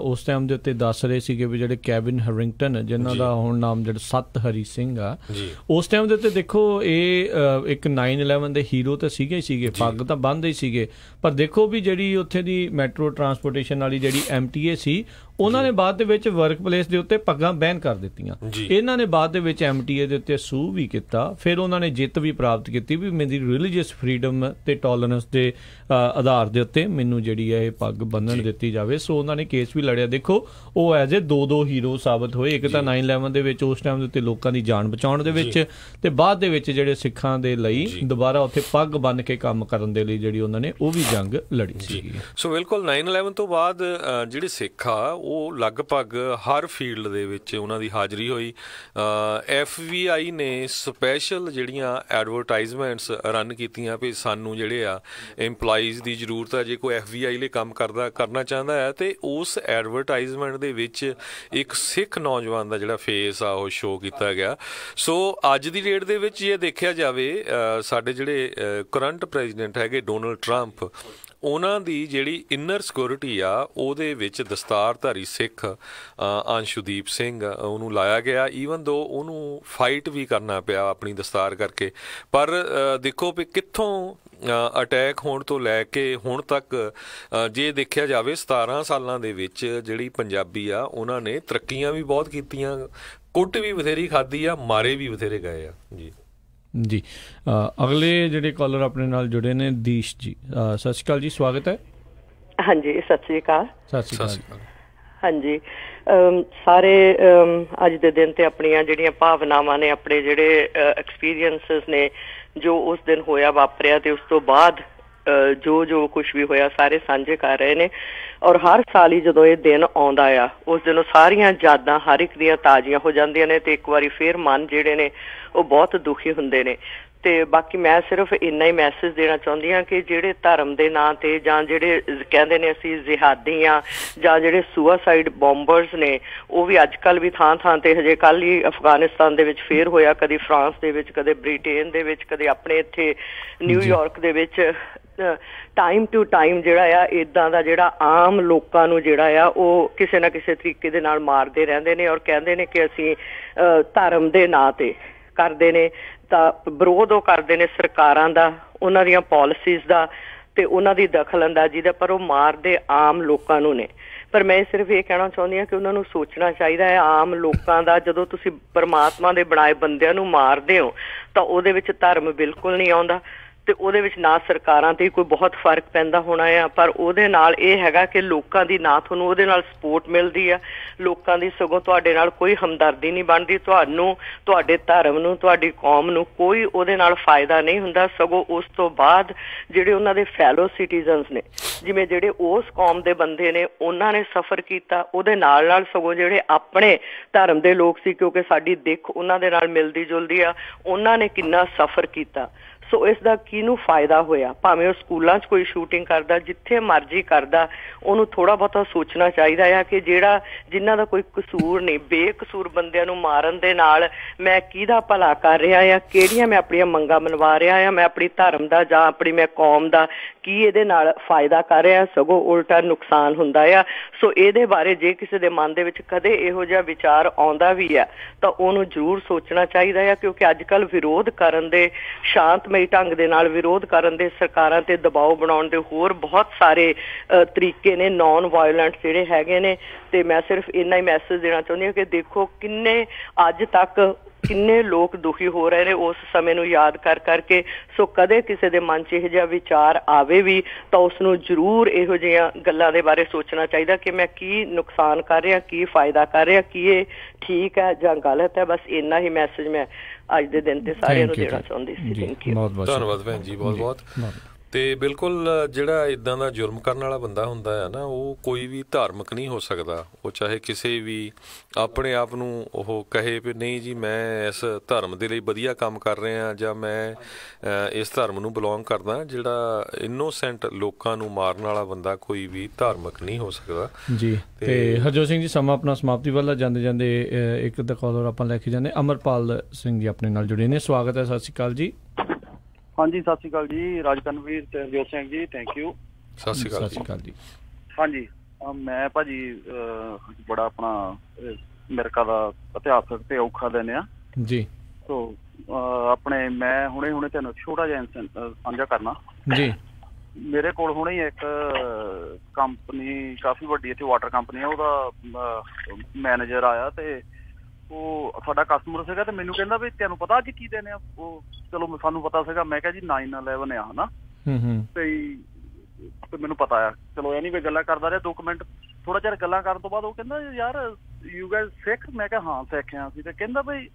ਉਸ ਟਾਈਮ ਦੇ ਉੱਤੇ ਦੱਸ ਰਹੇ ਸੀਗੇ ਵੀ ਜਿਹੜੇ ਕੈਵਿਨ ਹੈਰਿੰਗਟਨ ਜਿਨ੍ਹਾਂ ਦਾ ਹੁਣ ਨਾਮ ਜਿਹੜਾ ਸੱਤ ਹਰੀ ਸਿੰਘ ਆ, ਉਸ ਟਾਈਮ ਦੇ ਉੱਤੇ ਦੇਖੋ ਇਹ ਇੱਕ 9/11 ਦੇ ਹੀਰੋ ਤਾਂ ਸੀਗੇ ਹੀ ਸੀਗੇ, ਪੱਗ ਤਾਂ ਬੰਨ੍ਹਦੇ ਹੀ ਸੀਗੇ, ਪਰ ਦੇਖੋ ਵੀ ਜਿਹੜੀ ਉੱਥੇ ਦੀ ਮੈਟਰੋ ਟਰਾਂਸਪੋਰਟੇਸ਼ਨ ਵਾਲੀ ਜਿਹੜੀ MTA ਸੀ ਉਹਨਾਂ ਨੇ ਬਾਅਦ ਦੇ ਵਿੱਚ ਵਰਕ ਪਲੇਸ ਦੇ ਉੱਤੇ ਪੱਗਾਂ ਬੈਨ ਕਰ ਦਿੱਤੀਆਂ। ਇਹਨਾਂ ਨੇ ਬਾਅਦ ਦੇ ਵਿੱਚ MTA ਦੇ ਉੱਤੇ ਸੂ ਵੀ ਕੀਤਾ, ਫਿਰ ਉਹਨਾਂ ਨੇ ਜਿੱਤ ਵੀ ਪ੍ਰਾਪਤ ਕੀਤੀ ਵੀ ਮੇਰੀ ਰਿਲੀਜੀਅਸ ਫਰੀਡਮ ਤੇ ਟੋਲਰੈਂਸ ਦੇ ਆਧਾਰ ਦੇ ਉੱਤੇ ਮੈਨੂੰ ਜਿਹੜੀ ਹੈ ਇਹ ਪੱਗ ਬੰਨ੍ਹਣ ਦਿੱਤੀ ਜਾਵੇ। ਸੋ ਉਹਨਾਂ ਨੇ ਕੇਸ ਵੀ ਲੜਿਆ। ਦੇਖੋ ਉਹ ਐਜ਼ ਏ ਦੋ ਹੀਰੋ ਸਾਬਤ ਹੋਏ, ਇੱਕ ਤਾਂ 9/11 ਦੇ ਵਿੱਚ ਉਸ ਟਾਈਮ ਦੇ ਉੱਤੇ ਲੋਕਾਂ ਦੀ ਜਾਨ ਬਚਾਉਣ ਦੇ ਵਿੱਚ, ਤੇ ਬਾਅਦ ਦੇ ਵਿੱਚ ਜਿਹੜੇ ਸਿੱਖਾਂ ਦੇ ਲਈ ਦੁਬਾਰਾ ਉੱਥੇ ਪੱਗ ਬੰਨ੍ਹ ਕੇ ਕੰਮ ਕਰਨ ਦੇ ਲਈ ਜਿਹੜੀ ਉਹਨਾਂ ਨੇ ਉਹ ਵੀ ਜੰਗ ਲੜੀ ਸੀ। ਸੋ ਬਿਲਕੁਲ 9/11 ਤੋਂ ਬਾਅਦ ਜਿਹੜੇ ਸਿੱਖ ਆ ਉਹ ਲਗਭਗ ਹਰ ਫੀਲਡ ਦੇ ਵਿੱਚ ਉਹਨਾਂ ਦੀ ਹਾਜ਼ਰੀ ਹੋਈ। FBI ਨੇ ਸਪੈਸ਼ਲ ਜਿਹੜੀਆਂ ਐਡਵਰਟਾਈਜ਼ਮੈਂਟਸ ਰਨ ਕੀਤੀਆਂ ਵੀ ਸਾਨੂੰ ਜਿਹੜੇ ਆ ਇੰਪਲਾਈਜ਼ ਦੀ ਜ਼ਰੂਰਤ ਹੈ, ਜੇ ਕੋਈ FBI ਲਈ ਕੰਮ ਕਰਨਾ ਚਾਹੁੰਦਾ ਹੈ ਤੇ ਉਸ ਐਡਵਰਟਾਈਜ਼ਮੈਂਟ ਦੇ ਵਿੱਚ ਇੱਕ ਸਿੱਖ ਨੌਜਵਾਨ ਦਾ ਜਿਹੜਾ ਫੇਸ ਆ ਉਹ ਸ਼ੋਅ ਕੀਤਾ ਗਿਆ। ਸੋ ਅੱਜ ਦੀ ਡੇਟ ਦੇ ਵਿੱਚ ਜੇ ਦੇਖਿਆ ਜਾਵੇ ਸਾਡੇ ਜਿਹੜੇ ਕਰੰਟ ਪ੍ਰੈਜ਼ੀਡੈਂਟ ਹੈਗੇ ਡੋਨਲਡ ਟਰੰਪ, ਉਹਨਾਂ ਦੀ ਜਿਹੜੀ ਇਨਰ ਸਿਕਿਉਰਿਟੀ ਆ ਉਹਦੇ ਵਿੱਚ ਦਸਤਾਰਧਾਰੀ ਸਿੱਖ ਅੰਸ਼ੂਦੀਪ ਸਿੰਘ ਉਹਨੂੰ ਲਾਇਆ ਗਿਆ, ਈਵਨ ਦੋ ਉਹਨੂੰ ਫਾਈਟ ਵੀ ਕਰਨਾ ਪਿਆ ਆਪਣੀ ਦਸਤਾਰ ਕਰਕੇ। ਪਰ ਦੇਖੋ ਵੀ ਕਿੱਥੋਂ ਅਟੈਕ ਹੋਣ ਤੋਂ ਲੈ ਕੇ ਹੁਣ ਤੱਕ ਜੇ ਦੇਖਿਆ ਜਾਵੇ 17 ਸਾਲਾਂ ਦੇ ਵਿੱਚ ਜਿਹੜੀ ਪੰਜਾਬੀ ਆ ਉਹਨਾਂ ਨੇ ਤਰੱਕੀਆਂ ਵੀ ਬਹੁਤ ਕੀਤੀਆਂ, ਕੁੱਟ ਵੀ ਬਥੇਰੀ ਖਾਧੀ ਆ, ਮਾਰੇ ਵੀ ਬਥੇਰੇ ਗਏ ਆ। ਜੀ ਜੀ ਅਗਲੇ ਜਿਹੜੇ ਕਾਲਰ ਆਪਣੇ ਨਾਲ ਜੁੜੇ ਨੇ ਦੀਸ਼ ਜੀ, ਸਤਿ ਸ਼੍ਰੀ ਅਕਾਲ ਜੀ, ਸਵਾਗਤ ਹੈ। ਹਾਂਜੀ ਸਤਿ ਸ਼੍ਰੀ ਅਕਾਲ। ਸਤਿ ਸ਼੍ਰੀ ਅਕਾਲ। ਹਾਂਜੀ ਸਾਰੇ ਅੱਜ ਦੇ ਦਿਨ ਤੇ ਆਪਣੀਆਂ ਜਿਹੜੀਆਂ ਭਾਵਨਾਵਾਂ ਨੇ, ਆਪਣੇ ਜਿਹੜੇ ਐਕਸਪੀਰੀਅੰਸਿਸ ਨੇ ਜੋ ਉਸ ਦਿਨ ਹੋਇਆ ਵਾਪਰਿਆ ਤੇ ਉਸ ਤੋਂ ਬਾਅਦ ਜੋ ਕੁਛ ਵੀ ਹੋਇਆ ਸਾਰੇ ਸਾਂਝੇ ਕਰ ਰਹੇ ਨੇ। ਔਰ ਹਰ ਸਾਲ ਹੀ ਜਦੋਂ ਇਹ ਦਿਨ ਆਉਂਦਾ ਆ ਉਸ ਦਿਨ ਉਹ ਸਾਰੀਆਂ ਯਾਦਾਂ ਹਰ ਇੱਕ ਦੀਆਂ ਤਾਜ਼ੀਆਂ ਹੋ ਜਾਂਦੀਆਂ ਨੇ ਤੇ ਇੱਕ ਵਾਰੀ ਫੇਰ ਮਨ ਜਿਹੜੇ ਨੇ ਉਹ ਬਹੁਤ ਦੁਖੀ ਹੁੰਦੇ ਨੇ। ਤੇ ਬਾਕੀ ਮੈਂ ਸਿਰਫ ਇੰਨਾ ਹੀ ਮੈਸੇਜ ਦੇਣਾ ਚਾਹੁੰਦੀ ਹਾਂ ਕਿ ਜਿਹੜੇ ਧਰਮ ਦੇ ਨਾਂ ਤੇ ਜਾਂ ਜਿਹੜੇ ਕਹਿੰਦੇ ਨੇ ਅਸੀਂ ਜਿਹਾਦੀ ਆ ਜਾਂ ਜਿਹੜੇ ਸੁਸਾਈਡ ਬੰਬਰਸ ਨੇ ਉਹ ਵੀ ਅੱਜ ਕੱਲ੍ਹ ਵੀ ਥਾਂ ਥਾਂ ਤੇ ਹਜੇ ਕੱਲ੍ਹ ਹੀ ਅਫਗਾਨਿਸਤਾਨ ਦੇ ਵਿੱਚ ਫੇਰ ਹੋਇਆ, ਕਦੇ ਫਰਾਂਸ ਦੇ ਵਿੱਚ, ਕਦੇ ਬ੍ਰਿਟੇਨ ਦੇ ਵਿੱਚ, ਕਦੇ ਆਪਣੇ ਇੱਥੇ ਨਿਊਯਾਰਕ ਦੇ ਵਿੱਚ। ਟਾਈਮ ਟੂ ਟਾਈਮ ਜਿਹੜਾ ਆ ਇੱਦਾਂ ਦਾ ਜਿਹੜਾ ਆਮ ਲੋਕਾਂ ਨੂੰ ਜਿਹੜਾ ਆ ਉਹ ਕਿਸੇ ਨਾ ਕਿਸੇ ਤਰੀਕੇ ਦੇ ਨਾਲ ਮਾਰਦੇ ਰਹਿੰਦੇ ਨੇ ਔਰ ਕਹਿੰਦੇ ਨੇ ਕਿ ਅਸੀਂ ਧਰਮ ਦੇ ਨਾਂ ਤੇ ਕਰਦੇ ਨੇ ਤਾਂ ਵਿਰੋਧ ਉਹ ਕਰਦੇ ਨੇ ਸਰਕਾਰਾਂ ਦਾ, ਉਹਨਾਂ ਦੀਆਂ ਪਾਲਿਸੀਜ਼ ਦਾ ਤੇ ਉਹਨਾਂ ਦੀ ਦਖਲ ਅੰਦਾਜ਼ੀ ਦਾ, ਪਰ ਉਹ ਮਾਰਦੇ ਆਮ ਲੋਕਾਂ ਨੂੰ ਨੇ। ਪਰ ਮੈਂ ਸਿਰਫ ਇਹ ਕਹਿਣਾ ਚਾਹੁੰਦੀ ਹਾਂ ਕਿ ਉਹਨਾਂ ਨੂੰ ਸੋਚਣਾ ਚਾਹੀਦਾ ਹੈ ਆਮ ਲੋਕਾਂ ਦਾ, ਜਦੋਂ ਤੁਸੀਂ ਪਰਮਾਤਮਾ ਦੇ ਬਣਾਏ ਬੰਦਿਆਂ ਨੂੰ ਮਾਰਦੇ ਹੋ ਤਾਂ ਉਹਦੇ ਵਿੱਚ ਧਰਮ ਬਿਲਕੁਲ ਨਹੀਂ ਆਉਂਦਾ ਤੇ ਉਹਦੇ ਵਿੱਚ ਨਾ ਸਰਕਾਰਾਂ ਤੇ ਕੋਈ ਬਹੁਤ ਫਰਕ ਪੈਂਦਾ ਹੋਣਾ ਆ, ਪਰ ਉਹਦੇ ਨਾਲ ਇਹ ਹੈਗਾ ਕਿ ਲੋਕਾਂ ਦੀ ਨਾ ਤੁਹਾਨੂੰ ਉਹਦੇ ਨਾਲ ਸਪੋਰਟ ਮਿਲਦੀ ਆ, ਲੋਕਾਂ ਦੀ ਸਗੋਂ ਤੁਹਾਡੇ ਨਾਲ ਕੋਈ ਹਮਦਰਦੀ ਨਹੀਂ ਬਣਦੀ, ਤੁਹਾਨੂੰ ਤੁਹਾਡੇ ਧਰਮ ਨੂੰ ਤੁਹਾਡੀ ਕੌਮ ਨੂੰ ਕੋਈ ਉਹਦੇ ਨਾਲ ਫਾਇਦਾ ਨਹੀਂ ਹੁੰਦਾ। ਸਗੋਂ ਉਸ ਤੋਂ ਬਾਅਦ ਜਿਹੜੇ ਉਹਨਾਂ ਦੇ ਫੈਲੋ ਸਿਟੀਜ਼ਨਸ ਨੇ, ਜਿਵੇਂ ਜਿਹੜੇ ਉਸ ਕੌਮ ਦੇ ਬੰਦੇ ਨੇ ਉਹਨਾਂ ਨੇ ਸਫਰ ਕੀਤਾ, ਉਹਦੇ ਨਾਲ ਨਾਲ ਸਗੋਂ ਜਿਹੜੇ ਆਪਣੇ ਧਰਮ ਦੇ ਲੋਕ ਸੀ, ਕਿਉਂਕਿ ਸਾਡੀ ਦਿੱਖ ਉਹਨਾਂ ਦੇ ਨਾਲ ਮਿਲਦੀ ਜੁਲਦੀ ਆ, ਉਹਨਾਂ ਨੇ ਕਿੰਨਾ ਸਫਰ ਕੀਤਾ। ਸੋ ਇਸ ਦਾ ਕਿਹਨੂੰ ਫਾਇਦਾ ਹੋਇਆ? ਭਾਵੇਂ ਉਹ ਸਕੂਲਾਂ 'ਚ ਕੋਈ ਸ਼ੂਟਿੰਗ ਕਰਦਾ, ਜਿੱਥੇ ਮਰਜ਼ੀ ਕਰਦਾ, ਉਹਨੂੰ ਥੋੜ੍ਹਾ ਬਹੁਤਾ ਸੋਚਣਾ ਚਾਹੀਦਾ ਆ ਕਿ ਜਿਨ੍ਹਾਂ ਦਾ ਕੋਈ ਕਸੂਰ ਨਹੀਂ, ਬੇਕਸੂਰ ਬੰਦਿਆਂ ਨੂੰ ਮਾਰਨ ਦੇ ਨਾਲ ਮੈਂ ਕਿਹਦਾ ਭਲਾ ਕਰ ਰਿਹਾ ਆ, ਕਿਹੜੀਆਂ ਮੈਂ ਆਪਣੀਆਂ ਮੰਗਾਂ ਮਨਵਾ ਰਿਹਾ ਆ, ਮੈਂ ਆਪਣੀ ਧਰਮ ਦਾ ਜਾਂ ਆਪਣੀ ਮੈਂ ਕੌਮ ਦਾ ਕੀ ਇਹਦੇ ਨਾਲ ਫਾਇਦਾ ਕਰ ਰਿਹਾ, ਸਗੋਂ ਉਲਟਾ ਨੁਕਸਾਨ ਹੁੰਦਾ ਆ। ਸੋ ਇਹਦੇ ਬਾਰੇ ਜੇ ਕਿਸੇ ਦੇ ਮਨ ਦੇ ਵਿੱਚ ਕਦੇ ਇਹੋ ਜਿਹਾ ਵਿਚਾਰ ਆਉਂਦਾ ਵੀ ਆ ਤਾਂ ਉਹਨੂੰ ਜ਼ਰੂਰ ਸੋਚਣਾ ਚਾਹੀਦਾ ਆ, ਕਿਉਂਕਿ ਅੱਜ ਕੱਲ੍ਹ ਵਿਰੋਧ ਕਰਨ ਦੇ, ਸ਼ਾਂਤਮਈ ਢੰਗ ਦੇ ਨਾਲ ਵਿਰੋਧ ਕਰਨ ਦੇ, ਸਰਕਾਰਾਂ ਤੇ ਦਬਾਅ ਬਣਾਉਣ ਦੇ ਹੋਰ ਬਹੁਤ ਸਾਰੇ ਤਰੀਕੇ ਨੇ, ਨੌਨ ਵਾਇਲੈਂਟ ਜਿਹੜੇ ਹੈਗੇ ਨੇ। ਤੇ ਮੈਂ ਸਿਰਫ ਇੰਨਾ ਹੀ ਮੈਸੇਜ ਦੇਣਾ ਚਾਹੁੰਦੀ ਹਾਂ ਕਿ ਦੇਖੋ ਕਿੰਨੇ ਅੱਜ ਤੱਕ ਕਿੰਨੇ ਲੋਕ ਦੁਖੀ ਹੋ ਰਹੇ ਨੇ ਉਸ ਸਮੇਂ ਨੂੰ ਯਾਦ ਕਰ ਕਰਕੇ। ਸੋ ਕਦੇ ਕਿਸੇ ਦੇ ਮਨ 'ਚ ਇਹੋ ਜਿਹਾ ਵਿਚਾਰ ਆਵੇ ਵੀ ਤਾਂ ਉਸ ਨੂੰ ਜ਼ਰੂਰ ਇਹੋ ਜਿਹੀਆਂ ਗੱਲਾਂ ਦੇ ਬਾਰੇ ਸੋਚਣਾ ਚਾਹੀਦਾ ਕਿ ਮੈਂ ਕੀ ਨੁਕਸਾਨ ਕਰ ਰਿਹਾ, ਕੀ ਫਾਇਦਾ ਕਰ ਰਿਹਾ, ਕੀ ਇਹ ਠੀਕ ਹੈ ਜਾਂ ਗਲਤ ਹੈ। ਬਸ ਇੰਨਾ ਹੀ ਮੈਸੇਜ ਮੈਂ ਅੱਜ ਦੇ ਦਿਨ ਤੇ ਸਾਰਿਆਂ ਨੂੰ ਦੇਣਾ ਚਾਹੁੰਦੀ ਸੀ। Thank you. ਧੰਨਵਾਦ ਭੈਣ ਜੀ, ਬਹੁਤ ਬਹੁਤ। ਤੇ ਬਿਲਕੁਲ ਜਿਹੜਾ ਇੱਦਾਂ ਦਾ ਜੁਰਮ ਕਰਨ ਵਾਲਾ ਬੰਦਾ ਹੁੰਦਾ ਹੈ ਨਾ, ਉਹ ਕੋਈ ਵੀ ਧਾਰਮਿਕ ਨਹੀਂ ਹੋ ਸਕਦਾ। ਉਹ ਚਾਹੇ ਕਿਸੇ ਵੀ ਆਪਣੇ ਆਪ ਨੂੰ ਉਹ ਕਹੇ ਵੀ ਨਹੀਂ ਜੀ ਮੈਂ ਇਸ ਧਰਮ ਦੇ ਲਈ ਵਧੀਆ ਕੰਮ ਕਰ ਰਿਹਾ ਜਾਂ ਮੈਂ ਇਸ ਧਰਮ ਨੂੰ ਬਿਲੋਂਗ ਕਰਦਾ। ਜਿਹੜਾ ਇਨੋਸੈਂਟ ਲੋਕਾਂ ਨੂੰ ਮਾਰਨ ਵਾਲਾ ਬੰਦਾ ਕੋਈ ਵੀ ਧਾਰਮਿਕ ਨਹੀਂ ਹੋ ਸਕਦਾ ਜੀ। ਤੇ ਹਰਜੋਤ ਸਿੰਘ ਜੀ, ਸਮਾਂ ਆਪਣਾ ਸਮਾਪਤੀ ਵੱਲ ਜਾਂਦੇ ਜਾਂਦੇ ਇੱਕ ਦਾ ਕਾਲਰ ਆਪਾਂ ਲੈ ਕੇ ਜਾਂਦੇ, ਅਮਰਪਾਲ ਸਿੰਘ ਜੀ ਆਪਣੇ ਨਾਲ ਜੁੜੇ ਨੇ, ਸਵਾਗਤ ਹੈ। ਸਤਿ ਸ਼੍ਰੀ ਅਕਾਲ ਜੀ। ਹਾਂਜੀ ਸਤਿ ਸ਼੍ਰੀ ਅਕਾਲ ਜੀ, ਰਾਜਕਰਨਵੀਰ ਤੇ ਹਰਜੋਤ ਸਿੰਘ ਜੀ, ਥੈਂਕ ਯੂ। ਸਤਿ ਸ਼੍ਰੀ ਅਕਾਲ ਜੀ। ਹਾਂਜੀ ਮੈਂ ਭਾਜੀ ਬੜਾ ਆਪਣਾ ਅਮਰੀਕਾ ਦਾ ਇਤਿਹਾਸਕ ਤੇ ਔਖਾ ਦਿਨ ਆ ਜੀ। ਸੋ ਆਪਣੇ ਮੈਂ ਹੁਣੇ ਤੈਨੂੰ ਛੋਟਾ ਜਿਹਾ ਸਾਂਝਾ ਕਰਨਾ ਜੀ। ਮੇਰੇ ਕੋਲ ਹੁਣੇ ਇੱਕ ਕੰਪਨੀ ਕਾਫੀ ਵੱਡੀ ਇੱਥੇ ਵਾਟਰ ਕੰਪਨੀ ਆ, ਉਹਦਾ ਮੈਨੇਜਰ ਆਇਆ ਤੇ ਉਹ ਸਾਡਾ ਕਸਟਮਰ ਸੀਗਾ ਤੇ ਮੈਨੂੰ ਕਹਿੰਦਾ ਵੀ ਤੈਨੂੰ ਪਤਾ ਅੱਜ ਕੀ ਦਿਨ ਆ? ਉਹ ਚਲੋ ਸਾਨੂੰ ਪਤਾ ਸੀਗਾ। ਮੈਂ ਕਿਹਾ ਜੀ 9/11 ਆ ਹਨਾ, ਤੇ ਮੈਨੂੰ ਪਤਾ ਆ। ਚਲੋ ਐਨੀਵੇ ਗੱਲਾਂ ਕਰਦਾ ਰਿਹਾ 2 ਮਿੰਟ। ਥੋੜਾ ਚਿਰ ਗੱਲਾਂ ਕਰਨ ਤੋਂ ਬਾਅਦ ਉਹ ਕਹਿੰਦਾ ਯਾਰ ਯੂ ਗਾਇਜ਼ ਸਿੱਖ? ਮੈਂ ਕਿਹਾ ਹਾਂ ਸਿੱਖ ਆ ਅਸੀਂ। ਤੇ ਕਹਿੰਦਾ ਬਈ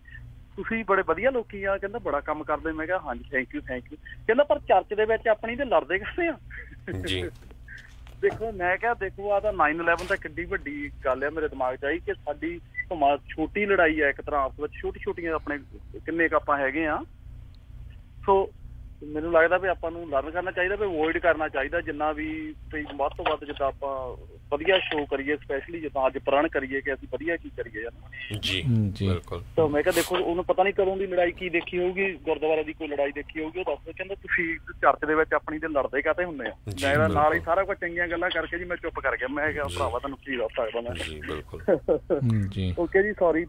ਤੁਸੀਂ ਬੜੇ ਵਧੀਆ ਲੋਕੀ ਆ, ਕਹਿੰਦਾ ਬੜਾ ਕੰਮ ਕਰਦੇ। ਮੈਂ ਕਿਹਾ ਹਾਂਜੀ ਥੈਂਕ ਯੂ। ਕਹਿੰਦਾ ਪਰ ਚਰਚ ਦੇ ਵਿੱਚ ਆਪਣੀ ਤੇ ਲੜਦੇ ਕਰਦੇ ਆ ਜੀ। ਦੇਖੋ ਮੈਂ ਕਿਹਾ ਦੇਖੋ ਆਹ ਤਾਂ 9/11 ਤਾਂ ਕਿੱਡੀ ਵੱਡੀ ਗੱਲ ਆ ਮੇਰੇ ਦਿਮਾਗ 'ਚ ਆਈ ਕਿ ਸਾਡੀ ਛੋਟੀ ਲੜਾਈ ਆ ਇੱਕ ਤਰ੍ਹਾਂ ਆਪਸ ਵਿੱਚ, ਛੋਟੀਆਂ ਆਪਣੇ ਕਿੰਨੇ ਕੁ ਆਪਾਂ ਹੈਗੇ ਆ। ਸੋ ਮੈਨੂੰ ਲੱਗਦਾ ਵੀ ਆਪਾਂ ਨੂੰ ਲਰਨ ਕਰਨਾ ਚਾਹੀਦਾ, ਵੀ ਅਵੋਇਡ ਕਰਨਾ ਚਾਹੀਦਾ ਜਿੰਨਾ ਵੀ ਵੱਧ ਤੋਂ ਵੱਧ। ਜਿੱਦਾਂ ਆਪਾਂ ਵਧੀਆ ਸ਼ੋਅ ਕਰੀਏ, ਸਪੈਸ਼ਲੀ ਜਿੱਦਾਂ ਅੱਜ ਪ੍ਰਣ ਕਰੀਏ ਕਿ ਅਸੀਂ ਵਧੀਆ ਕੀ ਕਰੀਏ ਜੀ। ਬਿਲਕੁਲ। ਤਾਂ ਮੈਂ ਕਿਹਾ ਦੇਖੋ ਉਹਨੂੰ ਪਤਾ ਨਹੀਂ ਕਦੋਂ ਦੀ ਲੜਾਈ ਕੀ ਦੇਖੀ ਹੋਊਗੀ, ਗੁਰਦੁਆਰੇ ਦੀ ਕੋਈ ਲੜਾਈ ਦੇਖੀ ਹੋਊਗੀ। ਉਹ ਦੱਸਦਾ ਕਹਿੰਦਾ ਤੁਸੀਂ ਚਰਚ ਦੇ ਵਿੱਚ ਆਪਣੀ ਤੇ ਲੜਦੇ ਕਾਹਤੇ ਹੁੰਦੇ ਆ? ਮੈਂ ਨਾਲ ਹੀ ਸਾਰਾ ਕੁਝ ਚੰਗੀਆਂ ਗੱਲਾਂ ਕਰਕੇ ਜੀ ਮੈਂ ਚੁੱਪ ਕਰ ਗਿਆ। ਮੈਂ ਕਿਹਾ ਭਰਾਵਾ ਤੁਹਾਨੂੰ ਕੀ ਦੱਸ ਸਕਦਾ ਮੈਂ। ਜੀ ਬਿਲਕੁਲ। ਓਕੇ ਜੀ, ਸੌਰੀ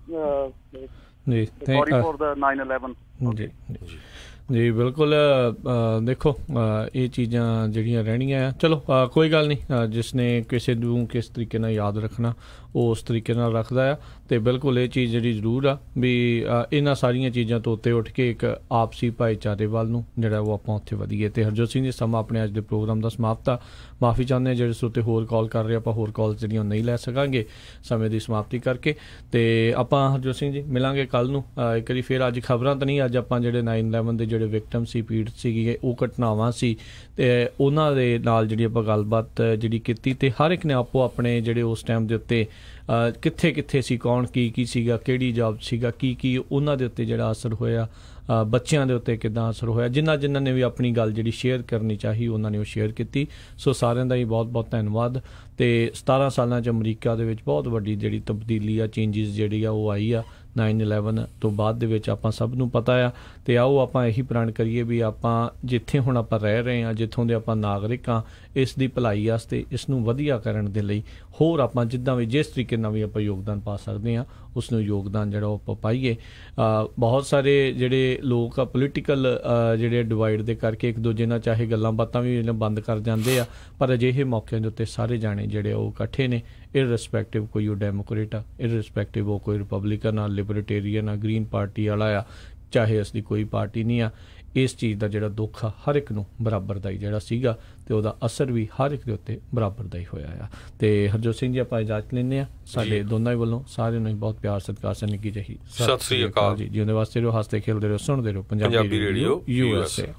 ਫॉर द 9/11। ਜੀ ਬਿਲਕੁਲ। ਦੇਖੋ ਇਹ ਚੀਜ਼ਾਂ ਜਿਹੜੀਆਂ ਰਹਿਣੀਆਂ ਆ, ਚਲੋ ਕੋਈ ਗੱਲ ਨਹੀਂ। ਜਿਸ ਨੇ ਕਿਸੇ ਨੂੰ ਕਿਸ ਤਰੀਕੇ ਨਾਲ ਯਾਦ ਰੱਖਣਾ ਉਹ ਉਸ ਤਰੀਕੇ ਨਾਲ ਰੱਖਦਾ ਆ। ਅਤੇ ਬਿਲਕੁਲ ਇਹ ਚੀਜ਼ ਜਿਹੜੀ ਜ਼ਰੂਰ ਆ ਵੀ ਇਹਨਾਂ ਸਾਰੀਆਂ ਚੀਜ਼ਾਂ ਤੋਂ ਉੱਤੇ ਉੱਠ ਕੇ ਇੱਕ ਆਪਸੀ ਭਾਈਚਾਰੇ ਵੱਲ ਨੂੰ ਜਿਹੜਾ ਉਹ ਆਪਾਂ ਉੱਥੇ ਵਧੀਏ। ਅਤੇ ਹਰਜੋਤ ਸਿੰਘ ਜੀ ਸਮਾਂ ਆਪਣੇ ਅੱਜ ਦੇ ਪ੍ਰੋਗਰਾਮ ਦਾ ਸਮਾਪਤ ਆ। ਮਾਫੀ ਚਾਹੁੰਦੇ ਹਾਂ ਜਿਹੜੇ ਸਰੋਤੇ ਹੋਰ ਕਾਲ ਕਰ ਰਹੇ, ਆਪਾਂ ਹੋਰ ਕਾਲ ਜਿਹੜੀਆਂ ਨਹੀਂ ਲੈ ਸਕਾਂਗੇ ਸਮੇਂ ਦੀ ਸਮਾਪਤੀ ਕਰਕੇ। ਅਤੇ ਆਪਾਂ ਹਰਜੋਤ ਸਿੰਘ ਜੀ ਮਿਲਾਂਗੇ ਕੱਲ੍ਹ ਨੂੰ ਇੱਕ ਵਾਰੀ ਫਿਰ। ਅੱਜ ਖਬਰਾਂ ਤਾਂ ਨਹੀਂ, ਅੱਜ ਆਪਾਂ ਜਿਹੜੇ 9/11 ਦੇ ਜਿਹੜੇ ਵਿਕਟਮ ਸੀ, ਪੀੜਤ ਸੀਗੇ, ਉਹ ਘਟਨਾਵਾਂ ਸੀ ਅਤੇ ਉਹਨਾਂ ਦੇ ਨਾਲ ਜਿਹੜੀ ਆਪਾਂ ਗੱਲਬਾਤ ਜਿਹੜੀ ਕੀਤੀ। ਅਤੇ ਹਰ ਇੱਕ ਨੇ ਆਪੋ ਆਪਣੇ ਜਿਹੜੇ ਉਸ ਟਾਈਮ ਦੇ ਉੱਤੇ ਕਿੱਥੇ ਕਿੱਥੇ ਸੀ, ਕੌਣ ਕੀ ਸੀਗਾ, ਕਿਹੜੀ ਜੌਬ ਸੀਗਾ, ਕੀ ਉਹਨਾਂ ਦੇ ਉੱਤੇ ਜਿਹੜਾ ਅਸਰ ਹੋਇਆ, ਬੱਚਿਆਂ ਦੇ ਉੱਤੇ ਕਿੱਦਾਂ ਅਸਰ ਹੋਇਆ। ਜਿਨ੍ਹਾਂ ਨੇ ਵੀ ਆਪਣੀ ਗੱਲ ਜਿਹੜੀ ਸ਼ੇਅਰ ਕਰਨੀ ਚਾਹੀ ਉਹਨਾਂ ਨੇ ਉਹ ਸ਼ੇਅਰ ਕੀਤੀ। ਸੋ ਸਾਰਿਆਂ ਦਾ ਹੀ ਬਹੁਤ ਬਹੁਤ ਧੰਨਵਾਦ। ਅਤੇ 17 ਸਾਲਾਂ 'ਚ ਅਮਰੀਕਾ ਦੇ ਵਿੱਚ ਬਹੁਤ ਵੱਡੀ ਜਿਹੜੀ ਤਬਦੀਲੀ ਆ, ਚੇਂਜਿਸ ਜਿਹੜੀ ਆ ਉਹ ਆਈ ਆ 9/11 ਤੋਂ ਬਾਅਦ ਦੇ ਵਿੱਚ, ਆਪਾਂ ਸਭ ਨੂੰ ਪਤਾ ਆ। ਅਤੇ ਆਓ ਆਪਾਂ ਇਹੀ ਪ੍ਰਣ ਕਰੀਏ ਵੀ ਆਪਾਂ ਜਿੱਥੇ ਹੁਣ ਆਪਾਂ ਰਹਿ ਰਹੇ ਹਾਂ, ਜਿੱਥੋਂ ਦੇ ਆਪਾਂ ਨਾਗਰਿਕ ਹਾਂ, ਇਸ ਦੀ ਭਲਾਈ ਵਾਸਤੇ, ਇਸ ਨੂੰ ਵਧੀਆ ਕਰਨ ਦੇ ਲਈ ਹੋਰ ਆਪਾਂ ਜਿੱਦਾਂ ਵੀ ਜਿਸ ਤਰੀਕੇ ਨਾਲ ਵੀ ਆਪਾਂ ਯੋਗਦਾਨ ਪਾ ਸਕਦੇ ਹਾਂ ਉਸ ਨੂੰ ਯੋਗਦਾਨ ਜਿਹੜਾ ਉਹ ਆਪਾਂ ਪਾਈਏ। ਬਹੁਤ ਸਾਰੇ ਜਿਹੜੇ ਲੋਕ ਆ ਪੋਲੀਟੀਕਲ ਜਿਹੜੇ ਡਿਵਾਈਡ ਦੇ ਕਰਕੇ ਇੱਕ ਦੂਜੇ ਨਾਲ ਚਾਹੇ ਗੱਲਾਂ ਬਾਤਾਂ ਵੀ ਬੰਦ ਕਰ ਜਾਂਦੇ ਆ, ਪਰ ਅਜਿਹੇ ਮੌਕਿਆਂ ਦੇ ਉੱਤੇ ਸਾਰੇ ਜਾਣੇ ਜਿਹੜੇ ਉਹ ਇਕੱਠੇ ਨੇ, ਇਰਰਿਸਪੈਕਟਿਵ ਕੋਈ ਉਹ ਡੈਮੋਕ੍ਰੇਟ ਆ, ਇਰਰਿਸਪੈਕਟਿਵ ਉਹ ਕੋਈ ਰਿਪਬਲਿਕਨ ਆ, ਲਿਬਰਟੇਰੀਅਨ ਆ, ਗ੍ਰੀਨ ਪਾਰਟੀ ਵਾਲਾ ਆ, ਚਾਹੇ ਇਸ ਦੀ ਕੋਈ ਪਾਰਟੀ ਨਹੀਂ ਆ। ਇਸ ਚੀਜ਼ ਦਾ ਜਿਹੜਾ ਦੁੱਖ ਆ ਹਰ ਇੱਕ ਨੂੰ ਬਰਾਬਰ ਦਾ ਹੀ ਜਿਹੜਾ ਸੀਗਾ, ਅਤੇ ਉਹਦਾ ਅਸਰ ਵੀ ਹਰ ਇੱਕ ਦੇ ਉੱਤੇ ਬਰਾਬਰ ਦਾ ਹੀ ਹੋਇਆ ਆ। ਅਤੇ ਹਰਜੋਤ ਸਿੰਘ ਜੀ ਆਪਾਂ ਇਜਾਜ਼ਤ ਲੈਂਦੇ ਹਾਂ। ਸਾਡੇ ਦੋਨਾਂ ਹੀ ਵੱਲੋਂ ਸਾਰਿਆਂ ਨੂੰ ਬਹੁਤ ਪਿਆਰ ਸਤਿਕਾਰ ਸਨ ਨਿੱਘੀ ਜਿਹੀ ਸਤਿ ਸ੍ਰੀ ਅਕਾਲ ਜੀ। ਜਿਉਂਦੇ ਵਾਸਤੇ ਰਹੋ, ਹੱਸਦੇ ਖੇਡਦੇ ਰਹੋ, ਸੁਣਦੇ ਰਹੋ ਪੰਜਾਬੀ ਰੇਡੀਓ USA।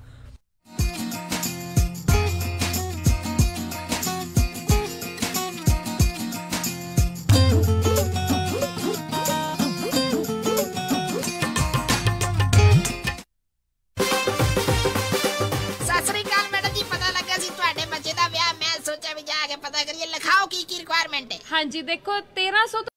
ਹਾਂਜੀ ਦੇਖੋ 1300